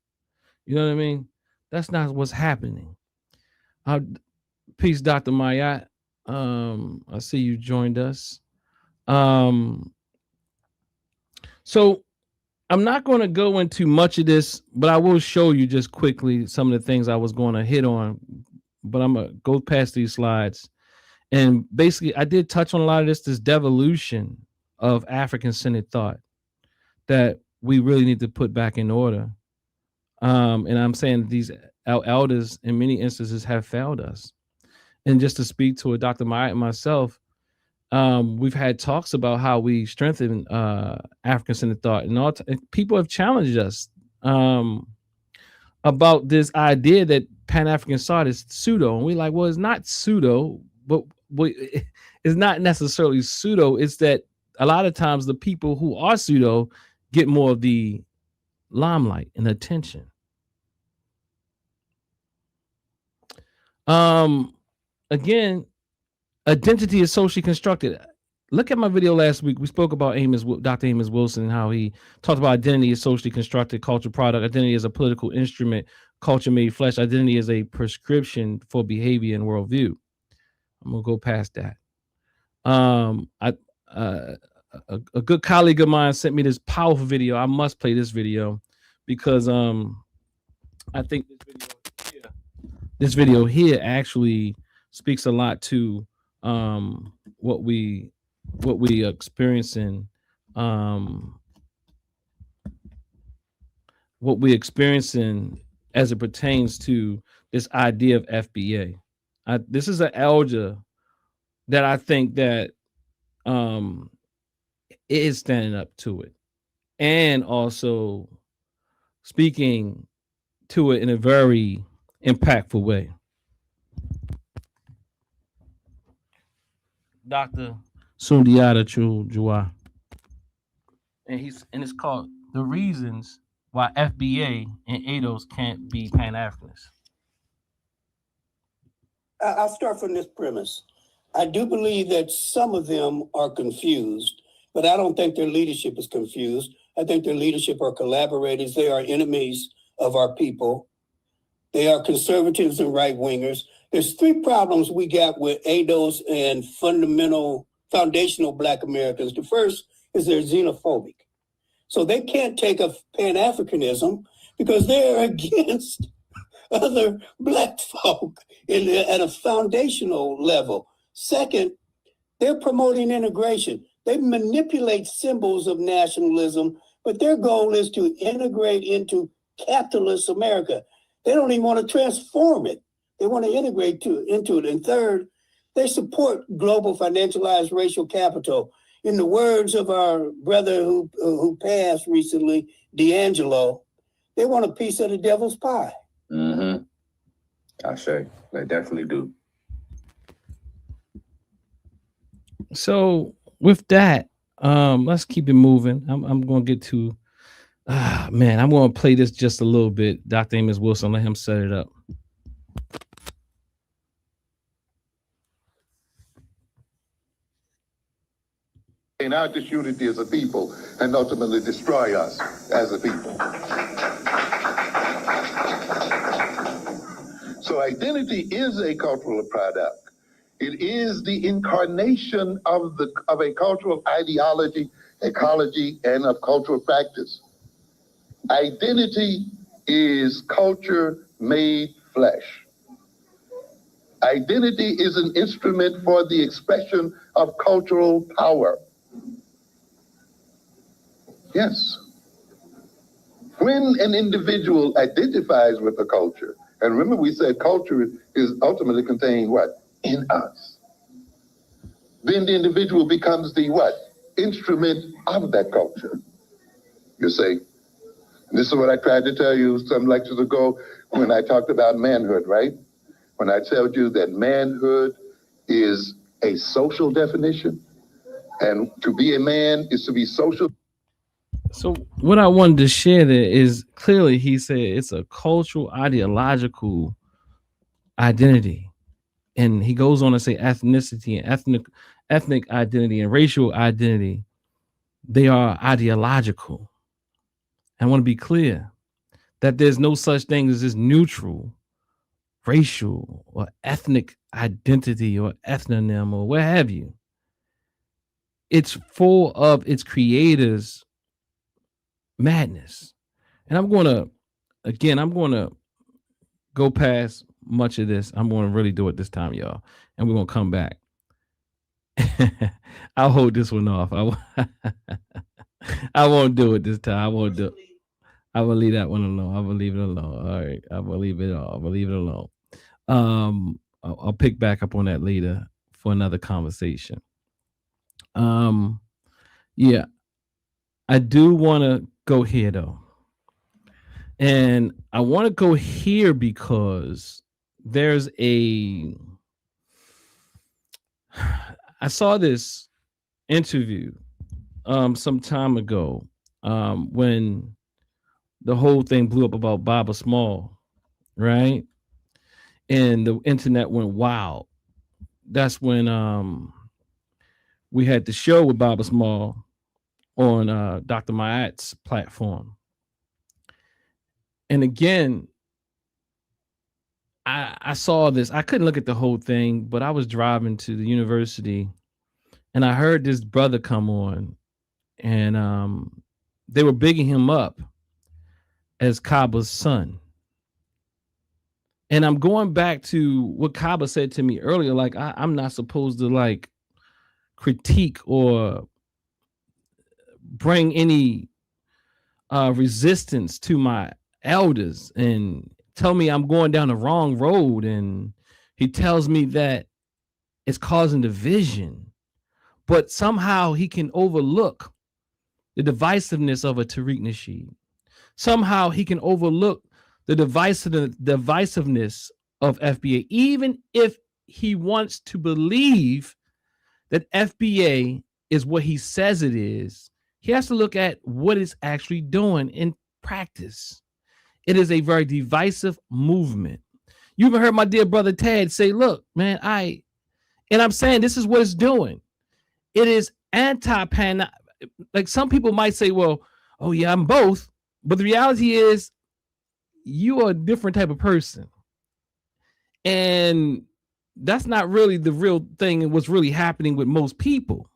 You know what I mean? That's not what's happening. Peace, Dr. Mayat. I see you joined us. So I'm not going to go into much of this, but I will show you just quickly some of the things I was going to hit on, but I'm going to go past these slides. And basically, I did touch on a lot of this devolution of African-centered thought that we really need to put back in order. And I'm saying our elders, in many instances, have failed us. And just to speak to Dr. Maya and myself, we've had talks about how we strengthen African-centered thought, and people have challenged us about this idea that Pan-African thought is pseudo, and we're like, well, it's not pseudo, but it's not necessarily pseudo. It's that a lot of times the people who are pseudo get more of the limelight and attention. Again, identity is socially constructed. Look at my video last week. We spoke about Dr. Amos Wilson, and how he talked about identity is socially constructed, culture product. Identity is a political instrument, culture made flesh. Identity is a prescription for behavior and worldview. I'm gonna go past that. A good colleague of mine sent me this powerful video. I must play this video because I think this video here actually speaks a lot to what we are experiencing, as it pertains to this idea of FBA. This is an elder that I think that is standing up to it, and also speaking to it in a very impactful way. Dr. Sundiata Njia. And it's called The Reasons Why FBA and ADOS Can't Be Pan-Africanists. I'll start from this premise. I do believe that some of them are confused, but I don't think their leadership is confused. I think their leadership are collaborators. They are enemies of our people. They are conservatives and right-wingers. There's three problems we got with ADOS and foundational Black Americans. The first is they're xenophobic. So they can't take up Pan-Africanism because they're against other Black folk at a foundational level. Second, they're promoting integration. They manipulate symbols of nationalism, but their goal is to integrate into capitalist America. They don't even want to transform it. They want to integrate into it. And third, they support global financialized racial capital. In the words of our brother who passed recently, D'Angelo, they want a piece of the devil's pie. Mm-hmm. I say, they definitely do. So with that, let's keep it moving. I'm going to get to, I'm going to play this just a little bit. Dr. Amos Wilson, let him set it up. In our disunity as a people and ultimately destroy us as a people. So identity is a cultural product. It is the incarnation of a cultural ideology, ecology, and of cultural practice. Identity is culture made flesh. Identity is an instrument for the expression of cultural power. Yes. When an individual identifies with a culture, and remember we said culture is ultimately contained what? In us. Then the individual becomes the what? Instrument of that culture. You see? And this is what I tried to tell you some lectures ago when I talked about manhood, right? When I told you that manhood is a social definition, and to be a man is to be social. So what I wanted to share there is clearly he said it's a cultural, ideological identity. And he goes on to say ethnicity and ethnic identity and racial identity, they are ideological. I want to be clear that there's no such thing as this neutral racial or ethnic identity or ethnonym or what have you. It's full of its creators' madness. And I'm going to go past much of this. I'm going to really do it this time, y'all. And we're going to come back. I'll hold this one off. I won't do it this time. I won't do it. I will leave that one alone. I will leave it alone. All right. I will leave it all. I will leave it alone. I'll pick back up on that later for another conversation. Yeah. I do want to go here though. And I want to go here because there's I saw this interview some time ago when the whole thing blew up about Baba Small, right? And the internet went wild. That's when we had the show with Baba Small on Dr. Mayat's platform. And again, I saw this. I couldn't look at the whole thing, but I was driving to the university and I heard this brother come on and they were bigging him up as Kaba's son. And I'm going back to what Kaba said to me earlier, like I'm not supposed to like critique or bring any resistance to my elders and tell me I'm going down the wrong road. And he tells me that it's causing division, but somehow he can overlook the divisiveness of a Tariq Nasheed. Somehow he can overlook the divisiveness of FBA, even if he wants to believe that FBA is what he says it is. He has to look at what it's actually doing in practice. It is a very divisive movement. You even heard my dear brother Tad say, look, man, I'm saying this is what it's doing. It is anti-pan. Like some people might say, well, oh yeah, I'm both. But the reality is you are a different type of person. And that's not really the real thing and what's really happening with most people.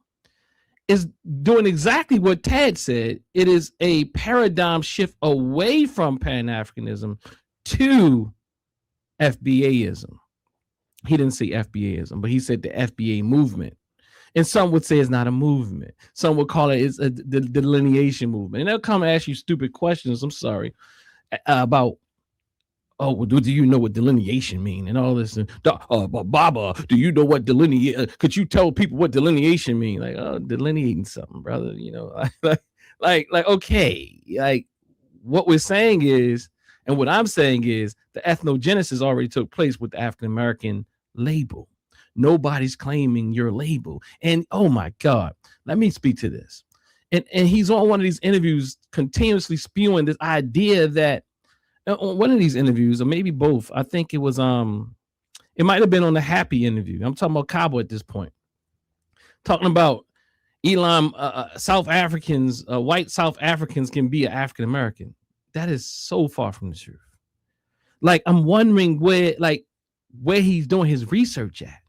Is doing exactly what Tad said. It is a paradigm shift away from Pan Africanism to FBAism. He didn't say FBAism, but he said the FBA movement. And some would say it's not a movement. Some would call it the delineation movement. And they'll come and ask you stupid questions, I'm sorry, about, oh, well, do you know what delineation mean and all this? And Baba, do you know what delineation? Could you tell people what delineation mean? Like, oh, delineating something, brother. You know, like, okay, like what we're saying is, and what I'm saying is, the ethnogenesis already took place with the African American label. Nobody's claiming your label. And oh my God, let me speak to this. And he's on one of these interviews continuously spewing this idea that on one of these interviews, or maybe both, I think it was it might have been on the Happy interview. I'm talking about Kaba at this point, talking about Elam, South Africans, white South Africans can be an African American. That is so far from the truth. Like, I'm wondering where he's doing his research at.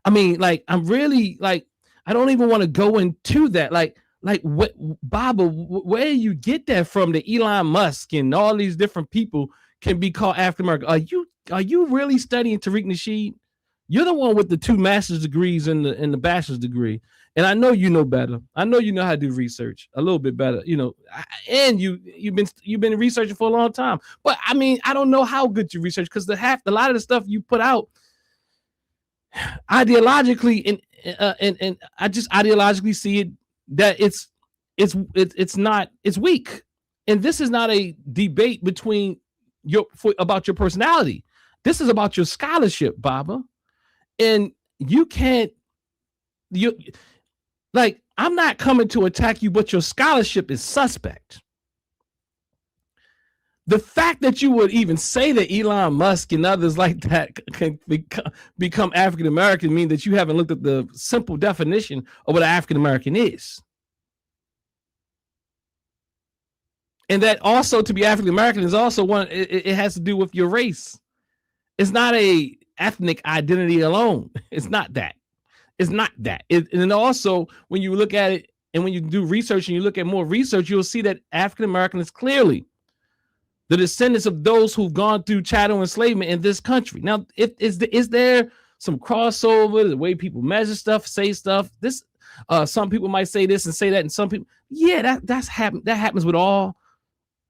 I mean, like, I'm really like, I don't even want to go into that. Like what, Baba, where you get that from? The Elon Musk and all these different people can be called African American. Are you really studying Tariq Nasheed? You're the one with the 2 master's degrees and the bachelor's degree. And I know you know better. I know you know how to do research a little bit better, you know, and you've been researching for a long time. But I mean, I don't know how good you research, because a lot of the stuff you put out ideologically, and I just ideologically see it that it's weak. And this is not a debate between about your personality. This is about your scholarship, Baba. And I'm not coming to attack you, but your scholarship is suspect. The fact that you would even say that Elon Musk and others like that can become African American mean that you haven't looked at the simple definition of what an African American is. And that also, to be African American is also it has to do with your race It's not a ethnic identity alone. It's not that. It's not that. And also, when you look at it and when you do research and you look at more research, you'll see that African American is clearly the descendants of those who've gone through chattel enslavement in this country. Now, is there some crossover, the way people measure stuff, say stuff? This, some people might say this and say that, and some people, yeah, that happens with all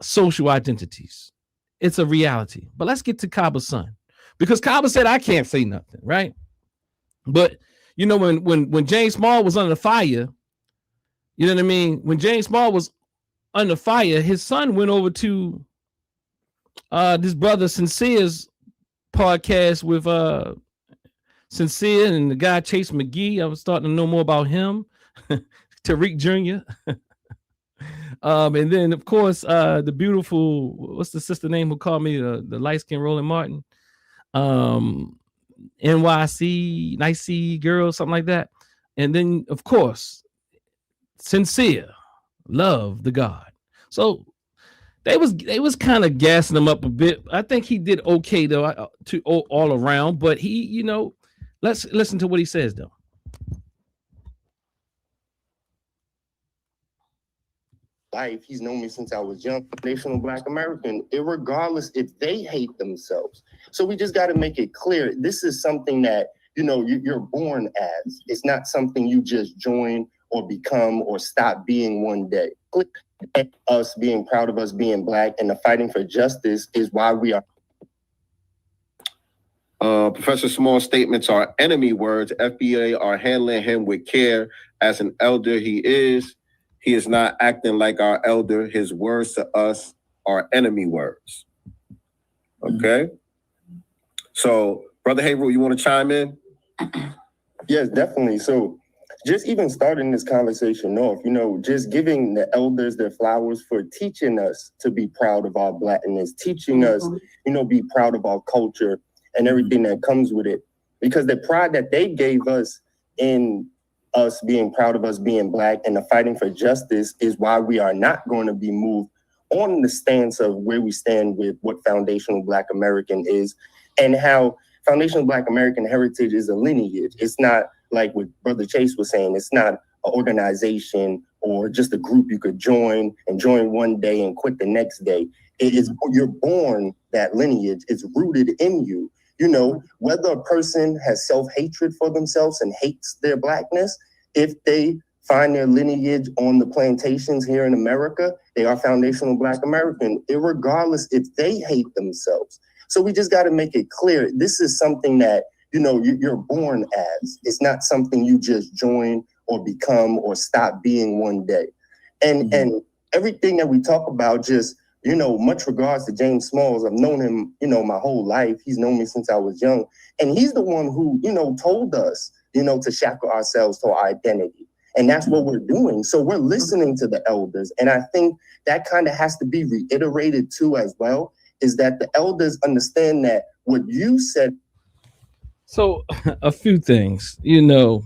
social identities. It's a reality. But let's get to Kaba's son, because Kaba said I can't say nothing, right? But you know, when James Small was under fire, you know what I mean? When James Small was under fire, his son went over to this brother Sincere's podcast with Sincere and the guy Chase McGee. I was starting to know more about him. Tariq Jr. And then of course the beautiful, what's the sister name who called me the light-skinned Roland Martin? NYC, Nicey girl, something like that. And then of course Sincere, love the God. So they was kind of gassing him up a bit. I think he did okay though, to all around. But he, you know, let's listen to what he says though. Life, he's known me since I was young. Foundational Black American, irregardless if they hate themselves. So we just got to make it clear. This is something that, you know, you're born as. It's not something you just join or become or stop being one day. Us being proud of us being Black and the fighting for justice is why we are. Professor Small's statements are enemy words. FBA are handling him with care. As an elder he is not acting like our elder. His words to us are enemy words. Okay? So, Brother Haverhill, you want to chime in? Yes, definitely. So just even starting this conversation off, you know, just giving the elders their flowers for teaching us to be proud of our Blackness, teaching us, you know, be proud of our culture and everything that comes with it. Because the pride that they gave us in us being proud of us being Black and the fighting for justice is why we are not going to be moved on the stance of where we stand with what foundational Black American is and how foundational Black American heritage is a lineage. It's not like what Brother Chase was saying. It's not an organization or just a group you could join and join one day and quit the next day. It is, you're born that lineage. It's rooted in you. You know, whether a person has self-hatred for themselves and hates their Blackness, if they find their lineage on the plantations here in America, they are foundational Black American, irregardless if they hate themselves. So we just got to make it clear. This is something that, you know, you're born as. It's not something you just join or become or stop being one day. And everything that we talk about, just, you know, much regards to James Smalls. I've known him, you know, my whole life. He's known me since I was young. And he's the one who, you know, told us, you know, to shackle ourselves to our identity. And that's what we're doing. So we're listening to the elders. And I think that kind of has to be reiterated too as well, is that the elders understand that what you said. So a few things, you know,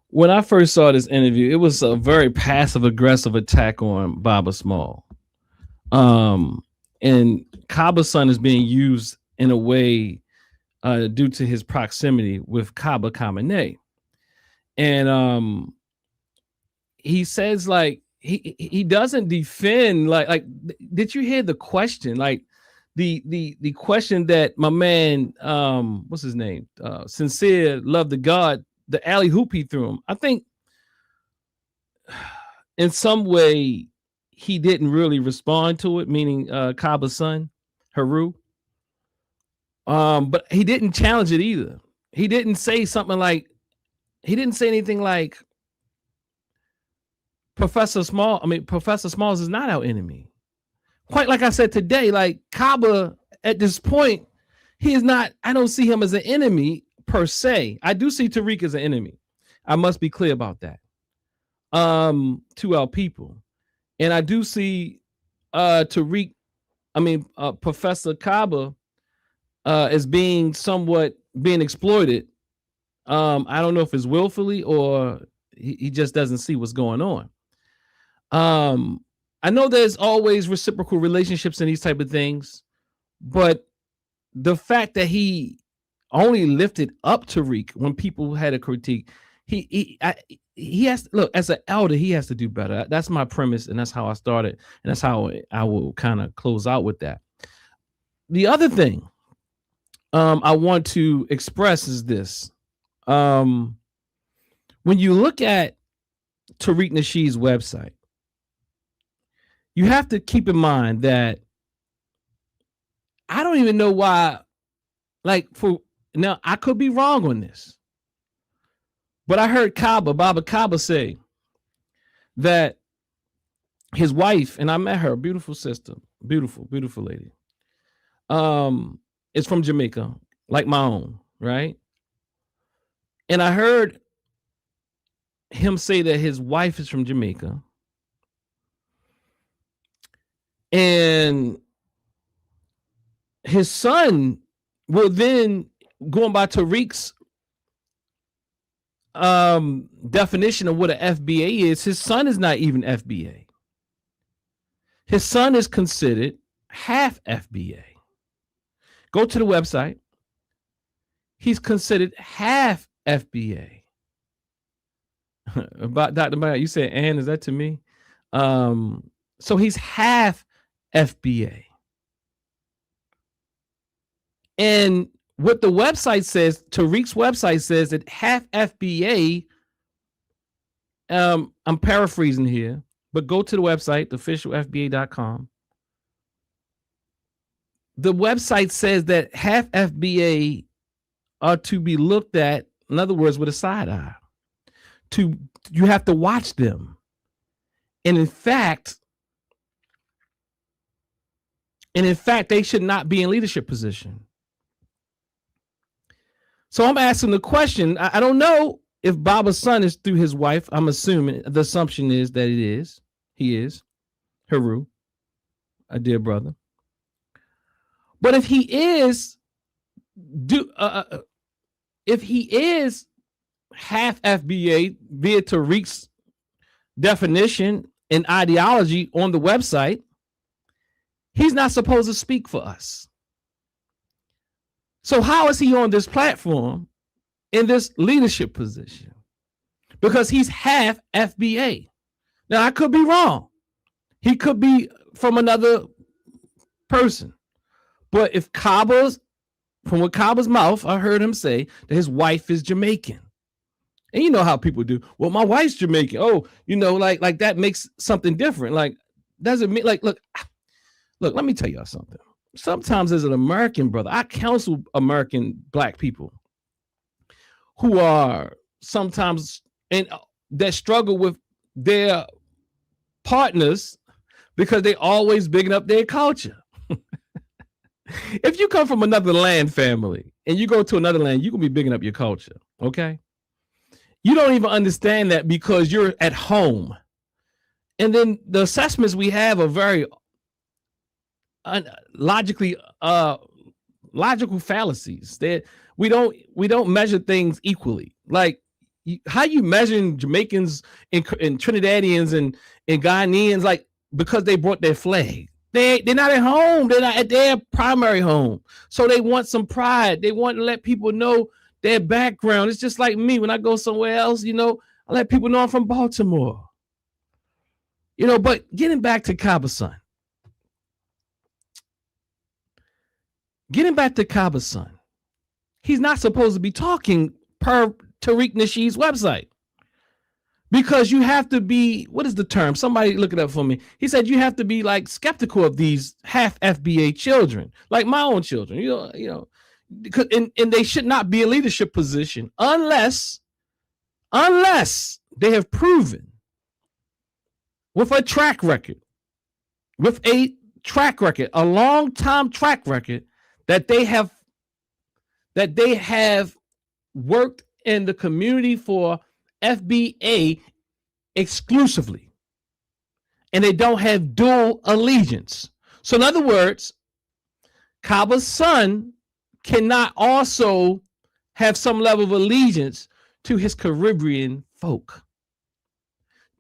when I first saw this interview, it was a very passive aggressive attack on Baba Small. And Kaba's son is being used in a way due to his proximity with Kaba Kamene. And he says, like, he doesn't defend, like did you hear the question? Like the question that my man, what's his name? Sincere, love the God, the alley hoop he threw him. I think in some way he didn't really respond to it, meaning Kaba's son, Haru. But he didn't challenge it either. He didn't say something like, he didn't say anything like Professor Smalls is not our enemy. Quite like I said today, like Kaba at this point, he is not, I don't see him as an enemy per se. I do see Tariq as an enemy. I must be clear about that. To our people. And I do see Tariq, Professor Kaba as being somewhat being exploited. I don't know if it's willfully or he just doesn't see what's going on. I know there's always reciprocal relationships in these type of things, but the fact that he only lifted up Tariq when people had a critique, he has to, look, as an elder, he has to do better. That's my premise, and that's how I started, and that's how I will kind of close out with that. The other thing I want to express is this. When you look at Tariq Nasheed's website, you have to keep in mind that I don't even know why, like, for now, I could be wrong on this, but I heard Baba Kaba say that his wife, and I met her, beautiful sister, beautiful lady, is from Jamaica, like my own, right? And I heard him say that his wife is from Jamaica, and his son will then, going by Tariq's definition of what an FBA is, his son is not even FBA. His son is considered half FBA. Go to the website. He's considered half FBA. About Dr. Maya, you said, Ann, is that to me? So he's half FBA. And what the website says, Tariq's website says that half FBA, I'm paraphrasing here, but go to the website, officialfba.com. The website says that half FBA are to be looked at, in other words, with a side eye. You have to watch them. And in fact, they should not be in leadership position. So I'm asking the question. I don't know if Baba's son is through his wife. I'm assuming the assumption is that he is Haru, a dear brother. But if he is, half FBA via Tariq's definition and ideology on the website, he's not supposed to speak for us. So how is he on this platform in this leadership position? Because he's half FBA. Now, I could be wrong. He could be from another person. But if from what Kaba's mouth, I heard him say that his wife is Jamaican. And you know how people do. Well, my wife's Jamaican. Oh, like that makes something different. Like, doesn't mean, like, look, let me tell y'all something. Sometimes as an American brother, I counsel American Black people who are sometimes that struggle with their partners because they always bigging up their culture. If you come from another land family and you go to another land, you're going to be bigging up your culture, okay? You don't even understand that because you're at home. And then the assessments we have are very logical fallacies. That we don't measure things equally. Like how you measuring Jamaicans and Trinidadians and Ghanaians, like because they brought their flag. They're not at home. They're not at their primary home. So they want some pride. They want to let people know their background. It's just like me when I go somewhere else, I let people know I'm from Baltimore. But getting back to Kaba's son. He's not supposed to be talking per Tariq Nasheed's website. Because you have to be, what is the term? Somebody look it up for me. He said you have to be like skeptical of these half FBA children, like my own children, because and they should not be in leadership position unless they have proven with a track record, a long time track record that they have worked in the community for FBA exclusively, and they don't have dual allegiance. So in other words, Kaba's son cannot also have some level of allegiance to his Caribbean folk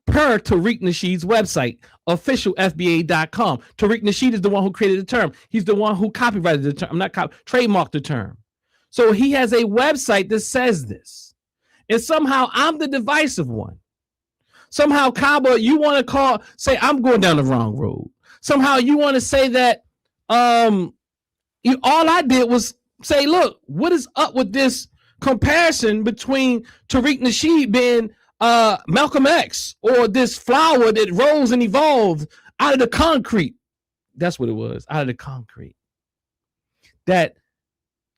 per Tariq Nasheed's website. officialfba.com. Tariq Nasheed is the one who created the term. He's the one who copyrighted the term, trademarked the term. So he has a website that says this. And somehow I'm the divisive one. Somehow, Kaba, you want to say I'm going down the wrong road. Somehow you want to say that all I did was say, look, what is up with this comparison between Tariq Nasheed being Malcolm X, or this flower that rose and evolved out of the concrete? That's what it was, out of the concrete. That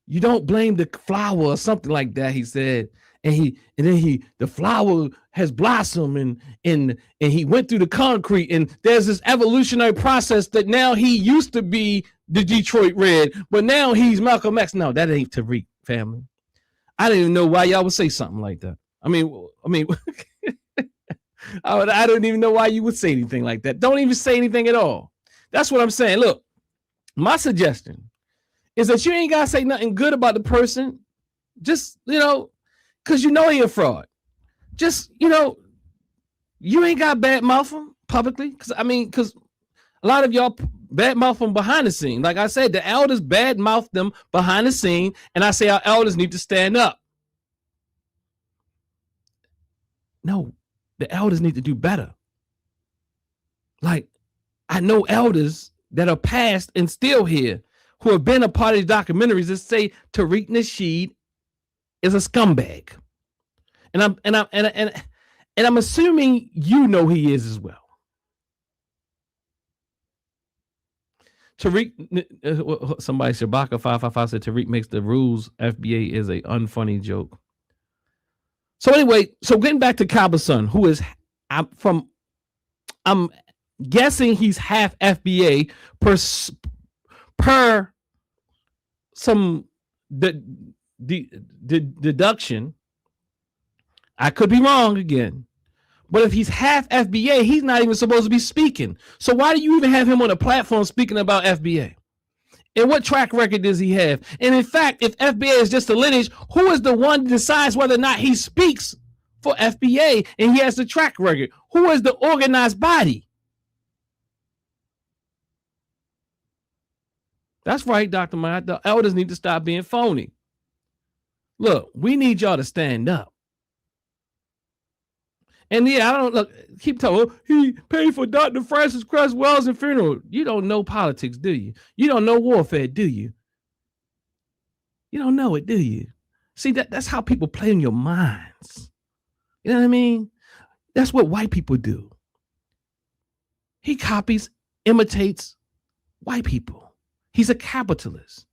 you don't blame the flower or something like that, he said. And then the flower has blossomed and he went through the concrete, and there's this evolutionary process that now he used to be the Detroit Red, but now he's Malcolm X. No, that ain't Tariq, family. I didn't even know why y'all would say something like that. I mean, I don't even know why you would say anything like that. Don't even say anything at all. That's what I'm saying. Look, my suggestion is that you ain't gotta say nothing good about the person. Just, because he a fraud. Just, you ain't got bad mouth him publicly. Because a lot of y'all bad mouth them behind the scene. Like I said, the elders bad mouth them behind the scene. And I say our elders need to stand up. No, the elders need to do better. Like, I know elders that are past and still here who have been a part of these documentaries that say Tariq Nasheed is a scumbag. And I'm assuming he is as well. Tariq, somebody, Shabaka 555 said Tariq makes the rules. FBA is a unfunny joke. So anyway, getting back to Kaba's son, who is I'm guessing he's half FBA per some deduction. I could be wrong again, but if he's half FBA, he's not even supposed to be speaking. So why do you even have him on a platform speaking about FBA? And what track record does he have? And in fact, if FBA is just a lineage, who is the one that decides whether or not he speaks for FBA and he has the track record? Who is the organized body? That's right, Dr. Maya. The elders need to stop being phony. Look, we need y'all to stand up. And yeah, I don't keep telling he paid for Dr. Francis Cress Wells and funeral. You don't know politics, do you? You don't know warfare, do you? You don't know it, do you? See, that's how people play in your minds. You know what I mean? That's what white people do. He copies, imitates white people. He's a capitalist.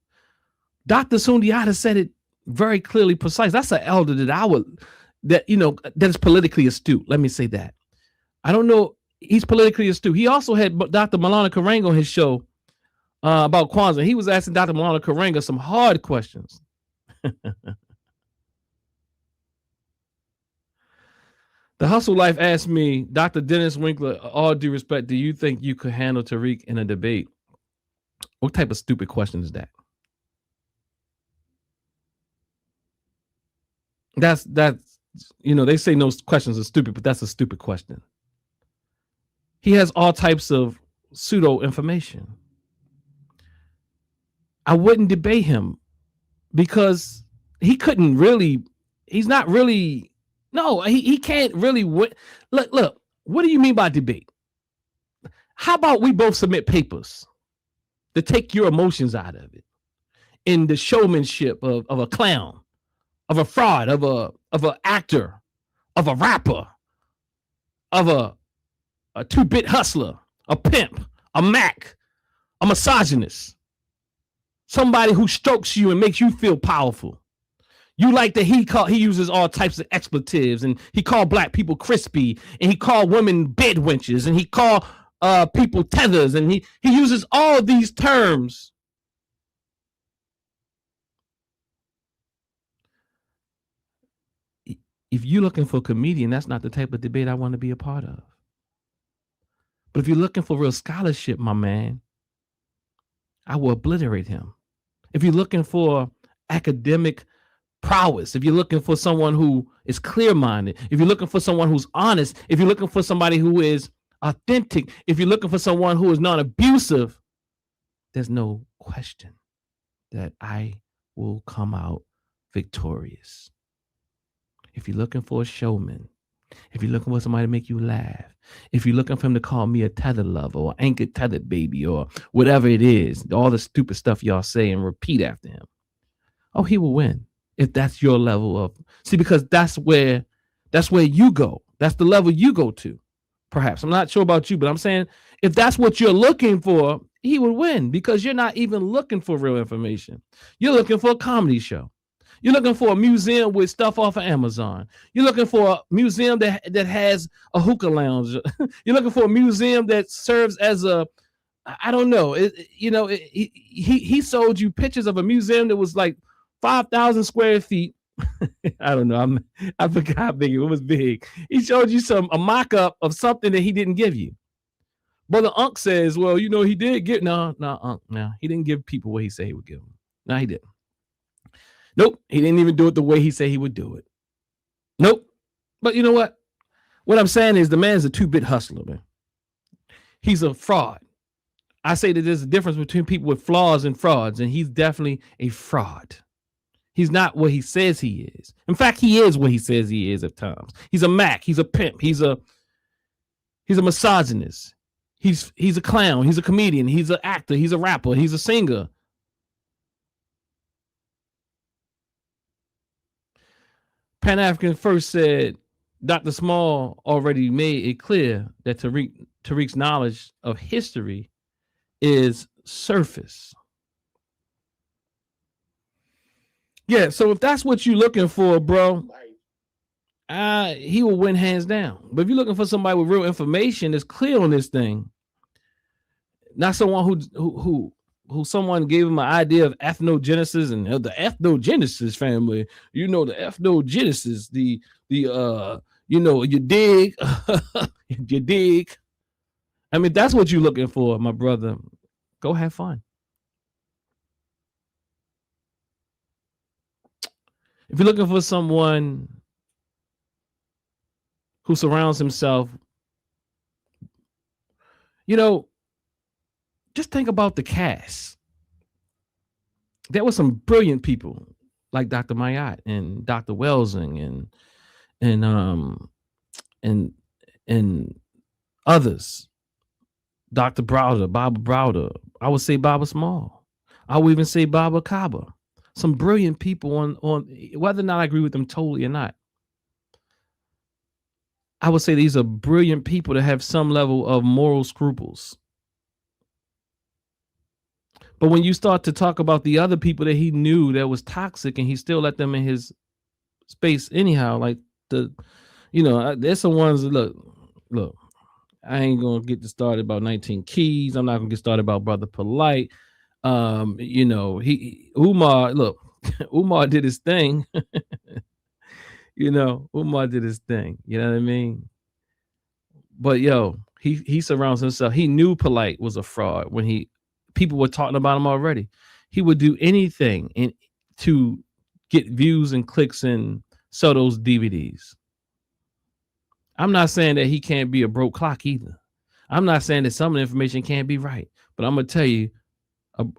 Dr. Sundiata said it very clearly, precise. That's an elder that is politically astute. Let me say that. I don't know. He's politically astute. He also had Dr. Malana Karenga on his show about Kwanzaa. He was asking Dr. Malana Karenga some hard questions. The Hustle Life asked me, Dr. Dennis Winkler, all due respect, do you think you could handle Tariq in a debate? What type of stupid question is that? That's they say no questions are stupid, but that's a stupid question. He has all types of pseudo information. I wouldn't debate him because he couldn't really, he's not really, no, he can't really win. Look, what do you mean by debate? How about we both submit papers to take your emotions out of it in the showmanship of a clown, of a fraud, of an actor, of a rapper, of a 2-bit hustler, a pimp, a Mac, a misogynist, somebody who strokes you and makes you feel powerful. You like that he uses all types of expletives, and he called black people crispy, and he called women bed wenches, and he called people tethers, and he uses all these terms. If you're looking for a comedian, that's not the type of debate I want to be a part of. But if you're looking for real scholarship, my man, I will obliterate him. If you're looking for academic prowess, if you're looking for someone who is clear-minded, if you're looking for someone who's honest, if you're looking for somebody who is authentic, if you're looking for someone who is non-abusive, there's no question that I will come out victorious. If you're looking for a showman, if you're looking for somebody to make you laugh, if you're looking for him to call me a tether lover or anchored tethered baby or whatever it is, all the stupid stuff y'all say and repeat after him, oh, he will win. If that's your level of, see, because that's where you go. That's the level you go to. Perhaps. I'm not sure about you, but I'm saying if that's what you're looking for, he would win, because you're not even looking for real information. You're looking for a comedy show. You're looking for a museum with stuff off of Amazon. You're looking for a museum that has a hookah lounge. You're looking for a museum that serves as a, I don't know. He sold you pictures of a museum that was like 5,000 square feet. I don't know. I forgot how big it was. Big. He showed you a mock-up of something that he didn't give you. Brother Unc says, well, he did get, no, Unc, no, he didn't give people what he said he would give them. No, he didn't. Nope. He didn't even do it the way he said he would do it. Nope. But you know what? What I'm saying is the man's a 2-bit hustler, man. He's a fraud. I say that there's a difference between people with flaws and frauds, and he's definitely a fraud. He's not what he says he is. In fact, he is what he says he is at times. He's a Mac. He's a pimp. He's a misogynist. He's a clown. He's a comedian. He's an actor. He's a rapper. He's a singer. Pan African first said Dr. Small already made it clear that Tariq's knowledge of history is surface. Yeah, so if that's what you're looking for, bro, he will win hands down. But if you're looking for somebody with real information that's clear on this thing, not someone who someone gave him an idea of ethnogenesis and the ethnogenesis family, the ethnogenesis, you dig, you dig. I mean, that's what you're looking for, my brother. Go have fun. If you're looking for someone who surrounds himself, just think about the cast. There were some brilliant people like Dr. Mayat and Dr. Welsing and others. Dr. Browder, Baba Browder. I would say Baba Small. I would even say Baba Kaba. Some brilliant people on whether or not I agree with them totally or not. I would say these are brilliant people that have some level of moral scruples. But when you start to talk about the other people that he knew that was toxic and he still let them in his space anyhow, like there's some ones that look, I ain't gonna get started about 19 Keys. I'm not gonna get started about Brother Polite. Umar did his thing. Umar did his thing. You know what I mean? But he surrounds himself. He knew Polite was a fraud when people were talking about him already. He would do anything to get views and clicks and sell those DVDs. I'm not saying that he can't be a broke clock either. I'm not saying that some of the information can't be right, but I'm gonna tell you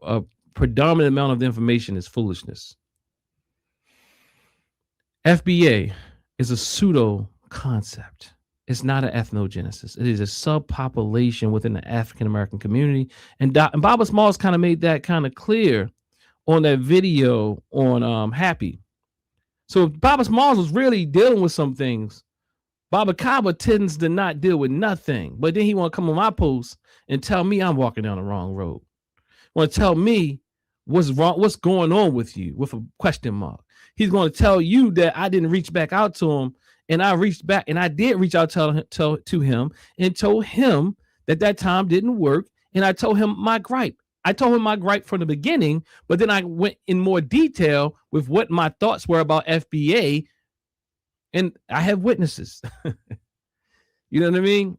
a predominant amount of the information is foolishness. FBA is a pseudo concept. It's not an ethnogenesis. It is a subpopulation within the African American community. And Baba Smalls kind of made that kind of clear on that video on Happy. So if Baba Smalls was really dealing with some things, Baba Kaba tends to not deal with nothing. But then he want to come on my post and tell me I'm walking down the wrong road. Want to tell me what's wrong, what's going on with you with a question mark. He's going to tell you that I didn't reach back out to him. And I reached back and I did reach out to him and told him that time didn't work. And I told him my gripe. I told him my gripe from the beginning, but then I went in more detail with what my thoughts were about FBA. And I have witnesses. You know what I mean?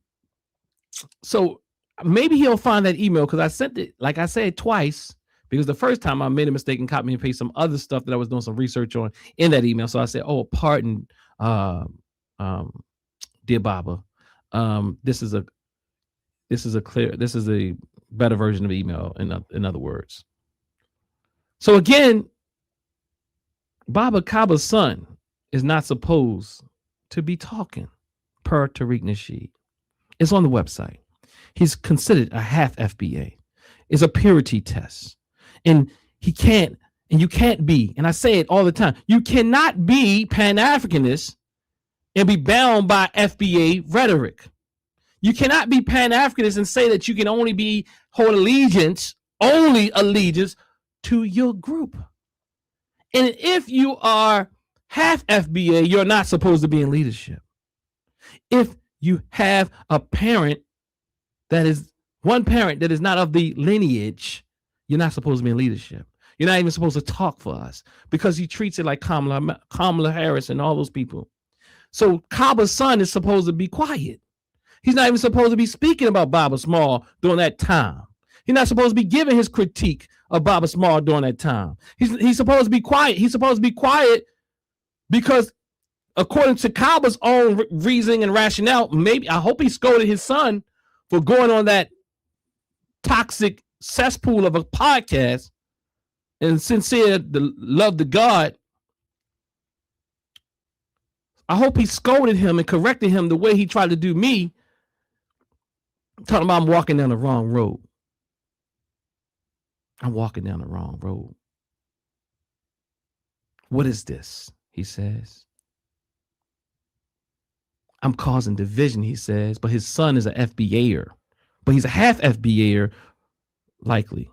So maybe he'll find that email because I sent it, like I said, twice. Because the first time I made a mistake and copy and paste some other stuff that I was doing some research on in that email. So I said, oh, pardon, dear Baba. This is This is a better version of email, in other words. So again, Baba Kaba's son is not supposed to be talking, per Tariq Nasheed. It's on the website. He's considered a half FBA. It's a purity test. And you can't be, and I say it all the time, you cannot be Pan Africanist and be bound by FBA rhetoric. You cannot be Pan Africanist and say that you can only hold allegiance to your group. And if you are half FBA, you're not supposed to be in leadership. If you have one parent that is not of the lineage, you're not supposed to be in leadership. You're not even supposed to talk for us because he treats it like Kamala Harris and all those people. So Kaba's son is supposed to be quiet. He's not even supposed to be speaking about Baba Small during that time. He's not supposed to be giving his critique of Baba Small during that time. He's supposed to be quiet. He's supposed to be quiet because according to Kaba's own reasoning and rationale, I hope he scolded his son for going on that toxic cesspool of a podcast and sincere love to God. I hope he scolded him and corrected him the way he tried to do me, talking about I'm walking down the wrong road. I'm walking down the wrong road. What is this? He says. I'm causing division, he says, but his son is an FBA'er, but he's a half FBA'er, likely.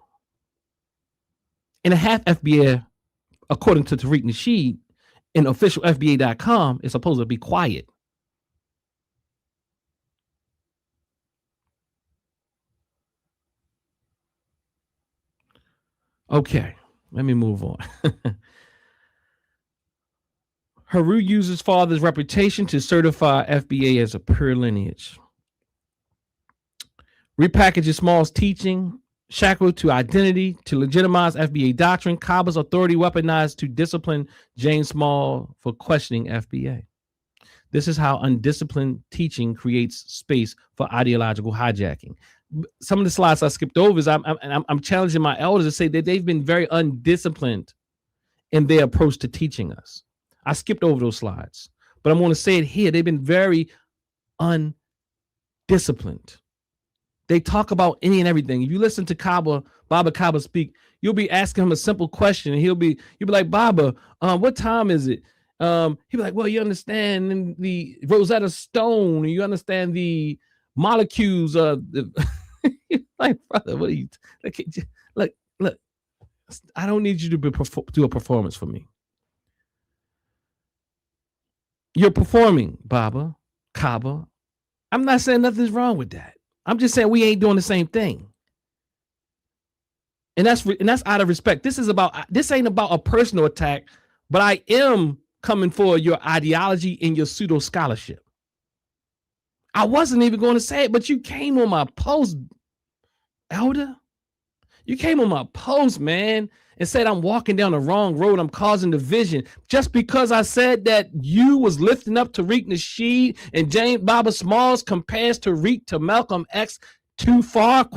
And a half FBA, according to Tariq Nasheed, in officialfba.com, is supposed to be quiet. Okay, let me move on. Haru uses father's reputation to certify FBA as a pure lineage. Repackages Small's teaching, shackled to identity to legitimize FBA doctrine. Kaba's authority weaponized to discipline James Small for questioning FBA. This is how undisciplined teaching creates space for ideological hijacking. Some of the slides I skipped over is I'm challenging my elders to say that they've been very undisciplined in their approach to teaching us. I skipped over those slides, but I'm going to say it here. They've been very undisciplined. They talk about any and everything. If you listen to Baba Kaba speak, you'll be asking him a simple question, and you'll be like, Baba, what time is it? He'll be like, well, you understand the Rosetta Stone, you understand the molecules of the like, brother, what are you look, I don't need you to do a performance for me. You're performing, Baba Kaba. I'm not saying nothing's wrong with that. I'm just saying we ain't doing the same thing. And that's out of respect. This ain't about a personal attack, but I am coming for your ideology and your pseudo scholarship. I wasn't even going to say it, but you came on my post, Elder. You came on my post, man, and said I'm walking down the wrong road. I'm causing division just because I said that you was lifting up Tariq Nasheed and James Baba Smalls compares Tariq to Malcolm X too far, ?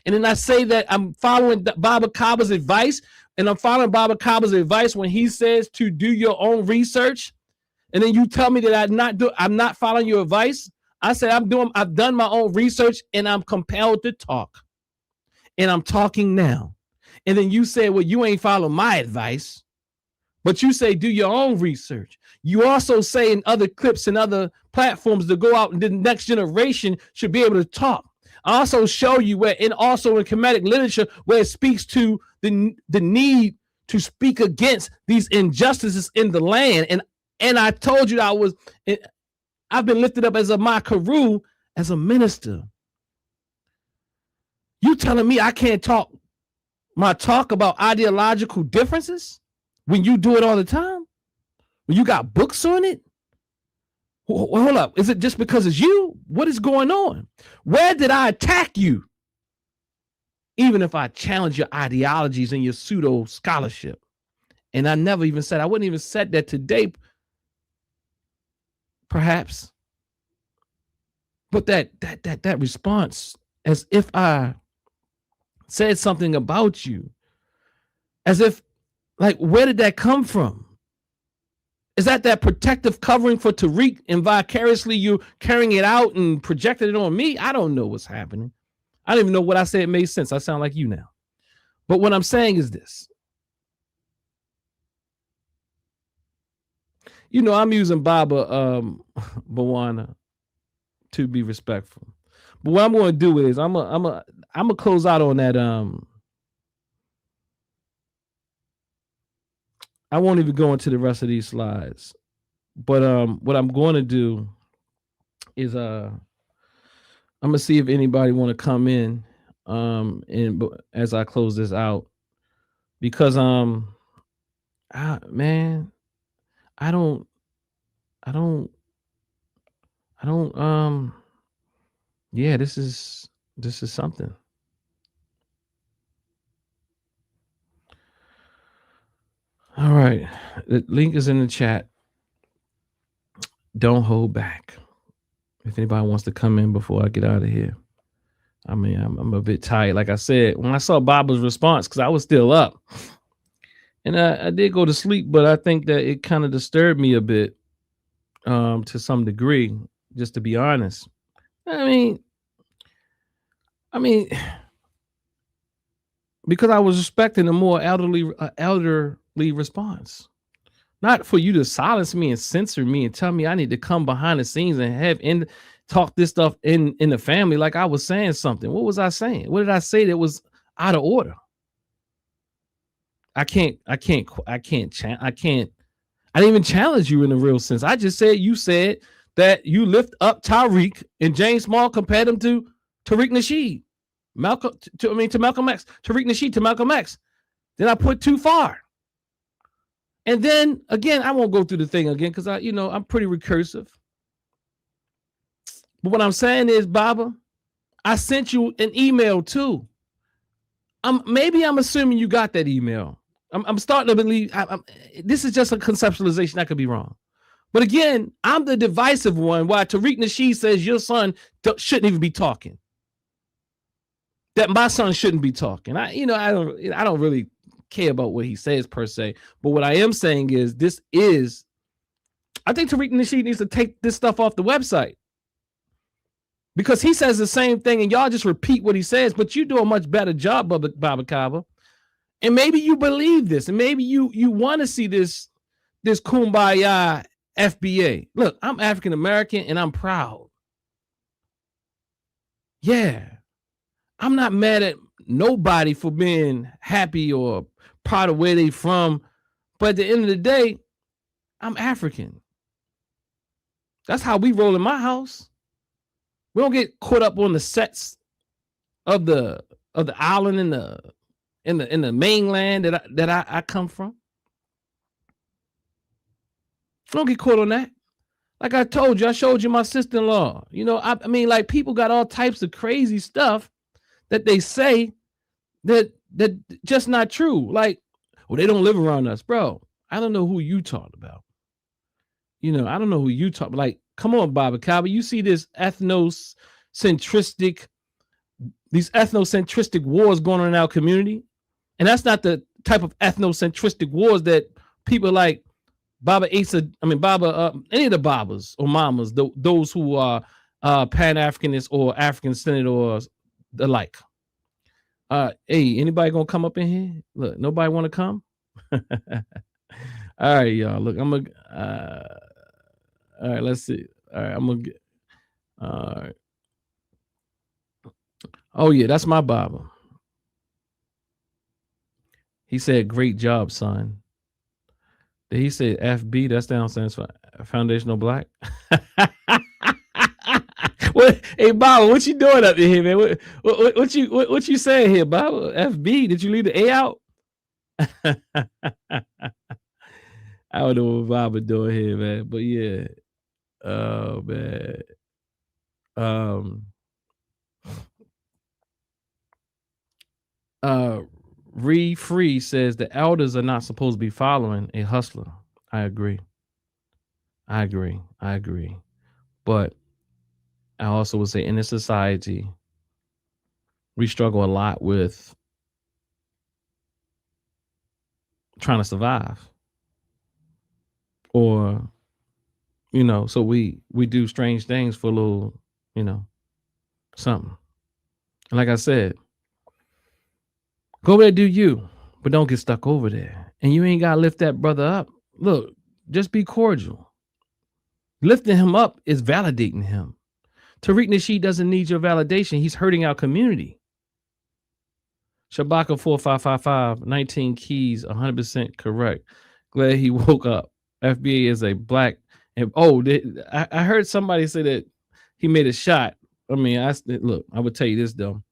And then I say that I'm following Baba Kaba's advice, and I'm following Baba Kaba's advice when he says to do your own research. And then you tell me that I'm not following your advice. I said I've done my own research and I'm compelled to talk. And I'm talking now. And then you say, well, you ain't follow my advice, but you say, do your own research. You also say in other clips and other platforms to go out and the next generation should be able to talk. I also show you also in Kemetic literature, where it speaks to the need to speak against these injustices in the land. And I told you I've been lifted up as a Makaru, as a minister. You telling me I can't talk about ideological differences when you do it all the time? When you got books on it? Hold up. Is it just because it's you? What is going on? Where did I attack you? Even if I challenge your ideologies and your pseudo scholarship. And I wouldn't even said that today. Perhaps. But that response, as if I said something about you, as if, like, where did that come from? Is that protective covering for Tariq, and vicariously you carrying it out and projected it on me? I don't know what's happening. I don't even know what I said made sense. I sound like you now. But what I'm saying is this. You know, I'm using Baba Bawana to be respectful. But what I'm going to do is I'm gonna close out on that. I won't even go into the rest of these slides. But what I'm going to do is I'm gonna see if anybody want to come in and as I close this out, because man, I don't yeah, this is something. All right, the link is in the chat. Don't hold back. If anybody wants to come in before I get out of here. I mean, I'm a bit tired. Like I said, when I saw Baba's response, because I was still up, and I did go to sleep, but I think that it kind of disturbed me a bit, to some degree, just to be honest. I mean, because I was expecting a more elderly response. Not for you to silence me and censor me and tell me I need to come behind the scenes and talk this stuff in the family like I was saying something. What was I saying? What did I say that was out of order? I didn't even challenge you in the real sense. I just said you said that you lift up Tariq, and James Small compared him to Tariq Nasheed. To Malcolm X. Tariq Nasheed to Malcolm X. Then I put too far. And then again, I won't go through the thing again because I'm pretty recursive. But what I'm saying is, Baba, I sent you an email too. Maybe I'm assuming you got that email. I'm starting to believe this is just a conceptualization. I could be wrong. But again, I'm the divisive one. Why Tariq Nasheed says your son shouldn't even be talking. That my son shouldn't be talking. I don't really care about what he says per se, but what I am saying is I think Tariq Nasheed needs to take this stuff off the website, because he says the same thing and y'all just repeat what he says, but you do a much better job, Baba Kaba. And maybe you believe this, and maybe you want to see this kumbaya FBA. Look, I'm African American and I'm proud. Yeah, I'm not mad at nobody for being happy or proud of where they from, but at the end of the day, I'm African. That's how we roll in my house. We don't get caught up on the sets of the island in the mainland that I come from. Don't get caught on that. Like I told you, I showed you my sister-in-law. I mean, like, people got all types of crazy stuff that they say that just not true. Like, well, they don't live around us, bro. I don't know who you talked about. I don't know who you talk. Like, come on, Baba Kaba. You see these ethnocentristic wars going on in our community, and that's not the type of ethnocentristic wars that people like Baba Asa. I mean, Baba, any of the Babas or Mamas, those who are Pan Africanists or African Senate or the like. Hey, anybody gonna come up in here? Look, nobody want to come. All right, y'all. Look, I'm gonna. All right, let's see. All right, I'm gonna get. All right. Oh yeah, that's my Baba. He said, "Great job, son." He said, "FB." That's down stands for Foundational Black. What? Hey, Baba, what you doing up in here, man? What you saying here, Baba? FB? Did you leave the A out? I don't know what Baba doing here, man. But yeah. Oh man. Free says the elders are not supposed to be following a hustler. I agree. But I also would say in this society, we struggle a lot with trying to survive, or, you know, so we do strange things for a little, you know, something. And like I said, go over there, do you, but don't get stuck over there. And you ain't got to lift that brother up. Look, just be cordial. Lifting him up is validating him. Tariq Nasheed doesn't need your validation. He's hurting our community. Shabaka 4555, 19 keys, 100% correct. Glad he woke up. FBA is a black. And I heard somebody say that he made a shot. I mean, look, I would tell you this though.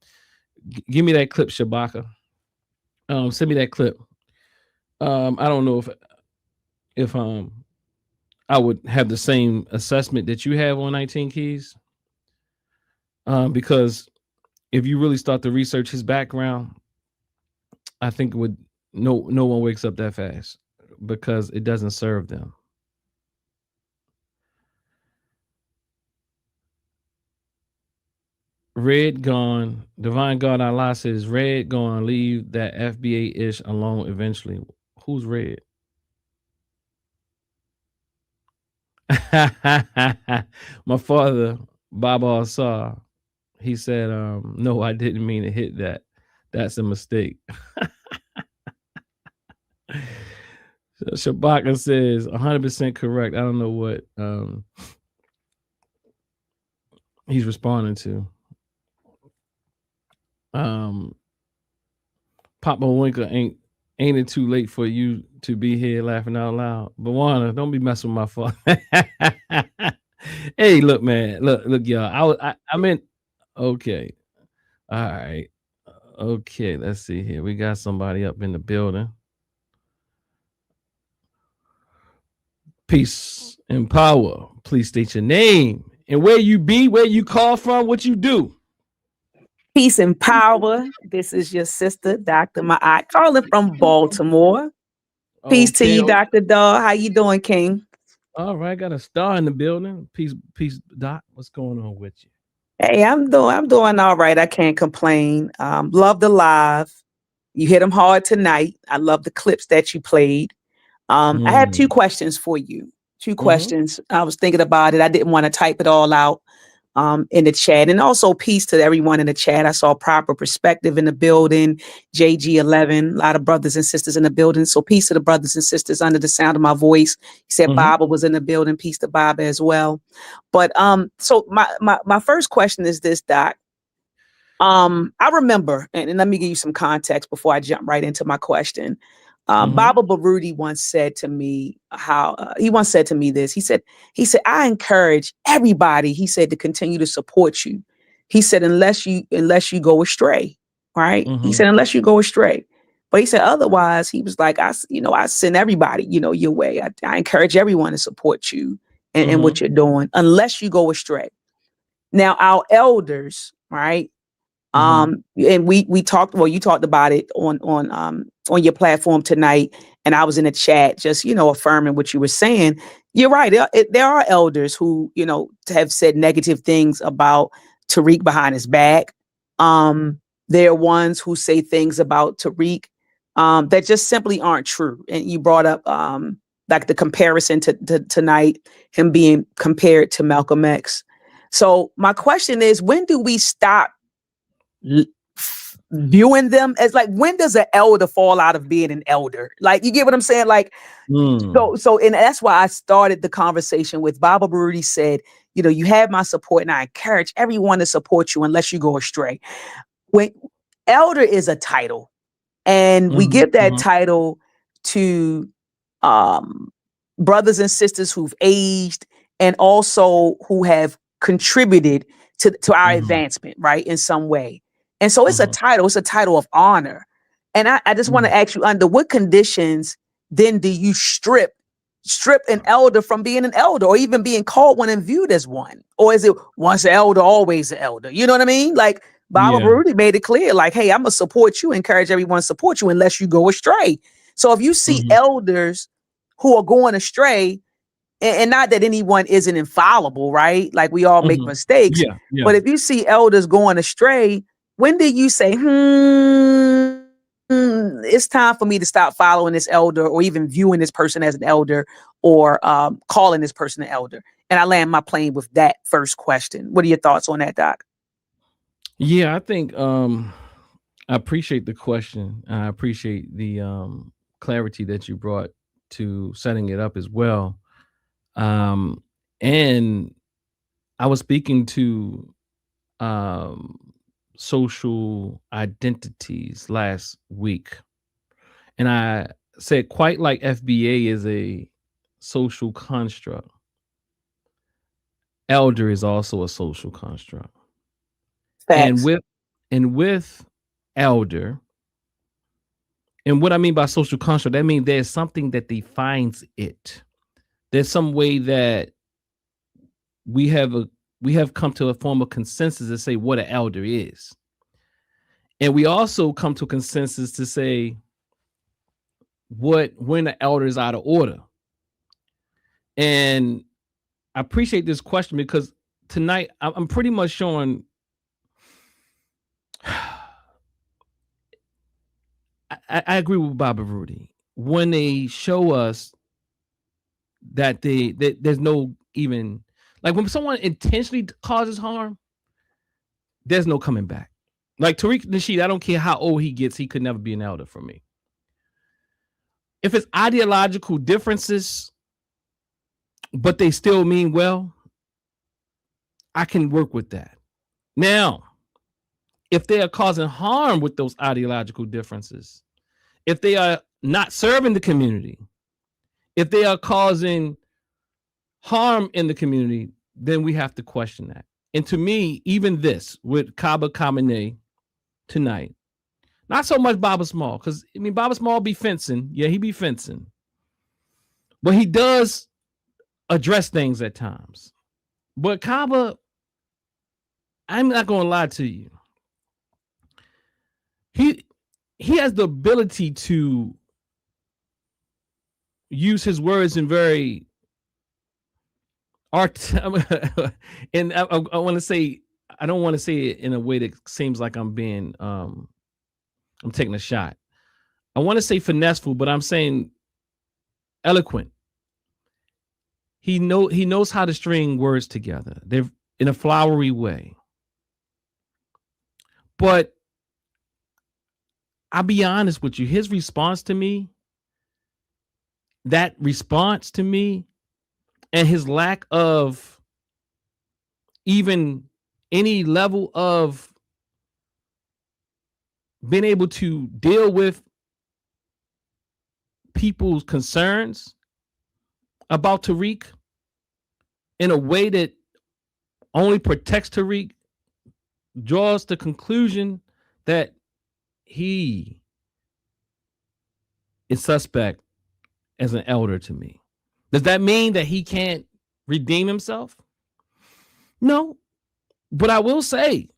Give me that clip, Shabaka. Send me that clip. I don't know if I would have the same assessment that you have on 19 keys. Because if you really start to research his background, I think it would no one wakes up that fast, because it doesn't serve them. Red gone. Divine God Allah says, Red gone. Leave that FBA-ish alone eventually. Who's Red? My father, Baba Asar, he said, no, I didn't mean to hit that. That's a mistake. Shabaka says 100% correct. I don't know what he's responding to. Papa Winker, ain't it too late for you to be here laughing out loud? Bawana, don't be messing with my father. Hey, look, man, look, y'all. I meant, okay, all right, okay. Let's see here. We got somebody up in the building. Peace and power. Please state your name and where you be, where you call from, what you do. Peace and power. This is your sister, Dr. Ma'at, calling from Baltimore. Peace to you, Dr. Daw. How you doing, King? All right, got a star in the building. Peace, Doc. What's going on with you? Hey, I'm doing all right. I can't complain. Love the live. You hit them hard tonight. I love the clips that you played. I have two questions for you. Two questions. I was thinking about it. I didn't want to type it all out in the chat. And also peace to everyone in the chat. I saw Proper Perspective in the building, JG11, a lot of brothers and sisters in the building. So peace to the brothers and sisters under the sound of my voice. He said Baba was in the building. Peace to Baba as well. But so my first question is this, Doc. I remember, and let me give you some context before I jump right into my question. Baba Baruti once said to me this. He said, I encourage everybody, he said, to continue to support you. He said, unless you go astray, right? He said, unless you go astray. But he said, otherwise, he was like, I send everybody, your way. I encourage everyone to support you and what you're doing, unless you go astray. Now, our elders, right? And we talked, well, you talked about it on your platform tonight, and I was in the chat just, affirming what you were saying. You're right. There are elders who, have said negative things about Tariq behind his back. There are ones who say things about Tariq that just simply aren't true. And you brought up like the comparison to tonight, him being compared to Malcolm X. So my question is, when do we stop viewing them as, like, when does an elder fall out of being an elder? Like, you get what I'm saying? Like, so, and that's why I started the conversation with Baba Baruti said, you have my support, and I encourage everyone to support you unless you go astray. When elder is a title, and we give that title to brothers and sisters who've aged and also who have contributed to our advancement, right, in some way. And so it's a title of honor. And I just want to ask you, under what conditions then do you strip an elder from being an elder, or even being called one and viewed as one? Or is it once an elder, always an elder? You know what I mean? Like, Baba Baruti made it clear, like, hey, I'm going to support you, encourage everyone to support you unless you go astray. So if you see elders who are going astray, and not that anyone isn't infallible, right? Like we all make mistakes. Yeah, yeah. But if you see elders going astray, when did you say, it's time for me to stop following this elder, or even viewing this person as an elder, or calling this person an elder? And I land my plane with that first question. What are your thoughts on that, Doc? Yeah, I think I appreciate the question. I appreciate the clarity that you brought to setting it up as well. And I was speaking to social identities last week, and I said, quite like FBA is a social construct, elder is also a social construct. Facts. And with elder, and what I mean by social construct, that means there's something that defines it. There's some way that we have come to a form of consensus to say what an elder is. And we also come to a consensus to say when an elder is out of order. And I appreciate this question, because tonight I'm pretty much showing I agree with Baba Rudy when they show us that there's no even, like, when someone intentionally causes harm, there's no coming back. Like Tariq Nasheed, I don't care how old he gets, he could never be an elder for me. If it's ideological differences, but they still mean well, I can work with that. Now, if they are causing harm with those ideological differences, if they are not serving the community, if they are causing harm in the community, then we have to question that. And to me, even this with Kaba Kamene tonight, not so much Baba Small, because I mean, Baba Small be fencing. Yeah, he be fencing. But he does address things at times. But Kaba, I'm not going to lie to you. He has the ability to use his words in very art. And I want to say, I don't want to say it in a way that seems like I'm being, I'm taking a shot. I want to say finesseful, but I'm saying eloquent. He knows how to string words together. They're in a flowery way. But I'll be honest with you, his response to me, and his lack of even any level of being able to deal with people's concerns about Tariq in a way that only protects Tariq, draws the conclusion that he is suspect as an elder to me. Does that mean that he can't redeem himself? No, but I will say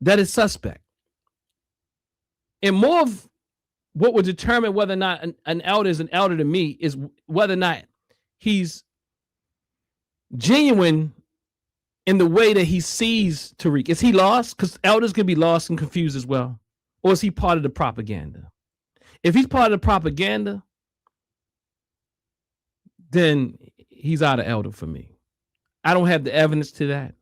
that it's suspect. And more of what would determine whether or not an elder is an elder to me is whether or not he's genuine in the way that he sees Tariq. Is he lost? Because elders can be lost and confused as well. Or is he part of the propaganda? If he's part of the propaganda, then he's out of elder for me. I don't have the evidence to that.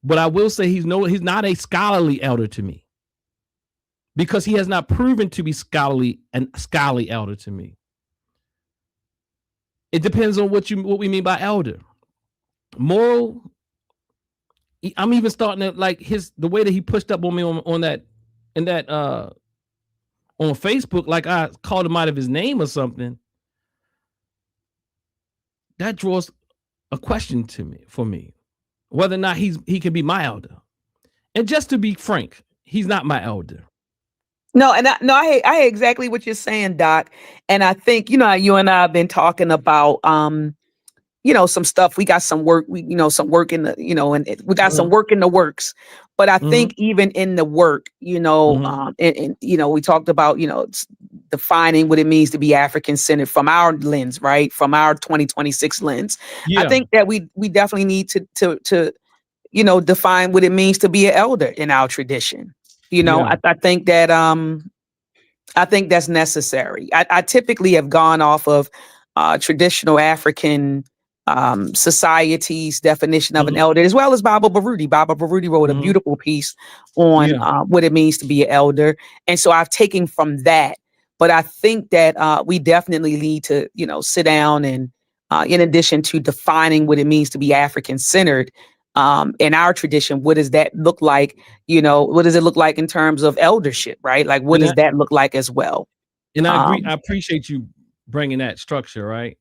But I will say he's not a scholarly elder to me, because he has not proven to be scholarly elder to me. It depends on what we mean by elder. Moral, I'm even starting to like the way that he pushed up on me on Facebook, like I called him out of his name or something. That draws a question for me, whether or not he can be my elder. And just to be frank, he's not my elder. No, and I hear exactly what you're saying, Doc. And I think, you and I have been talking about, some stuff. We got some work, some work in the, and we got some work in the works. But I think even in the work, and we talked about, defining what it means to be African-centered from our lens, right? From our 2026 lens. Yeah. I think that we definitely need to define what it means to be an elder in our tradition. Yeah. I think that I think that's necessary. I typically have gone off of traditional African society's definition of an elder, as well as Baba Baruti. Baba Baruti wrote a beautiful piece on what it means to be an elder. And so I've taken from that. But I think that we definitely need to, sit down and in addition to defining what it means to be African-centered, in our tradition, what does that look like? What does it look like in terms of eldership, right? Like, what does that look like as well? And I agree. I appreciate you bringing that structure, right?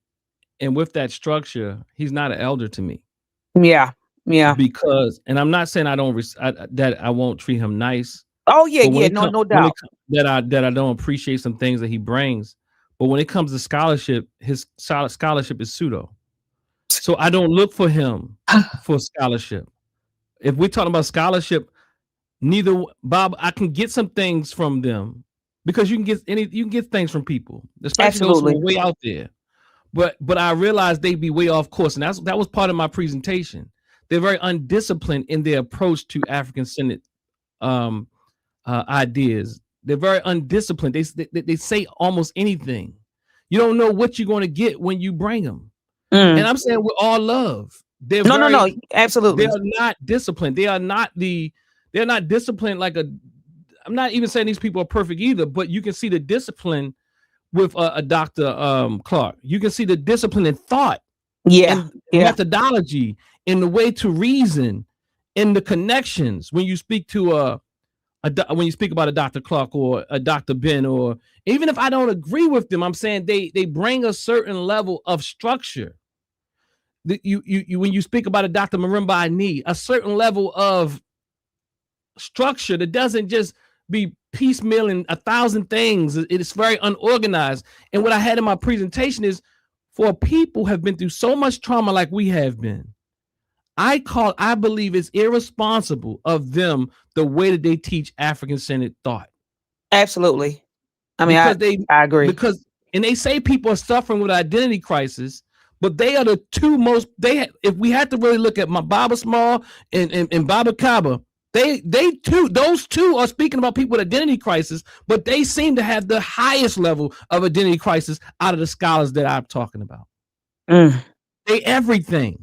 And with that structure, he's not an elder to me. Yeah. Because, and I'm not saying I won't treat him nice. Oh yeah, no doubt. That I don't appreciate some things that he brings. But when it comes to scholarship, his scholarship is pseudo. So I don't look for him for scholarship. If we're talking about scholarship, Bob, I can get some things from them because you can get things from people, especially those who are way out there. But I realized they'd be way off course, and that was part of my presentation. They're very undisciplined in their approach to African-centered ideas. They're very undisciplined. They say almost anything. You don't know what you're going to get when you bring them. And I'm saying with all love. No, absolutely. They are not disciplined. They're not disciplined like I'm not even saying these people are perfect either, but you can see the discipline with a Dr. Clark. You can see the discipline in thought, and methodology, in the way to reason, in the connections when you speak to when you speak about a Dr. Clark or a Dr. Ben, or even if I don't agree with them, I'm saying they bring a certain level of structure. You when you speak about a Dr. Marimba Ani, a certain level of structure that doesn't just be piecemealing 1,000 things. It is very unorganized. And what I had in my presentation is, for people who have been through so much trauma like we have been, I believe it's irresponsible of them the way that they teach African-centered thought. Absolutely. I mean, I agree. Because they say people are suffering with identity crisis, but they are the two most, if we had to really look at my Baba Small and Baba Kaba, those two are speaking about people with identity crisis, but they seem to have the highest level of identity crisis out of the scholars that I'm talking about. They everything.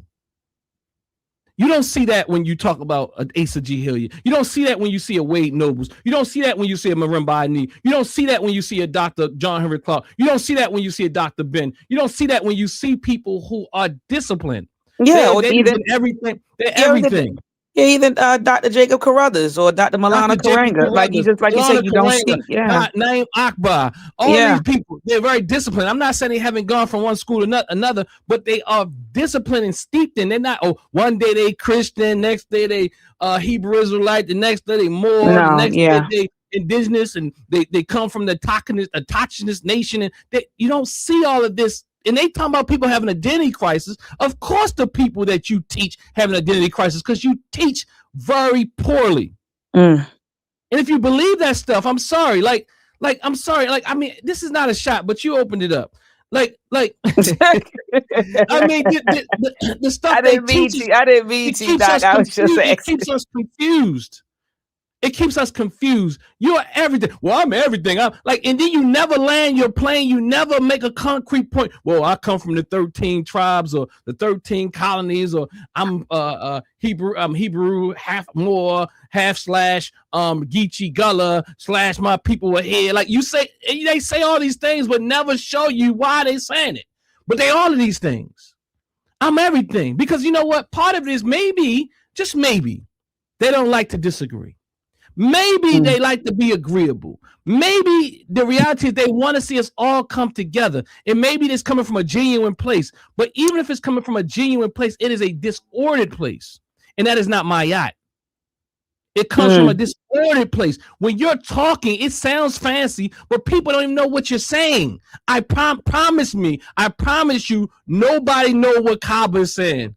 You don't see that when you talk about an Asa G. Hilliard. You don't see that when you see a Wade Nobles. You don't see that when you see a Marimba Ani. You don't see that when you see a Dr. John Henry Clark. You don't see that when you see a Dr. Ben. You don't see that when you see people who are disciplined. Yeah, they're everything. They're everything. Yeah, even Dr. Jacob Carruthers or Dr. Malana Karanga. Like you said, you don't see. Yeah. Naeem Akbar. All these people, they're very disciplined. I'm not saying they haven't gone from one school to another, but they are disciplined and steeped in. They're not, one day they Christian, next day they Hebrew Israelite, the next day they Moor, the next day they indigenous, and they come from the autochthonous nation. And you don't see all of this. And they talk about people having identity crisis. Of course, the people that you teach have an identity crisis because you teach very poorly. And if you believe that stuff, I'm sorry. I'm sorry. I mean, this is not a shot, but you opened it up. I mean, the stuff I didn't mean to, Doc. I was just saying. It keeps us confused. It keeps us confused. You are everything. Well, I'm everything. I'm and then you never land your plane. You never make a concrete point. Well, I come from the 13 tribes or the 13 colonies, or I'm Hebrew. I'm Hebrew, half Moor, half / Geechee Gullah / my people were here. Like you say, they say all these things, but never show you why they saying it. But they all of these things. I'm everything because you know what? Part of it is maybe, just maybe, they don't like to disagree. Maybe they like to be agreeable. Maybe the reality is they want to see us all come together. And maybe it's coming from a genuine place. But even if it's coming from a genuine place, it is a disordered place. And that is not my yacht. It comes from a disordered place. When you're talking, it sounds fancy, but people don't even know what you're saying. I promise you, nobody know what Kaba is saying.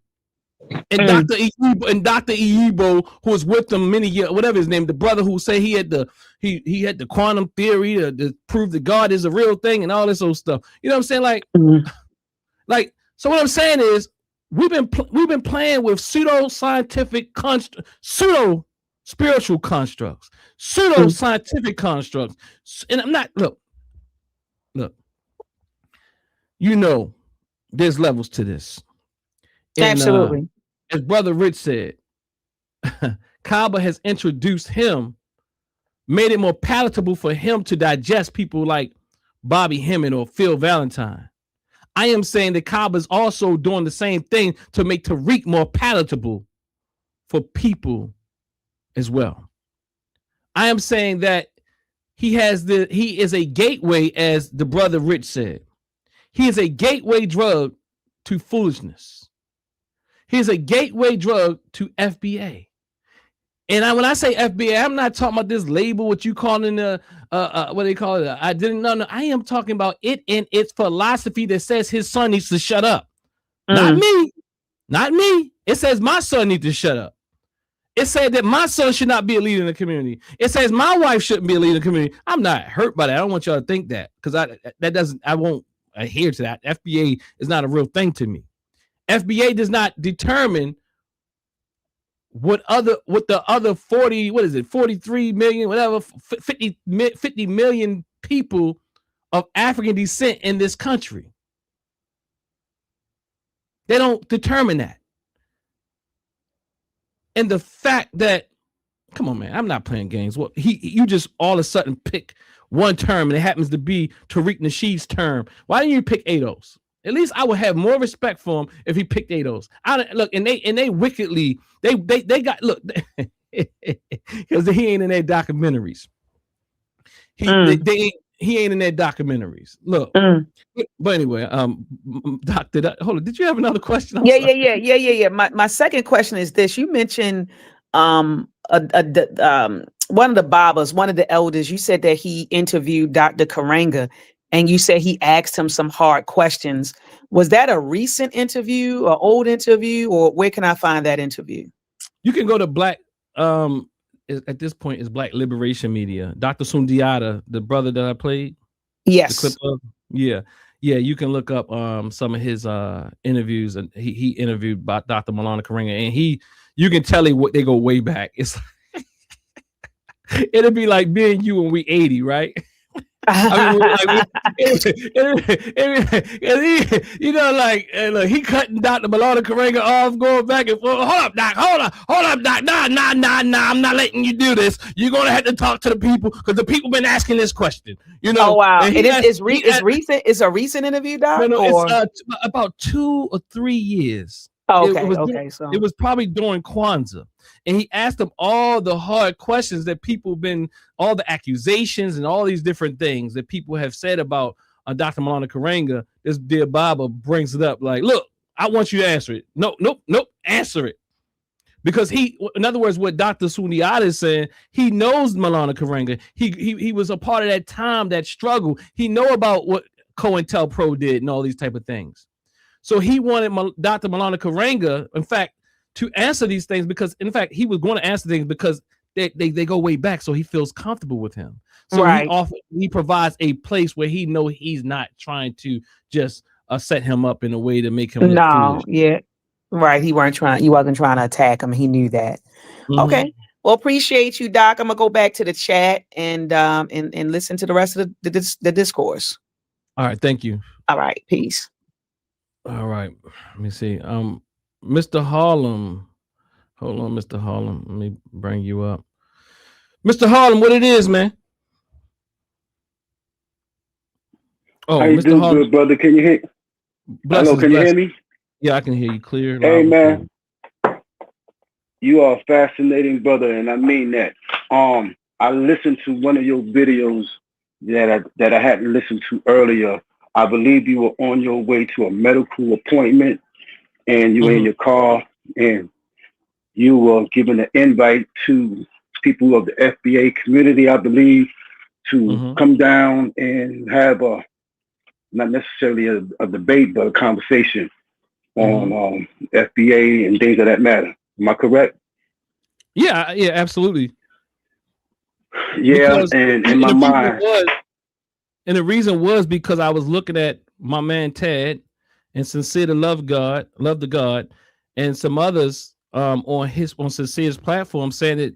And Dr. Iyibo, who was with them many years, whatever his name, the brother who said he had the quantum theory to prove that God is a real thing and all this old stuff. You know what I'm saying? Like, so what I'm saying is we've been playing with pseudo-scientific pseudo spiritual constructs, pseudo-scientific constructs. And I'm not, look, you know, there's levels to this. And, absolutely. As Brother Rich said, Kaba has introduced him, made it more palatable for him to digest people like Bobby Hemmett or Phil Valentine. I am saying that Kaba is also doing the same thing to make Tariq more palatable for people as well. I am saying that he is a gateway, as the Brother Rich said. He is a gateway drug to foolishness. He's a gateway drug to FBA. And when I say FBA, I'm not talking about this label, what you calling the what they call it. I didn't know. No, I am talking about it in its philosophy that says his son needs to shut up. Not me. It says my son needs to shut up. It said that my son should not be a leader in the community. It says my wife shouldn't be a leader in the community. I'm not hurt by that. I don't want y'all to think that, because I won't adhere to that. FBA is not a real thing to me. FBA does not determine what the other 43 million, whatever, 50 million people of African descent in this country. They don't determine that. And the fact that, come on, man, I'm not playing games. Well, you just all of a sudden pick one term and it happens to be Tariq Nasheed's term. Why didn't you pick ADOS? At least I would have more respect for him if he picked ADOS. Look, and they wickedly they got, look, because he ain't in their documentaries. He ain't in their documentaries. Look, but anyway, Doctor, hold on. Did you have another question? Yeah. My second question is this: you mentioned one of the Babas, one of the elders. You said that he interviewed Dr. Karenga. And you said he asked him some hard questions. Was that a recent interview, or old interview, or where can I find that interview? You can go to Black, at this point, is Black Liberation Media. Dr. Sundiata, the brother that I played. Yes. The clip of, yeah. You can look up some of his interviews, and he interviewed about Dr. Maulana Karenga, and you can tell they go way back. It's it'll be like me and you when we 80, right? I mean, you know, like, look, he cutting Dr. Maulana Karenga off, going back and forth. Hold up, Doc. Nah, I'm not letting you do this. You're gonna have to talk to the people, because the people been asking this question. You know. Oh wow! It's recent. It's a recent interview, Doc. No, it's about 2 or 3 years. Oh, okay. So it was probably during Kwanzaa, and he asked them all the hard questions that all the accusations and all these different things that people have said about Dr. Maulana Karenga. This dear Baba brings it up, like, look, I want you to answer it. Nope, answer it. Because in other words, what Dr. Sundiata is saying, he knows Maulana Karenga. He was a part of that time, that struggle. He know about what COINTELPRO did and all these type of things. So he wanted Dr. Maulana Karenga, in fact, to answer these things, because, in fact, he was going to answer things because they go way back, so he feels comfortable with him. So he provides a place where he knows he's not trying to just set him up in a way to make him look foolish. Yeah, right. You wasn't trying to attack him. He knew that. Mm-hmm. Okay. Well, appreciate you, Doc. I'm gonna go back to the chat and listen to the rest of the discourse. All right. Thank you. All right. Peace. All right, let me see. Mr. Harlem. Hold on, Mr. Harlem. Let me bring you up. Mr. Harlem, what it is, man? Oh, how you Mr. Harlem, good, brother? Can you hear? Hello, can you hear me? Yeah, I can hear you clear. Hey, man. You are a fascinating brother, and I mean that. I listened to one of your videos that I hadn't listened to earlier. I believe you were on your way to a medical appointment, and you were in your car, and you were given an invite to people of the FBA community, I believe, to come down and have not necessarily a debate, but a conversation. on FBA and things of that matter. Am I correct? Yeah, absolutely. Yeah, because, and in my mind. And the reason was because I was looking at my man Ted and Sincere to Love the God, and some others on Sincere's platform saying that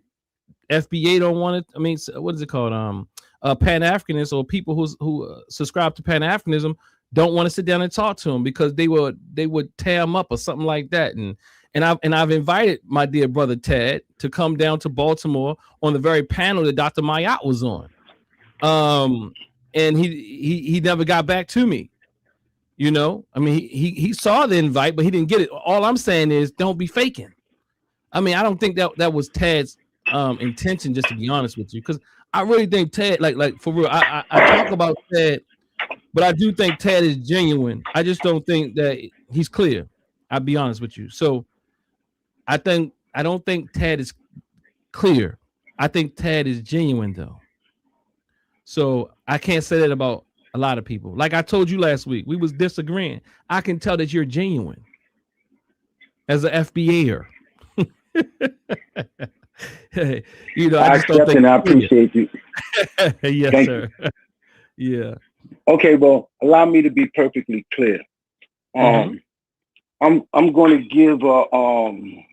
FBA don't want it. I mean, what is it called? Pan Africanists or people who subscribe to Pan Africanism don't want to sit down and talk to him because they would tear him up or something like that. And I've invited my dear brother Ted to come down to Baltimore on the very panel that Dr. Mayat was on. And he never got back to me. You know, I mean, he saw the invite, but he didn't get it. All I'm saying is don't be faking. I mean, I don't think that was Ted's intention, just to be honest with you, because I really think Ted, like for real, I talk about Ted, but I do think Ted is genuine. I just don't think that he's clear. I'll be honest with you. So I don't think Ted is clear. I think Ted is genuine though. So I can't say that about a lot of people. Like I told you last week, we was disagreeing. I can tell that you're genuine as an FBA'er. You know, I accept and I appreciate you. Yes, Thank sir. Yeah. Okay, well, allow me to be perfectly clear. I'm going to give an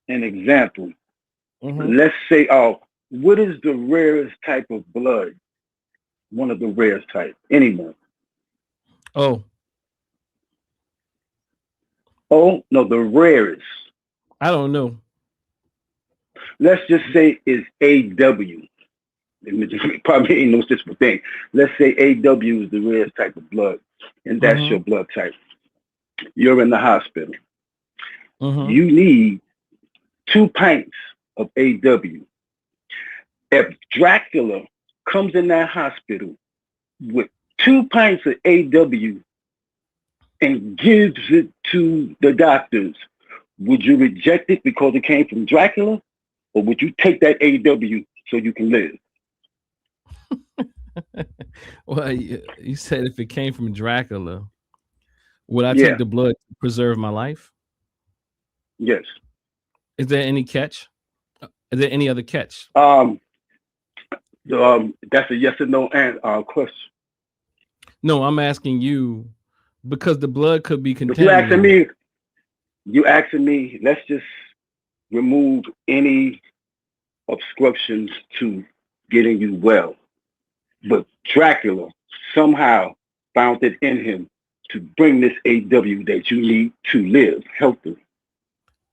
example. Let's say, what is the rarest type of blood? One of the rarest type. Anyone? Oh, no, the rarest. I don't know. Let's just say it's AW. It probably ain't no such thing. Let's say AW is the rarest type of blood, and that's your blood type. You're in the hospital. You need 2 pints of AW. If Dracula comes in that hospital with 2 pints of AW and gives it to the doctors, would you reject it because it came from Dracula? Or would you take that AW so you can live? Well, you said if it came from Dracula, would I take the blood to preserve my life? Yes. Is there any catch? Is there any other catch? That's a yes or no question. No, I'm asking you because the blood could be contaminated. You asking me, let's just remove any obstructions to getting you well. But Dracula somehow found it in him to bring this AW that you need to live healthily,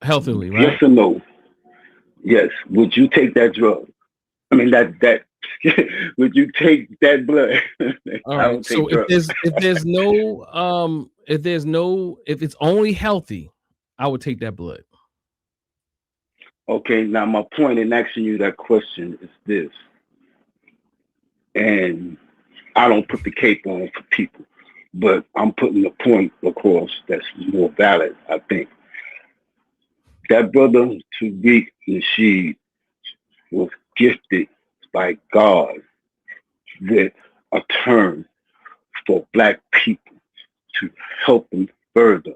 right? Yes or no? Yes. Would you take that drug? I mean, that would you take that blood? All right. So if it's only healthy, I would take that blood. Okay. Now my point in asking you that question is this, and I don't put the cape on for people, but I'm putting the point across that's more valid, I think. That brother Tariq Nasheed was gifted by God with a term for Black people to help them further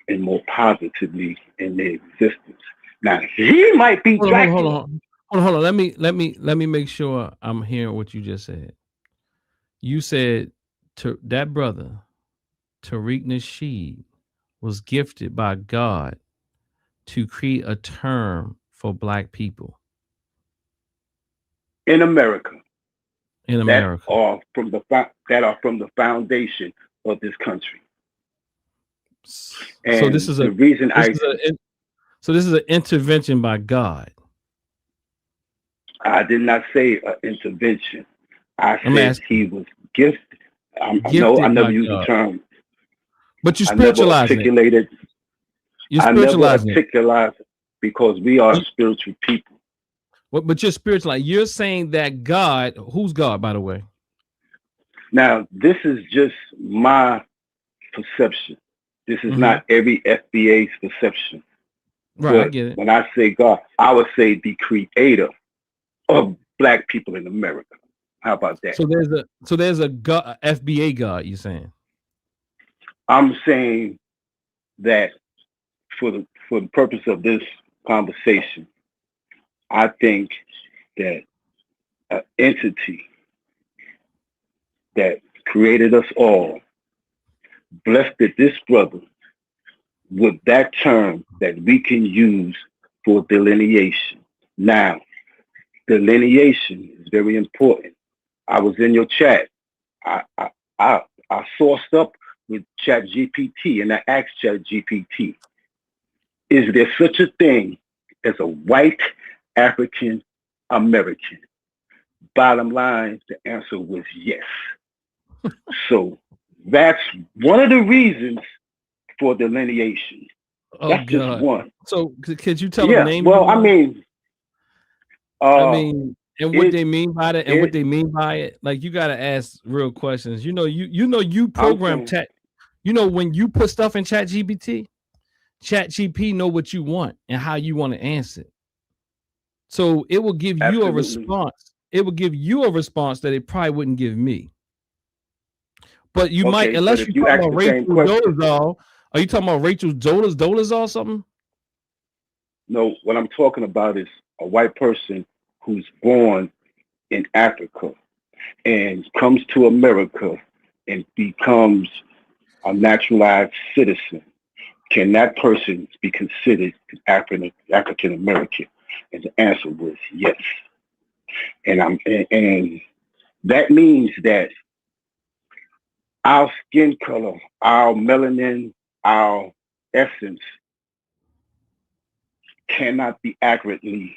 and more positively in their existence. Now he might be Dracula. Hold on. Let me make sure I'm hearing what you just said. You said that brother Tariq Nasheed was gifted by God to create a term for Black people in America. That are from the foundation of this country. And so this is the reason so this is an intervention by God. I did not say an intervention. I said he was gifted. No, I never used the term. But you spiritualizing it. You're spiritualizing it because we are spiritual people. But you're spiritual. You're saying that God, who's God, by the way? Now, this is just my perception. This is not every FBA's perception. Right, but I get it. When I say God, I would say the creator of Black people in America. How about that? So there's a God, FBA God, you're saying? I'm saying that for the purpose of this conversation, I think that an entity that created us all blessed this brother with that term that we can use for delineation. Now, delineation is very important. I was in your chat. I sourced up with ChatGPT and I asked ChatGPT, is there such a thing as a white African American? Bottom line, the answer was yes. So that's one of the reasons for delineation. Oh, that's God. just one. So could you tell them name? Well, I mean, and what they mean by that, and what they mean by it. Like, you got to ask real questions. You program chat. When you put stuff in ChatGPT, ChatGPT know what you want and how you want to answer it. So it will give you a response. It will give you a response that it probably wouldn't give me. But you might, unless you talking about Rachel Dolezal. Are you talking about Rachel Dolezal or something? No, what I'm talking about is a white person who's born in Africa and comes to America and becomes a naturalized citizen. Can that person be considered African American? And the answer was yes. And that means that our skin color, our melanin, our essence cannot be accurately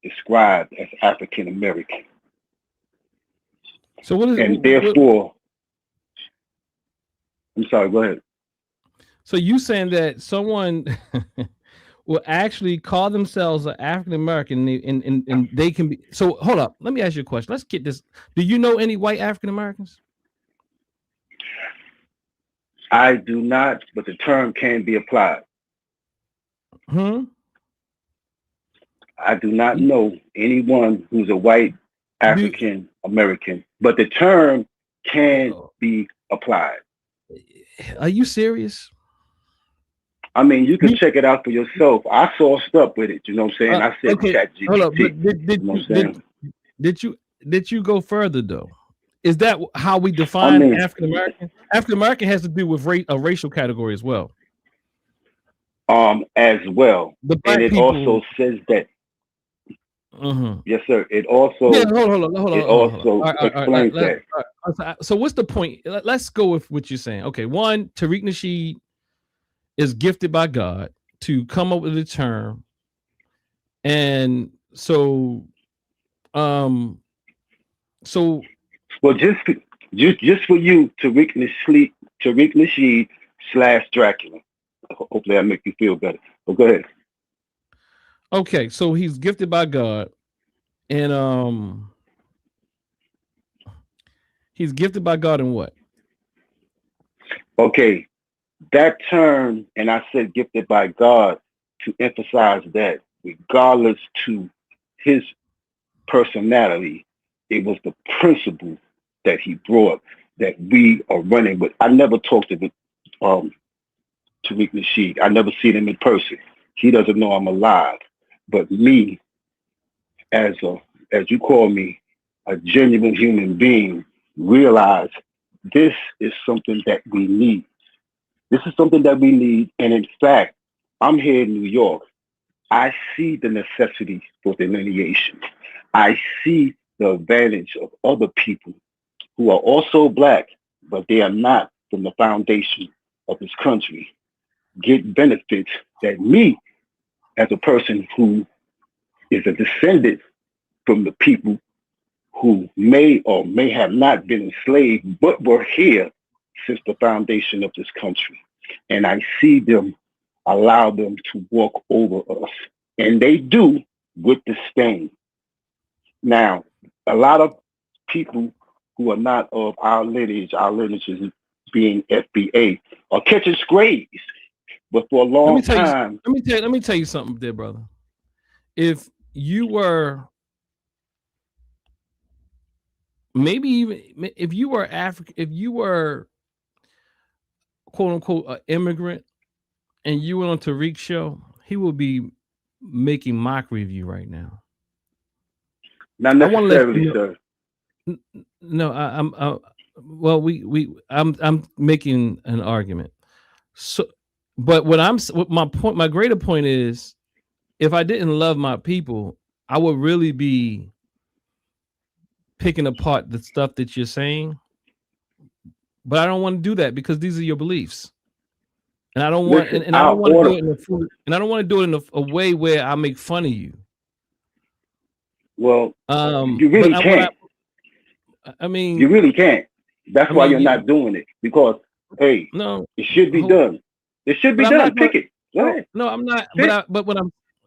described as African American. So what is, and therefore, I'm sorry, go ahead. So you saying that someone will actually call themselves an African American and they can be, so hold up, let me ask you a question. Let's get this. Do you know any white African Americans? I do not, but the term can be applied. I do not know anyone who's a white African American, but the term can be applied. Are you serious? I mean, you can check it out for yourself. I sourced up with it. You know what I'm saying? I said ChatGPT. Hold up, did you go further though? Is that how we define African American? African American has to do with a racial category as well. As well, and it also says that. Yes, sir. It also explains that. So what's the point? Let's go with what you're saying. Okay, one, Tariq Nasheed is gifted by God to come up with a term, and so well, just for you, Tariq Nasheed / Dracula. Hopefully that make you feel better. But go ahead. Okay, so he's gifted by God, and he's gifted by God in what? Okay, that term, and I said gifted by God to emphasize that regardless to his personality, it was the principle that he brought that we are running with. I never talked to Tariq Nasheed. I never seen him in person. He doesn't know I'm alive. But me, as you call me, a genuine human being, realize this is something that we need. This is something that we need. And in fact, I'm here in New York. I see the necessity for delineation. I see the advantage of other people who are also Black, but they are not from the foundation of this country, get benefits that me, as a person who is a descendant from the people who may or may have not been enslaved, but were here since the foundation of this country. And I see them allow them to walk over us. And they do with disdain. Now, a lot of people who are not of our lineage is being FBA, are catching strays. But for a long time, let me tell you something, there, brother. If you were, maybe even if you were African, if you were quote unquote an immigrant, and you went on Tariq's show, he will be making mockery of you right now. Not necessarily, sir. No, I'm making an argument. So, but my greater point is, if I didn't love my people, I would really be picking apart the stuff that you're saying. But I don't want to do that because these are your beliefs, and I don't want and I don't want to do it in a way where I make fun of you. Well, you really can't. I mean, you really can't. That's why you're not doing it, because hey, no, it should be done. It should be done. Pick it. Go ahead. No, I'm not. But what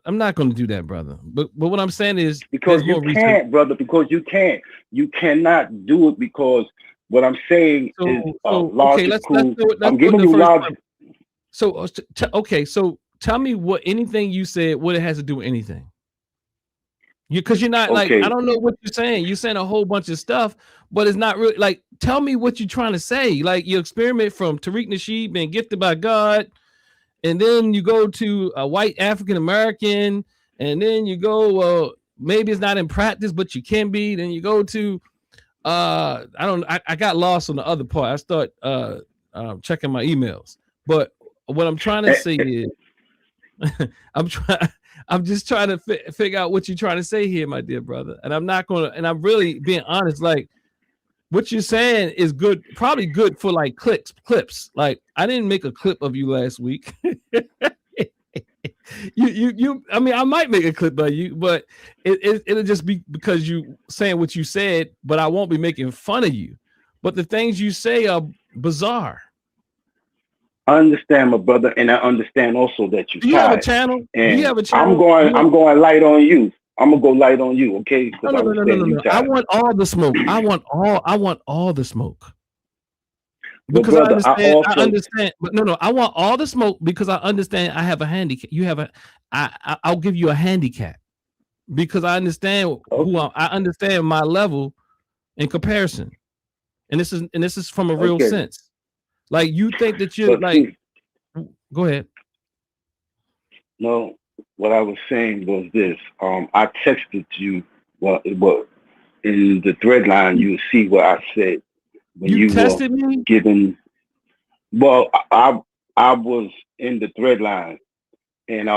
I'm not going to do that, brother. But what I'm saying is because you can't, brother. Because you can't. You cannot do it because what I'm saying is logical. I'm giving you logic. So so tell me what anything you said, what it has to do with anything. Because you're not like, I don't know what you're saying. You're saying a whole bunch of stuff, but it's not really like, tell me what you're trying to say. Like your experiment from Tariq Nasheed being gifted by God, and then you go to a white African American, and then you go, maybe it's not in practice, but you can be. Then you go to, I got lost on the other part. I start checking my emails, but what I'm trying to say is, I'm just trying to figure out what you're trying to say here, my dear brother. And I'm not going to, and I'm really being honest. Like what you're saying is good, probably good for like clips. Like I didn't make a clip of you last week. I mean, I might make a clip of you, but it'll just be because you saying what you said, but I won't be making fun of you. But the things you say are bizarre. I understand, my brother, and I understand also that you have a channel. And you have a channel. I'm going light on you. I'm gonna go light on you, okay? No. I want all the smoke. I want all the smoke. Because brother, I understand. But no. I want all the smoke because I understand. I have a handicap. You have I'll give you a handicap because I understand I understand my level in comparison, and this is from a real sense. Like you think that you're like, go ahead. No, what I was saying was this. I texted you. Well, in the thread line, you see what I said when you tested me. Giving. Well, I was in the thread line, and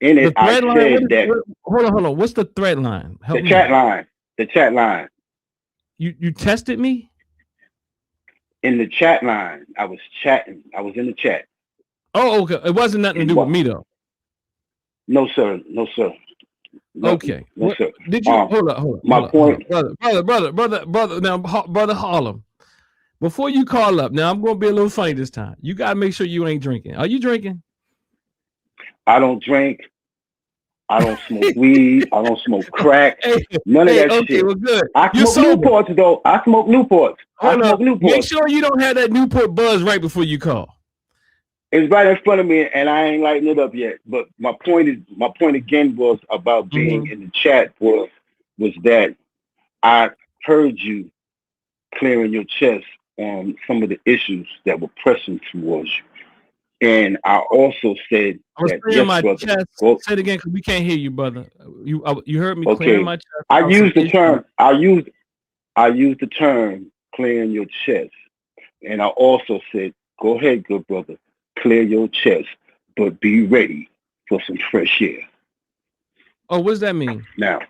in it I said that. Hold on. What's the thread line? The chat line. The chat line. You tested me. In the chat line, I was chatting. I was in the chat. Oh, okay. It wasn't nothing to do with me, though. No, sir. No, sir. Okay. No, sir. Did you hold up? My point, brother. Now, brother Harlem. Before you call up, now I'm going to be a little funny this time. You got to make sure you ain't drinking. Are you drinking? I don't drink. I don't smoke weed. I don't smoke crack. None of that shit. Well, good. I smoke Newports, though. I smoke Newports. Make sure you don't have that Newport buzz right before you call. It's right in front of me, and I ain't lighting it up yet. But my point again was about being in the chat was that I heard you clearing your chest on some of the issues that were pressing towards you. And I also said that yes, my brother. Chest. Say it again because we can't hear you, brother. You heard me clearing my chest. I used the term. I used the term clearing your chest, and I also said, "Go ahead, good brother, clear your chest, but be ready for some fresh air." Oh, what does that mean? Now,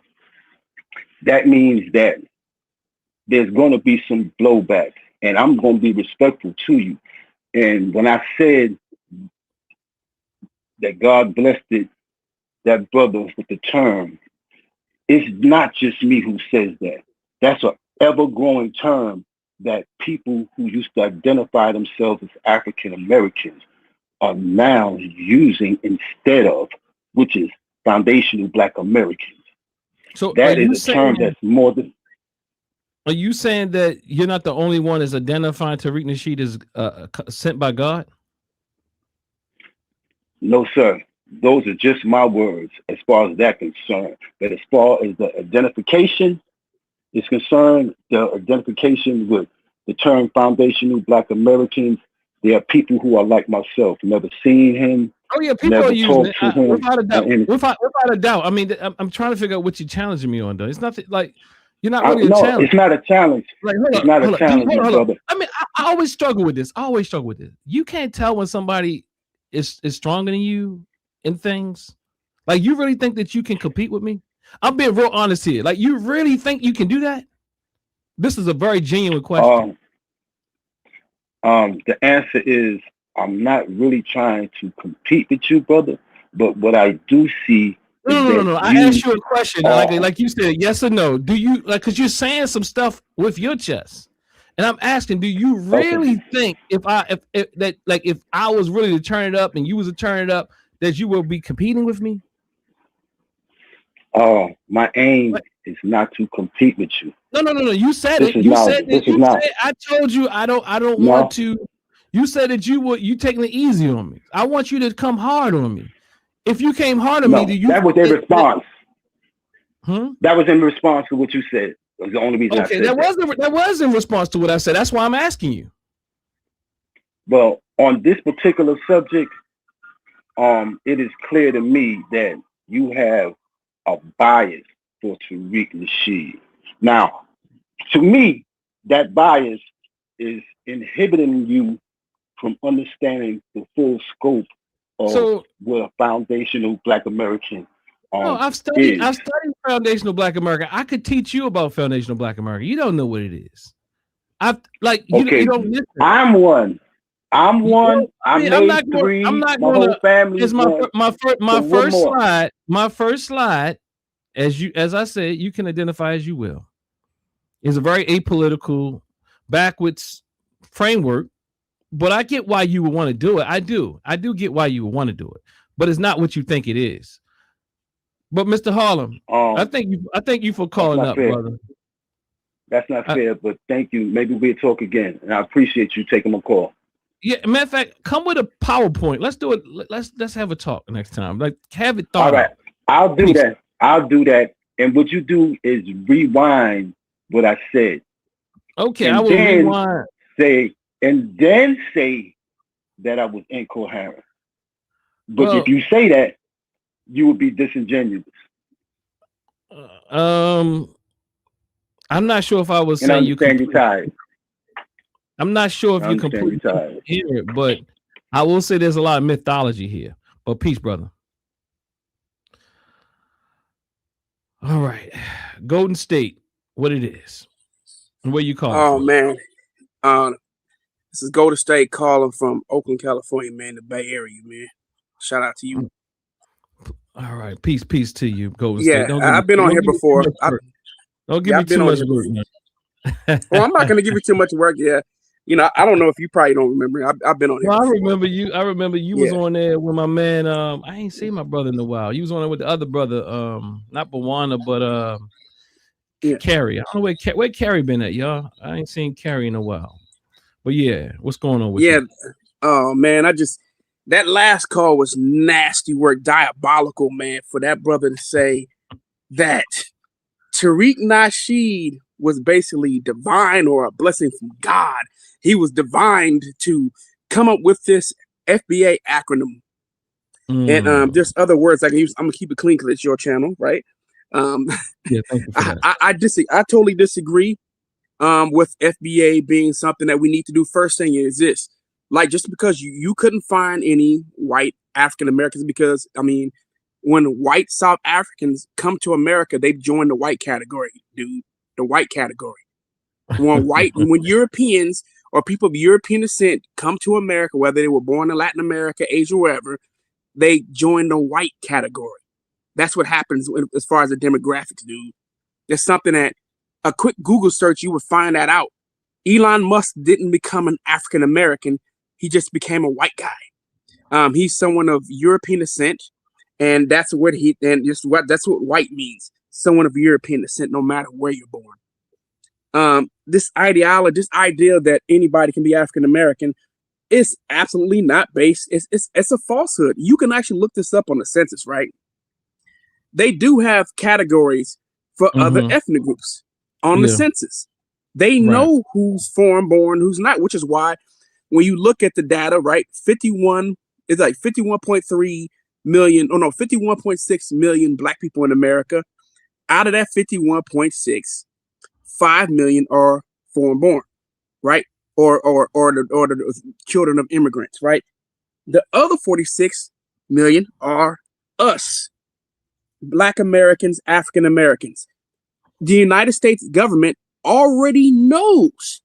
that means that there's going to be some blowback, and I'm going to be respectful to you. And when I said that God blessed it, that brother with the term, it's not just me who says that. That's an ever-growing term that people who used to identify themselves as African Americans are now using instead of, which is foundational Black Americans. So that is a term that's more than. Are you saying that you're not the only one that's identifying Tariq Nasheed as sent by God? No, sir. Those are just my words as far as that concerned. But as far as the identification is concerned, the identification with the term foundational Black Americans there are people who are like myself, never seen him. Oh yeah, people never are using it talked to him, without a doubt. and- Without a doubt. I mean, I'm trying to figure out what you're challenging me on, though. It's nothing like you're not really a no, challenge. it's not a challenge. Like, hold it's up, not hold a up. challenge, my Hold up. brother. I mean, I always struggle with this. You can't tell when somebody is stronger than you in things. Like, you really think that you can compete with me? I'm being real honest here. Like, you really think you can do that? This is a very genuine question. The answer is I'm not really trying to compete with you, brother. But what I do see. No. I asked you a question. Like you said, yes or no. Do you because you're saying some stuff with your chest, and I'm asking, do you really think if I was really to turn it up and you was to turn it up, that you will be competing with me? My aim is not to compete with you. No. You said this it. Is you not, said this it. is not. I told you I don't No. want to. You said that you taking it easy on me. I want you to come hard on me. If you came hard on me, do you? That was a response. Hmm? That was in response to what you said. That was the only reason I said that. That was in response to what I said. That's why I'm asking you. Well, on this particular subject, it is clear to me that you have a bias for Tariq Nasheed. Now, to me, that bias is inhibiting you from understanding the full scope of what a foundational Black American no, I've studied foundational Black America. I could teach you about foundational Black America. You don't know what it is. You don't listen. I'm one. I'm not three. Whole family. It's my first slide. As I said, you can identify as you will. It's a very apolitical, backwards framework. But I get why you would want to do it. I do get why you would want to do it. But it's not what you think it is. But Mr. Harlem, I thank you for calling up, brother. That's not fair, but thank you. Maybe we'll talk again. And I appreciate you taking my call. Yeah, matter of fact, come with a PowerPoint. Let's do it. Let's have a talk next time. Like, have it thought. All right. I'll do that. I'll do that. And what you do is rewind what I said. Okay, I will rewind. And then say that I was incoherent. But if you say that, you would be disingenuous. I'm not sure if I was saying you completely tired. I'm not sure if you completely hear it, but I will say there's a lot of mythology here. But peace, brother. All right, Golden State, what it is, and where you calling? Oh man, this is Golden State calling from Oakland, California, man, the Bay Area, man. Shout out to you. All right, peace to you, Golden State. Yeah, I've been on here before. Don't give me too much work, man. Well, I'm not going to give you too much work. Yeah, you know, I don't know if you probably don't remember. I've been on here. Well, I remember you was on there with my man. I ain't seen my brother in a while. You was on there with the other brother. Not Bawana, but Carrie. I don't know where Carrie been at, y'all. I ain't seen Carrie in a while. But yeah, what's going on with you? Oh man, that last call was nasty work, diabolical, man, for that brother to say that Tariq Nasheed was basically divine or a blessing from God. He was divined to come up with this FBA acronym. And there's other words I can use. I'm gonna keep it clean because it's your channel, right? Yeah, thank you for that. I totally disagree with FBA being something that we need to do. First thing is this. Like, just because you couldn't find any white African Americans, because I mean, when white South Africans come to America, they join the white category, dude. The white category. When Europeans or people of European descent come to America, whether they were born in Latin America, Asia, wherever, they join the white category. That's what happens as far as the demographics, dude. There's something that a quick Google search, you would find that out. Elon Musk didn't become an African American. He just became a white guy. He's someone of European descent, and that's what that's what white means. Someone of European descent, no matter where you're born. This idea that anybody can be African American is absolutely not based. It's a falsehood. You can actually look this up on the census, right? They do have categories for other ethnic groups on the census. They know who's foreign born, who's not, which is why when you look at the data, right, 51.3 million, 51.6 million black people in America. Out of that 51.6, 5 million are foreign born, right? Or the children of immigrants, right? The other 46 million are us, Black Americans, African Americans. The United States government already knows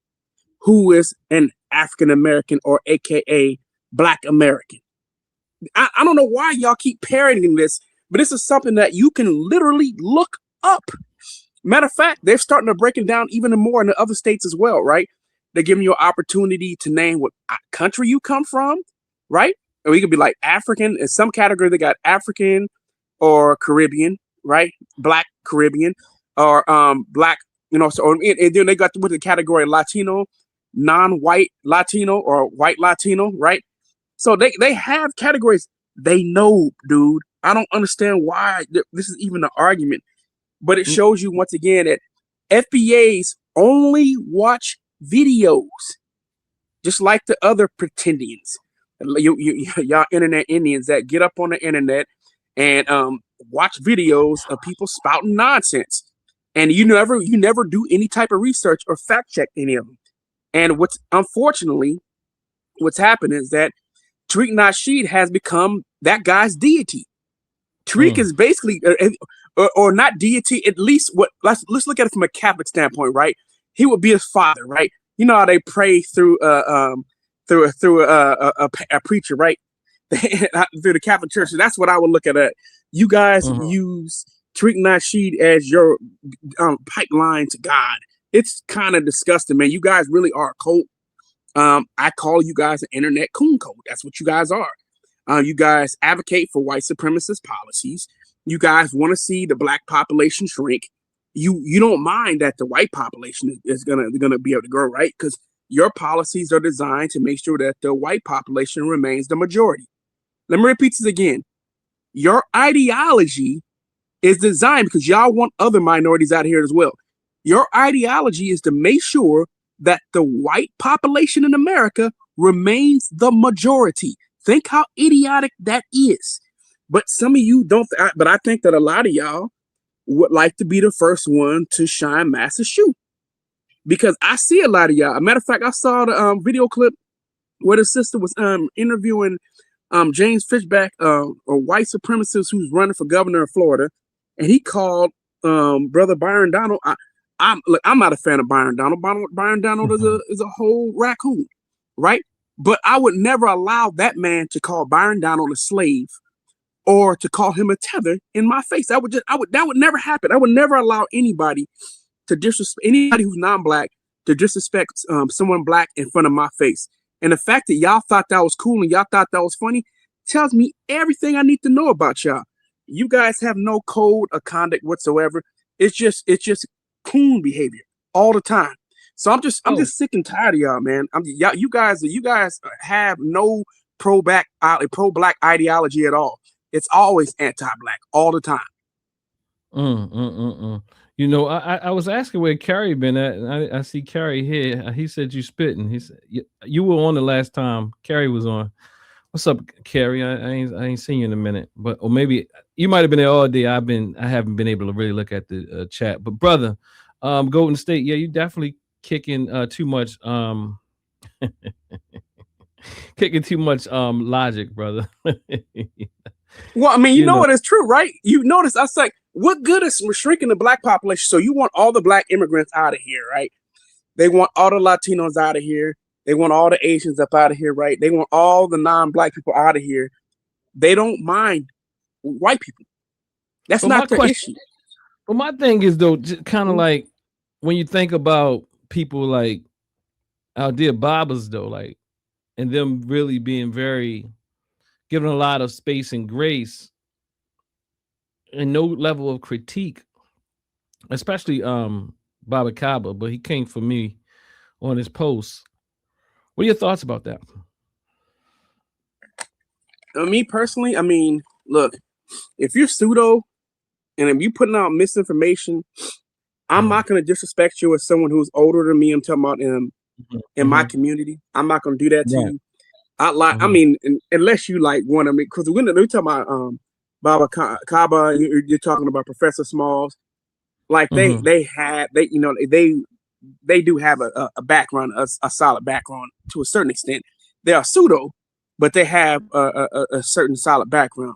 who is an African American or AKA Black American. I don't know why y'all keep parroting this, but this is something that you can literally look up. Matter of fact, they're starting to break it down even more in the other states as well, right? They're giving you an opportunity to name what country you come from, right? Or you could be like African. In some category, they got African or Caribbean, right? Black Caribbean or Black, so and then they got with the category Latino, non-white Latino or white Latino, right? So they have categories. They know, dude. I don't understand why this is even an argument, but it shows you once again that FBAs only watch videos, just like the other pretendians, y'all internet Indians that get up on the internet and watch videos of people spouting nonsense, and you never do any type of research or fact check any of them. And what's happened is that Tariq Nasheed has become that guy's deity. Tariq is basically, or not deity, at least let's look at it from a Catholic standpoint, right? He would be his father, right? You know how they pray through a preacher, right? Through the Catholic Church. So that's what I would look at. You guys use Tariq Nasheed as your pipeline to God. It's kind of disgusting, man. You guys really are a cult. I call you guys an internet coon code. That's what you guys are. You guys advocate for white supremacist policies. You guys want to see the black population shrink. You don't mind that the white population is gonna be able to grow, right? Because your policies are designed to make sure that the white population remains the majority. Let me repeat this again. Your ideology is designed because y'all want other minorities out here as well. Your ideology is to make sure that the white population in America remains the majority. Think how idiotic that is. But some of you don't, but I think that a lot of y'all would like to be the first one to shine massive shoe. Because I see a lot of y'all. As a matter of fact, I saw the video clip where the sister was interviewing James Fishback, a white supremacist who's running for governor of Florida, and he called brother Byron Donald. I'm not a fan of Byron Donald. Byron Donald is a whole raccoon, right? But I would never allow that man to call Byron Donald a slave or to call him a tether in my face. That would never happen. I would never allow anybody to disrespect anybody who's non-black to disrespect someone black in front of my face. And the fact that y'all thought that was cool and y'all thought that was funny tells me everything I need to know about y'all. You guys have no code of conduct whatsoever. It's just coon behavior all the time. So I'm just sick and tired of y'all, man. You guys have no pro-black ideology at all. It's always anti-black all the time. You know, I was asking where Carrie been at, and I see Carrie here. He said you spitting. He said you were on the last time Carrie was on. What's up, Carrie? I ain't seen you in a minute, or maybe you might have been there all day. I haven't been able to really look at the chat. But brother, Golden State, yeah, you definitely kicking too much kicking too much logic, brother. Well, I mean, you know what is true, right? You notice I was like, what good is shrinking the black population? So you want all the black immigrants out of here, right? They want all the Latinos out of here. They want all the Asians up out of here, right? They want all the non-black people out of here. They don't mind white people. That's not the issue. Well, my thing is though, kind of like when you think about people like our dear Bobbers though, like, and them really being given a lot of space and grace and no level of critique, especially Baba Kaba, but he came for me on his post. What are your thoughts about that? Me personally, I mean, look, if you're pseudo and if you're putting out misinformation, I'm not going to disrespect you as someone who's older than me. I'm talking about in my community. I'm not gonna do that to Right. you. I mean, unless you like want to make, because when we talk about Kaba, you're talking about Professor Smalls. Like they do have a background, a solid background to a certain extent. They are pseudo, but they have a certain solid background.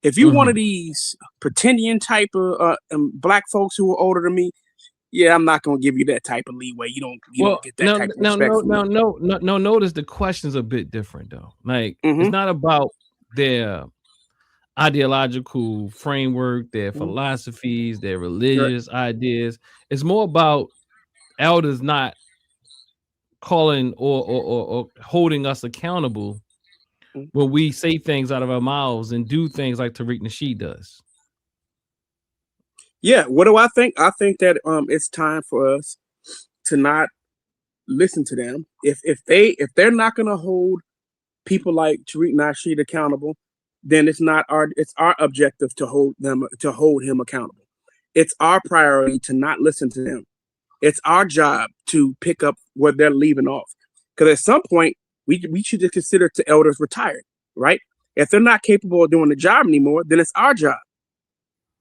If you're one of these pretending type of black folks who are older than me, yeah, I'm not gonna give you that type of leeway. You don't get that type of respect. No. Notice the question's a bit different though. Like it's not about their ideological framework, their philosophies, their religious ideas. It's more about elders not calling or holding us accountable when we say things out of our mouths and do things like Tariq Nasheed does. Yeah, what do I think? I think that it's time for us to not listen to them. If they're not gonna hold people like Tariq Nasheed accountable, then it's our objective to hold him accountable. It's our priority to not listen to them. It's our job to pick up what they're leaving off. Because at some point, we should just consider the elders retired, right? If they're not capable of doing the job anymore, then it's our job,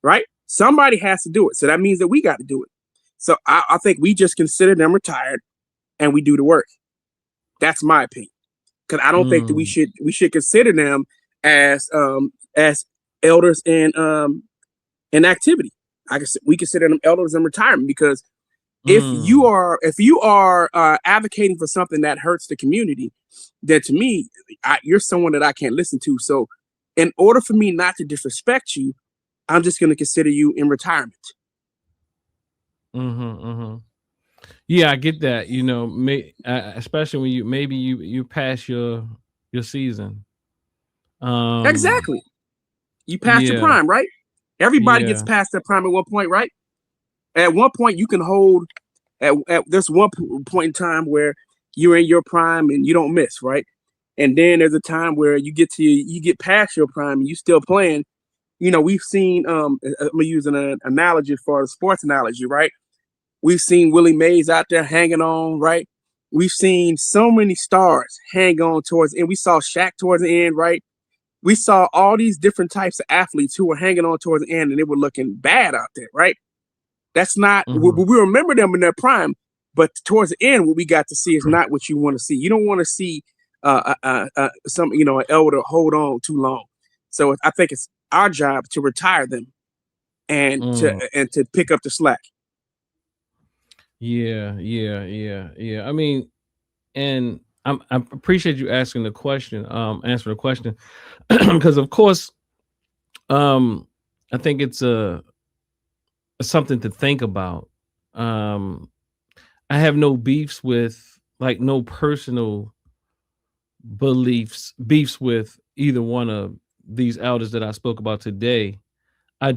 right? Somebody has to do it. So that means that we got to do it. So I think we just consider them retired and we do the work. That's my opinion. Because I don't think that we should consider them as elders in activity. We consider them elders in retirement, because if you are advocating for something that hurts the community, then to me, you're someone that I can't listen to. So in order for me not to disrespect you, I'm just going to consider you in retirement. Yeah, I get that. You know, especially when you pass your season. Exactly. You pass your prime, right? Everybody gets past their prime at one point, right? At one point, you can hold. At there's one point in time where you're in your prime and you don't miss, right? And then there's a time where you get past your prime and you still playing. You know, we've seen. I'm gonna use an analogy for a sports analogy, right? We've seen Willie Mays out there hanging on, right? We've seen so many stars hang on towards the end. We saw Shaq towards the end, right? We saw all these different types of athletes who were hanging on towards the end and they were looking bad out there, right? That's not, we remember them in their prime, but towards the end, what we got to see is not what you want to see. You don't want to see an elder hold on too long. So I think it's our job to retire them and to pick up the slack. Yeah. I mean, and I appreciate you asking the question, answering the question, because of course, I think it's something to think about. I have no beefs with, like, no personal beefs with either one of these elders that I spoke about today. I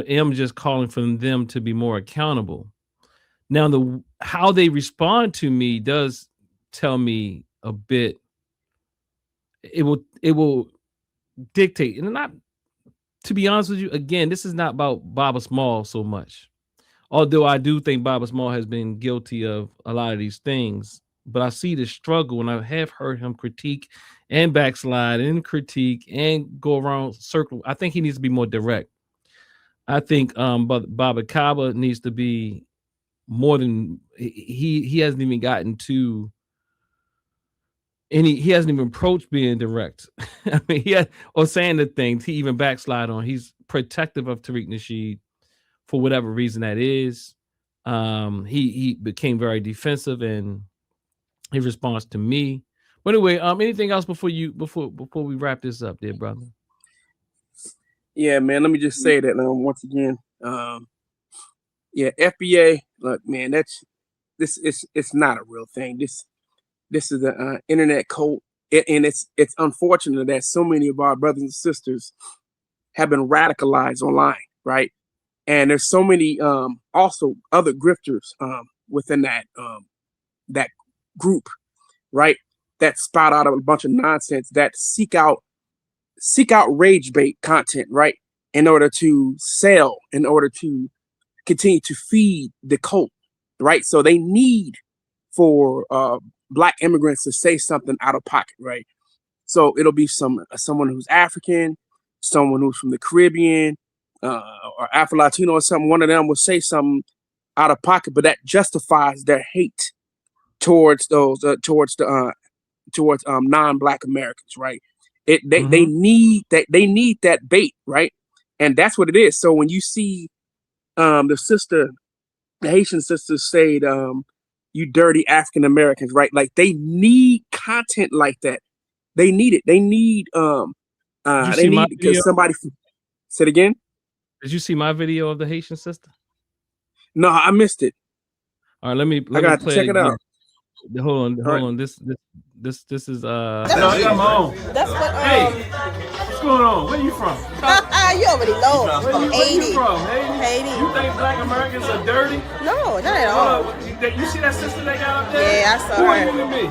am just calling for them to be more accountable. Now, how they respond to me does tell me a bit. It will dictate, and not, to be honest with you, again, this is not about Baba Small so much. Although I do think Baba Small has been guilty of a lot of these things, but I see the struggle, and I have heard him critique and backslide and critique and go around circle. I think he needs to be more direct. I think Baba Kaba needs to be more than he hasn't even gotten to any. He hasn't even approached being direct. I mean, or saying the things he even backslide on. He's protective of Tariq Nasheed for whatever reason that is. He became very defensive in his response to me. But anyway, anything else before we wrap this up, there, brother? Yeah, man. Let me just say that once again. Yeah, FBA. Look, man, it's not a real thing. This is an internet cult, and it's unfortunate that so many of our brothers and sisters have been radicalized online, right? And there's so many also other grifters within that group, right? That spout out a bunch of nonsense, that seek out rage bait content, right? In order to sell, in order to continue to feed the cult, right? So they need for Black immigrants to say something out of pocket, right? So it'll be someone who's African, someone who's from the Caribbean, or Afro-Latino or something. One of them will say something out of pocket, but that justifies their hate towards those towards non-Black Americans, right? They need that bait, right? And that's what it is. So when you see the Haitian sisters say, you dirty African Americans, right? Like they need content like that. They need it. They need because somebody said again. Did you see my video of the Haitian sister? No, I missed it. All right, let me to check it out. Hold on. This is No, I got my own. That's what. What's going on? Where you from? You already know. Where you 80. from? Haiti. You think Black Americans are dirty? No, not at all. You see that sister they got up there? Yeah, I saw Who her. are you with me?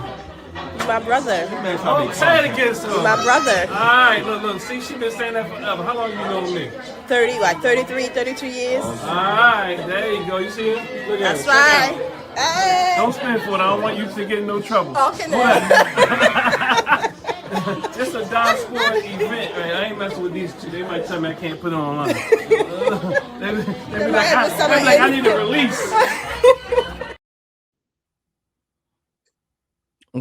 My brother. Oh, say it again, son. My brother. All right, look. See, she been saying that forever. How long you know me? 33, 32 years. All right, there you go. You see it? Look at That's it. right. Hey. Don't spin for it. I don't want you to get in no trouble. Okay, now. It's a Diaspora event, right? I ain't messing with these two. They might tell me I can't put it online. they be like, I need a release.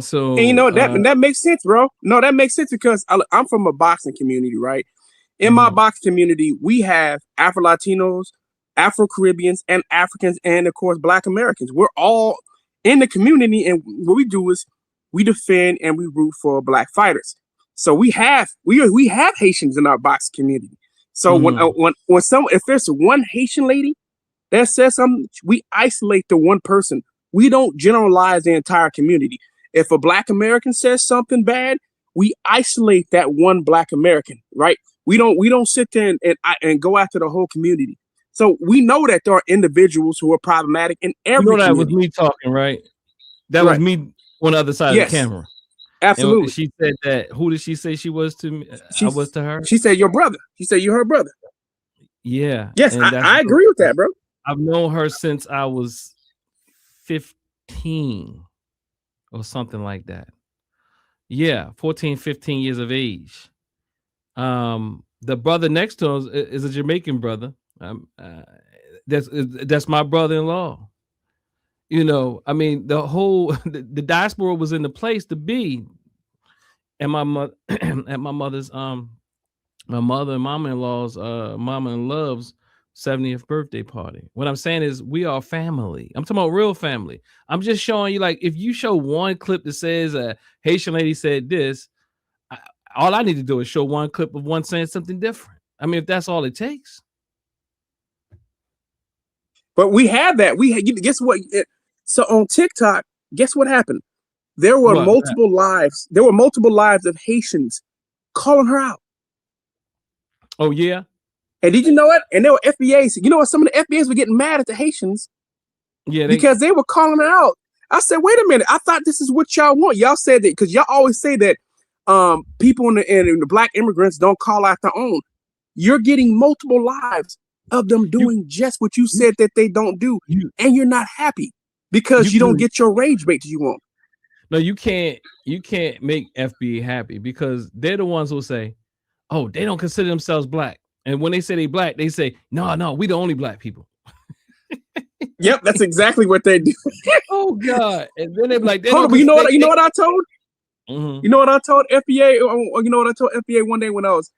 So, and you know that makes sense, bro. No, that makes sense because I'm from a boxing community, right? In my boxing community, we have Afro-Latinos, Afro-Caribbeans, and Africans, and of course, Black Americans. We're all in the community, and what we do is we defend and we root for Black fighters. So we have Haitians in our boxing community. So when if there's one Haitian lady that says something, we isolate the one person. We don't generalize the entire community. If a Black American says something bad, we isolate that one Black American, right? We don't sit there and go after the whole community. So we know that there are individuals who are problematic in every community. That was me talking, right? That was me on the other side of the camera. Absolutely. And she said that. Who did she say she was to me? I was to her. She said your brother. She said you're her brother. Yeah. Yes, I agree with that, bro. I've known her since I was 15 or something like that. Yeah, 14, 15 years of age. The brother next to us is a Jamaican brother. That's my brother-in-law. You know, I mean, the diaspora was in the place to be. And my mother at my mother's my mother and mama-in-law's mama-in-law's 70th birthday party. What I'm saying is we are family. I'm talking about real family. I'm just showing you, like, if you show one clip that says a Haitian lady said this, all I need to do is show one clip of one saying something different. I mean, if that's all it takes. But we have that. Guess what? So on TikTok, guess what happened? There were multiple lives. There were multiple lives of Haitians calling her out. Oh yeah. And did you know what? And there were FBAs. You know what? Some of the FBAs were getting mad at the Haitians. Yeah. Because they were calling her out. I said, wait a minute. I thought this is what y'all want. Y'all said that because y'all always say that people in the Black immigrants don't call out their own. You're getting multiple lives of them doing just what you said that they don't do, and you're not happy because you don't get your rage bait that you want. No, you can't make FBA happy because they're the ones who say, oh, they don't consider themselves Black. And when they say they Black, they say, no, we the only Black people. Yep, that's exactly what they do. Oh God. And then they're like, hold on, you know what I told? Mm-hmm. You know what I told FBA? You know what I told FBA one day when I was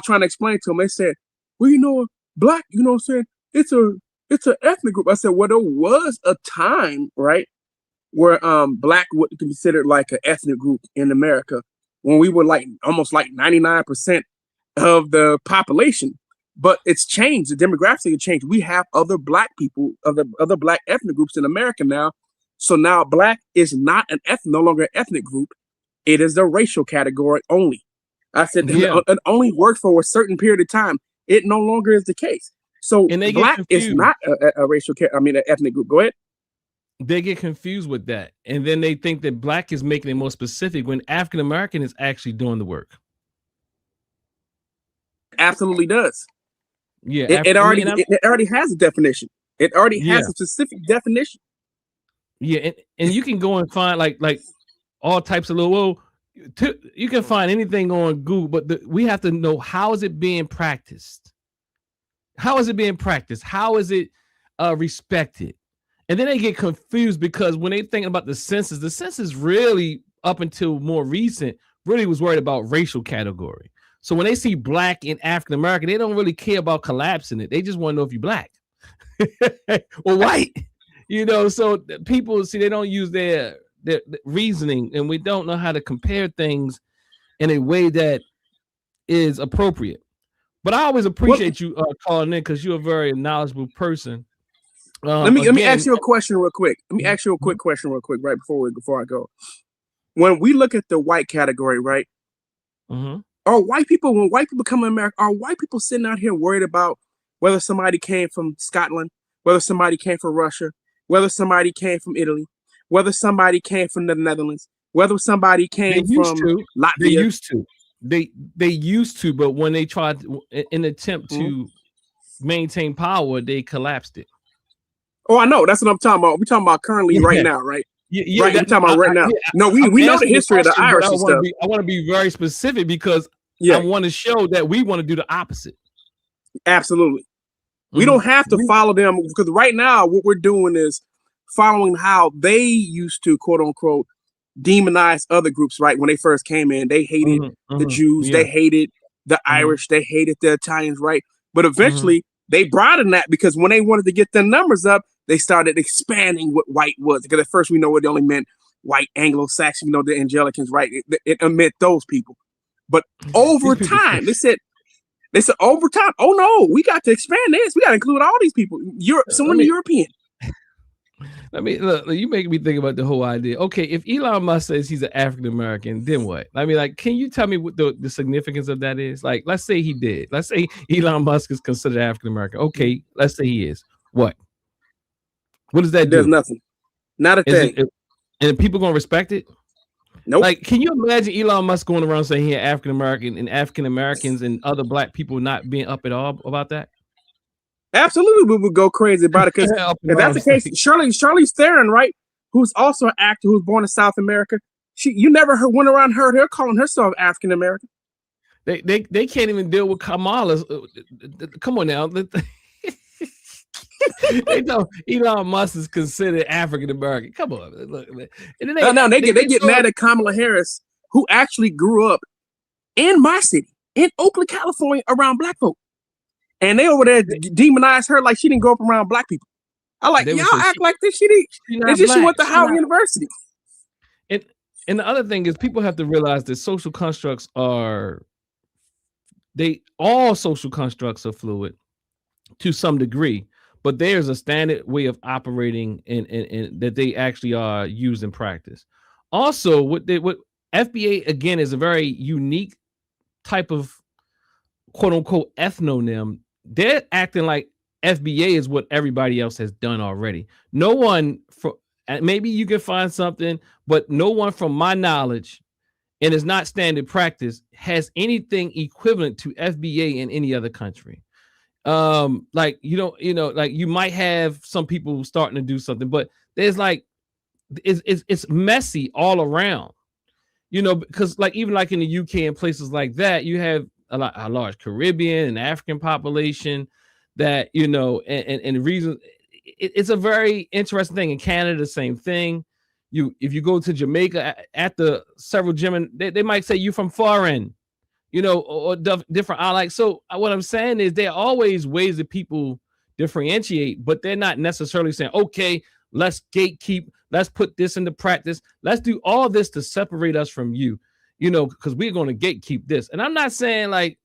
trying to explain to them? They said, well, you know, Black, you know what I'm saying? It's an ethnic group. I said, well, there was a time, right, where Black would be considered like an ethnic group in America when we were like almost like 99% of the population. But it's changed. The demographics have changed. We have other Black people, other Black ethnic groups in America now. So now Black is not no longer an ethnic group. It is a racial category only. I said it only worked for a certain period of time. It no longer is the case. So Black is not a racial, an ethnic group. Go ahead. They get confused with that. And then they think that Black is making it more specific when African American is actually doing the work. Absolutely does. Yeah. It already has a definition. It already has a specific definition. Yeah, and you can go and find like all types of little. You can find anything on Google, but we have to know, how is it being practiced? How is it being practiced? How is it respected? And then they get confused because when they think about the census really, up until more recent, really was worried about racial category. So when they see black and African American, they don't really care about collapsing it. They just want to know if you're black or white. So people see, they don't use their reasoning, and we don't know how to compare things in a way that is appropriate. But I always appreciate you calling in, because you're a very knowledgeable person. Let me ask you a question real quick. Let me ask you a quick question real quick, right before I go. When we look at the white category, right? Mm-hmm. When white people come to America, are white people sitting out here worried about whether somebody came from Scotland, whether somebody came from Russia, whether somebody came from Italy, whether somebody came from the Netherlands, whether somebody came from Latvia? They used to, but when they tried in an attempt to maintain power, they collapsed it. Oh, I know. That's what I'm talking about. We're talking about currently right now, right? Yeah, right. We're talking about right now. No, we know the history of the Irish and stuff. I want to be very specific, because I want to show that we want to do the opposite. Absolutely. We don't have to follow them, because right now what we're doing is following how they used to, quote unquote, demonize other groups, right? When they first came in, they hated the Jews, they hated the Irish, they hated the Italians, right? But eventually they broadened that, because when they wanted to get their numbers up, they started expanding what white was. Because at first we know it only meant white Anglo-Saxon, the Angelicans, right? It meant those people. But over time, they said over time, oh no, we got to expand this. We got to include all these people. Someone European. Look, you make me think about the whole idea. Okay, if Elon Musk says he's an African American, then what? Can you tell me what the significance of that is? Like, let's say he did. Let's say Elon Musk is considered African American. Okay, let's say he is. What? What does that do? There's nothing. Not a thing. And people gonna respect it? Nope. Like, can you imagine Elon Musk going around saying he African American, and African Americans and other black people not being up at all about that? Absolutely, we would go crazy about it, because if that's the case, Charlize Theron, right, who's also an actor who's born in South America, you never heard her calling herself African American. They can't even deal with Kamala. Come on now. They know Elon Musk is considered African American. Come on, look. And then they get mad at Kamala Harris, who actually grew up in my city, in Oakland, California, around black folk, and they over there demonize her like she didn't grow up around black people. Y'all act like this. She went to Howard University. And the other thing is, people have to realize that social constructs all social constructs are fluid to some degree. But there's a standard way of operating in that they actually are used in practice. Also, what FBA, again, is a very unique type of quote unquote ethnonym. They're acting like FBA is what everybody else has done already. No one, maybe you can find something, but no one from my knowledge, and it's not standard practice, has anything equivalent to FBA in any other country. Like you might have some people starting to do something, but there's it's messy all around, because even in the UK and places like that, you have a large Caribbean and African population that and the reason it's a very interesting thing. In Canada, the same thing. If you go to Jamaica at the several gym, they might say you from foreign. Or different. So what I'm saying is, there are always ways that people differentiate, but they're not necessarily saying, okay, let's gatekeep, let's put this into practice, let's do all this to separate us from you, because we're going to gatekeep this. And I'm not saying I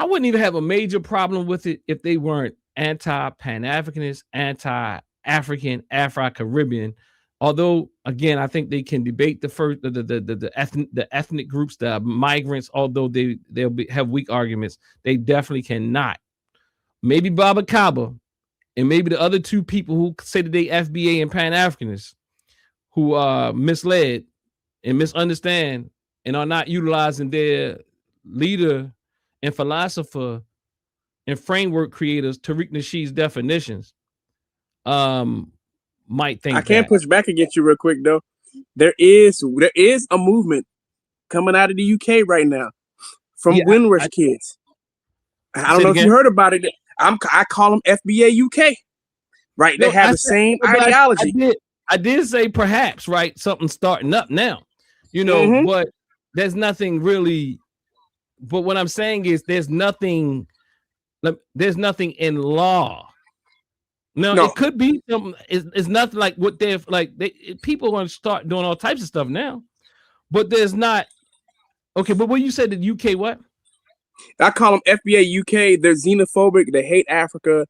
wouldn't even have a major problem with it if they weren't anti-Pan Africanist, anti-African, Afro-Caribbean. Although, again, I think they can debate the ethnic groups, the migrants. Although they'll have weak arguments, they definitely cannot. Maybe Baba Kaba, and maybe the other two people who say that they FBA and Pan Africanists, who are misled and misunderstand and are not utilizing their leader and philosopher and framework creators Tariq Nasheed's definitions. might think I can't that. push back against you real quick though. There is a movement coming out of the UK right now from Windrush kids. I don't know if you heard about it. I call them FBA UK. Right, they have the same ideology. I did say perhaps, right, something starting up now, you know, but there's nothing really. But what I'm saying is there's nothing in law. No, it could be something. It's nothing like what they're like. People are going to start doing all types of stuff now, but there's not. Okay, but what you said, the UK what? I call them FBA UK. They're xenophobic. They hate Africa.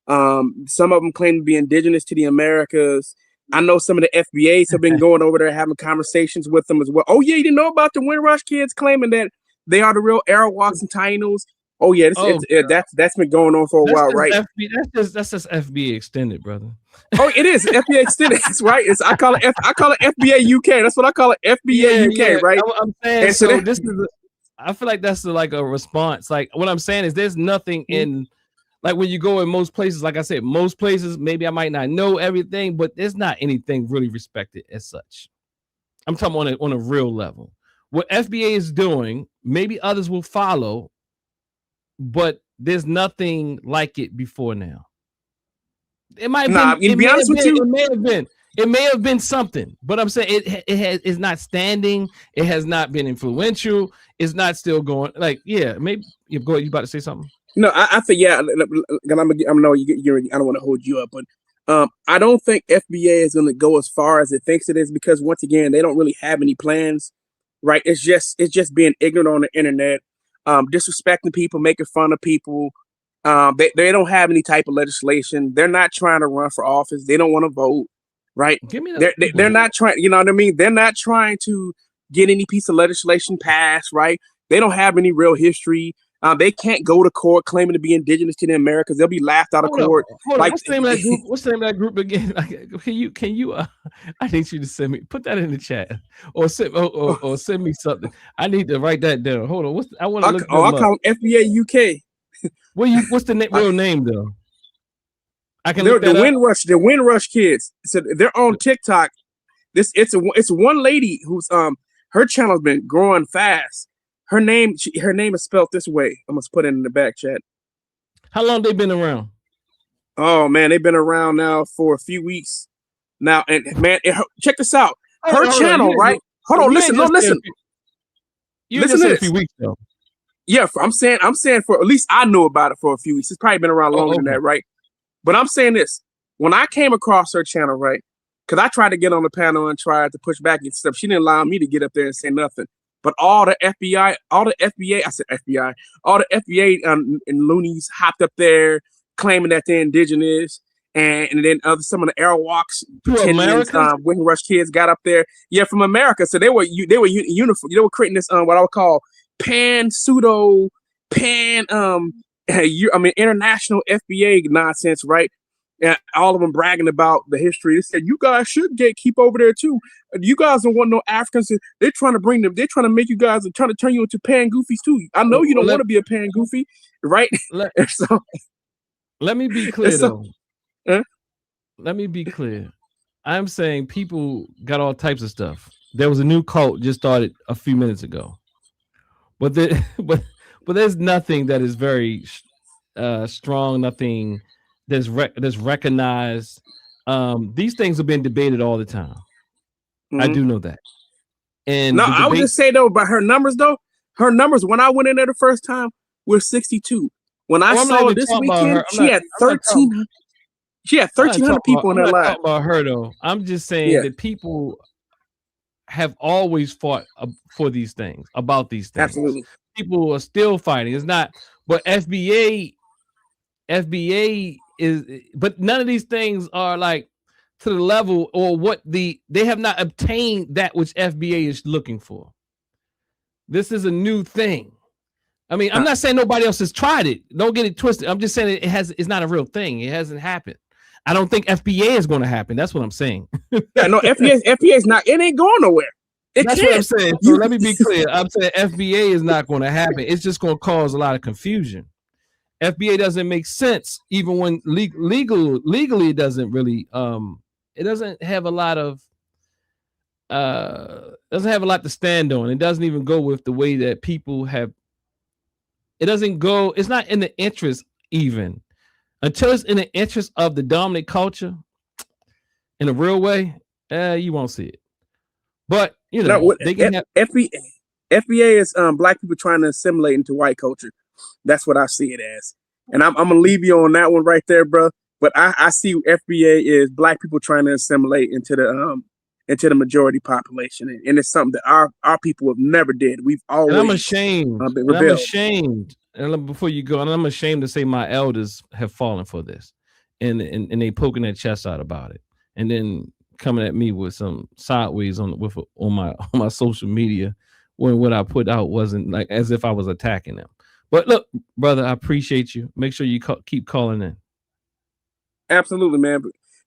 Some of them claim to be indigenous to the Americas. I know some of the FBAs have been going over there having conversations with them as well. Oh yeah, you didn't know about the Windrush kids claiming that they are the real Arawaks and Tainos. Oh yeah, that's been going on for a while, right? That's just FBA extended, brother. Oh, it is FBA extended. That's right. I call it FBA UK. That's what I call it, FBA UK, right? I'm saying so. This is. I feel like that's like a response. Like what I'm saying is, there's nothing in. Like when you go in most places, like I said, most places, maybe I might not know everything, but there's not anything really respected as such. I'm talking on a real level. What FBA is doing, maybe others will follow, but there's nothing like it before now. It might have been. It may have been something, but I'm saying it's not standing. It has not been influential. It's not still going. Like, yeah, maybe you go ahead. You about to say something? No, I think I know I don't want to hold you up, but I don't think FBA is going to go as far as it thinks it is, because once again, they don't really have any plans, right? It's just being ignorant on the internet, disrespecting people, making fun of people. They don't have any type of legislation. They're not trying to run for office. They don't want to vote, right? They're not trying. You know what I mean? They're not trying to get any piece of legislation passed, right? They don't have any real history. They can't go to court claiming to be indigenous to the Americas. They'll be laughed out of court. Like, what's the name of that group? What's the name of that group again? Can you? I need you to send me. Put that in the chat, or send me something. I need to write that down. Hold on. I want to look. I call them FBA UK. What's the real name though? I can. They're the Windrush kids. So they're on TikTok. It's one lady who's her channel's been growing fast. Her name is spelled this way. I'm gonna put it in the back chat. How long they been around? Oh man, they've been around now for a few weeks now. And man, check this out. Her channel, right? Hold on, listen. Listen to this. A few weeks though. Yeah, I'm saying for at least I know about it for a few weeks. It's probably been around longer than that, right? But I'm saying this. When I came across her channel, right? Because I tried to get on the panel and tried to push back and stuff. She didn't allow me to get up there and say nothing. But all the FBA and loonies hopped up there claiming that they're indigenous, and then some of the Arawaks, Windrush kids got up there, from America. So they were uniform. They were creating this what I would call international FBA nonsense, right? And all of them bragging about the history. They said, you guys should keep over there too. You guys don't want no Africans. They're trying to bring them. They're trying to make you guys, trying to turn you into pan goofies too. I know you don't want to be a pan goofy, right? Let me be clear though. Let me be clear. I'm saying people got all types of stuff. There was a new cult just started a few minutes ago, but there's nothing that is very strong. Nothing that's recognized. These things have been debated all the time. I do know that. And no, I would just say though, about her numbers though, when I went in there the first time were 62. When I saw her this weekend, she had 13. She had 1,300 people in her live. About her though, I'm just saying that people have always fought for these things, about these things. Absolutely, people are still fighting. It's not, but FBA is, but none of these things are like to the level or what they have not obtained that which FBA is looking for. This is a new thing. I mean, I'm not saying nobody else has tried it. Don't get it twisted. I'm just saying it's not a real thing. It hasn't happened. I don't think FBA is going to happen. That's what I'm saying. Yeah, no, FBA is not. It ain't going nowhere. That's what I'm saying. So let me be clear. I'm saying FBA is not going to happen. It's just going to cause a lot of confusion. FBA doesn't make sense, even when legally it doesn't really it doesn't have a lot of doesn't have a lot to stand on. It doesn't even go with the way that people have. It doesn't go. It's not in the interest even until it's in the interest of the dominant culture in a real way. You won't see it. But you know, they can have FBA is black people trying to assimilate into white culture. That's what I see it as. And I'm gonna leave you on that one right there, bro. But I see FBA is black people trying to assimilate into the majority population, and it's something that our people have never did. We've always. And I'm ashamed. Been I'm ashamed. And before you go, and I'm ashamed to say my elders have fallen for this, and they poking their chest out about it, and then coming at me with some sideways on my social media when what I put out wasn't like as if I was attacking them. But look, brother, I appreciate you. Make sure you keep calling in. Absolutely, man.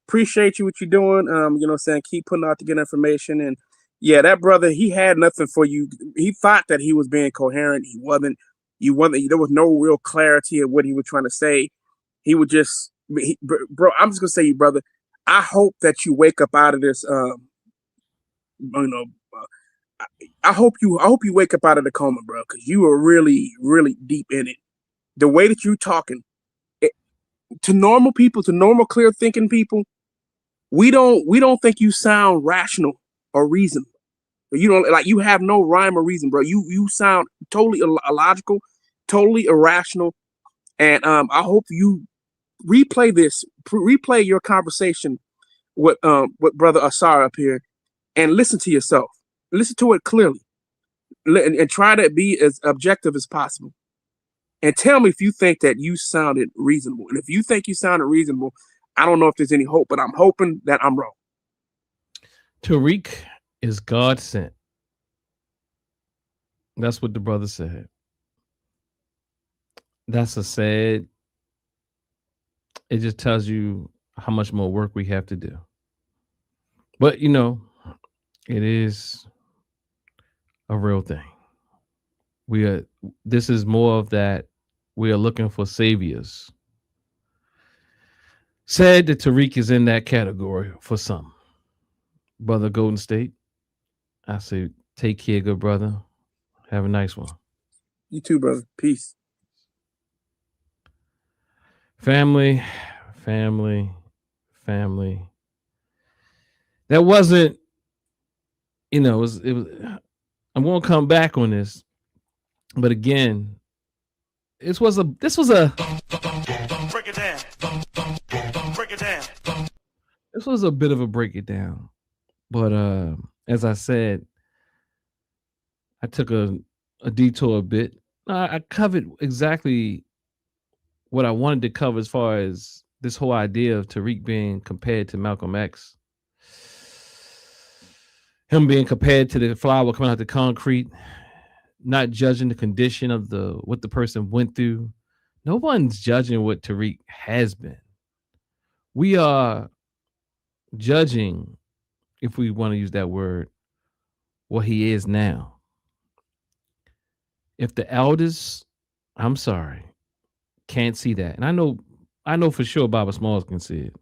Appreciate you what you're doing. You know what I'm saying? Keep putting out to get information. And yeah, that brother, he had nothing for you. He thought that he was being coherent. He wasn't. There was no real clarity of what he was trying to say. He would just, bro, I'm just gonna say, brother, I hope that you wake up out of this. I hope you wake up out of the coma, bro, because you are really, really deep in it. The way that you're talking to normal people, to normal, clear thinking people, we don't think you sound rational or reasonable. You don't like you have no rhyme or reason, bro. You sound totally illogical, totally irrational, and I hope you replay your conversation with brother Asar up here, and listen to yourself. Listen to it clearly, and try to be as objective as possible. And tell me if you think that you sounded reasonable. And if you think you sounded reasonable, I don't know if there's any hope, but I'm hoping that I'm wrong. Tariq is God sent. That's what the brother said. That's a sad. It just tells you how much more work we have to do. But you know, it is a real thing. This is more of that. We are looking for saviors. Said that Tariq is in that category for some. Brother Golden State, I say take care, good brother. Have a nice one. You too, brother. Peace. Family. That wasn't, it was. I'm gonna come back on this, but again, this was a break it down. This was a bit of a break it down, but as I said, I took a detour a bit. I covered exactly what I wanted to cover as far as this whole idea of Tariq being compared to Malcolm X, him being compared to the flower coming out the concrete, not judging the condition of what the person went through. No one's judging what Tariq has been. We are judging, if we want to use that word, what he is now. If the elders, I'm sorry, can't see that, and I know for sure Baba Smalls can see it.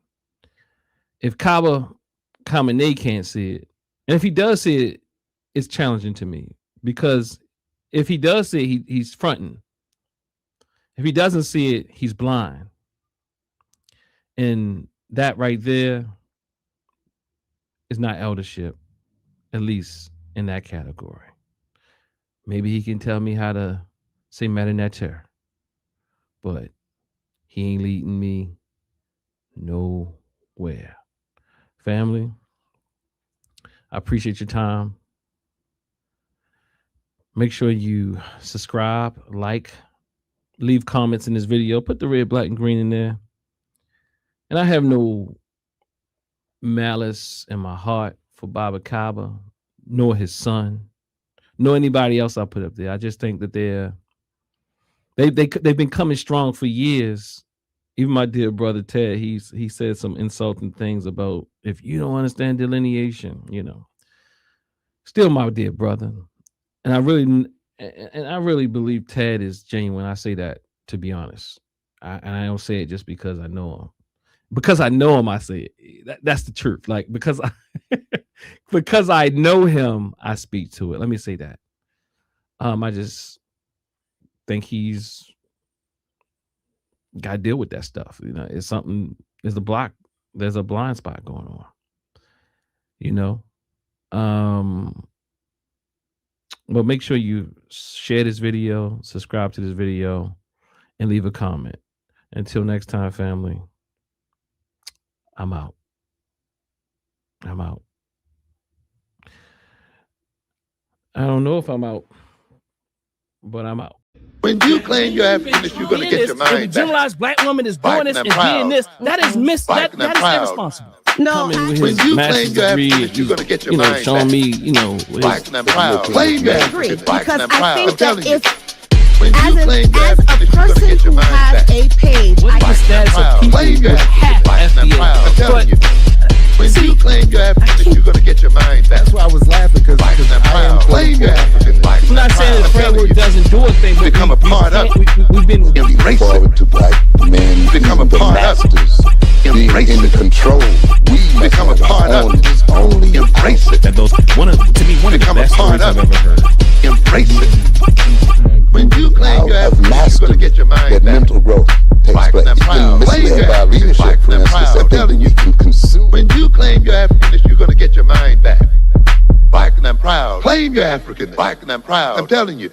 If Kaba Kamene can't see it, and if he does see it, it's challenging to me, because if he does see it, he's fronting. If he doesn't see it, he's blind. And that right there is not eldership, at least in that category. Maybe he can tell me how to say Metaneter, but he ain't leading me nowhere. Family, I appreciate your time. Make sure you subscribe, like, leave comments in this video. Put the red, black, and green in there. And I have no malice in my heart for Baba Kaba, nor his son, nor anybody else I put up there. I just think that they've been coming strong for years. Even my dear brother Ted, he said some insulting things about, if you don't understand delineation, Still my dear brother. And I really believe Ted is genuine. I say that to be honest. I don't say it just because I know him. because I know him, I say it. That's the truth. Like, because I know him, I speak to it. Let me say that. I just think he's got to deal with that stuff. You know, it's something. There's a blind spot going on. You know, but make sure you share this video, subscribe to this video, and leave a comment. Until next time, family. I'm out. I don't know if I'm out, but I'm out. When you claim you're Africanist, you're going to get your mind back. Generalized black woman is doing this and being this. That is that is irresponsible. No, when you claim you're Africanist, you're going to get your mind back. Showing me, Black and proud. Claim you're Africanist. Because I think that if when you claim you're Africanist, you're going to get your mind back. a page, what is the status of people who have FBA? When you claim you're Africanist, you're going to get your mind back. That's why I was laughing, because I am claim you're Africanist. I'm not saying the framework doesn't do a thing, but become a part of. We've been embracing forward to black men become a part masters, being in control. We become a part of. Only embrace it. That those one of the best stories I've ever heard. Embrace it. When you claim you're Africanist, you're going to get your mind that back. mental growth takes place. You've been misled by leadership, for instance, that thinking you can consume. When you claim you're Africanist, you're going to get your mind back. Black and I'm proud. Claim you're African. Black and I'm proud. I'm telling you.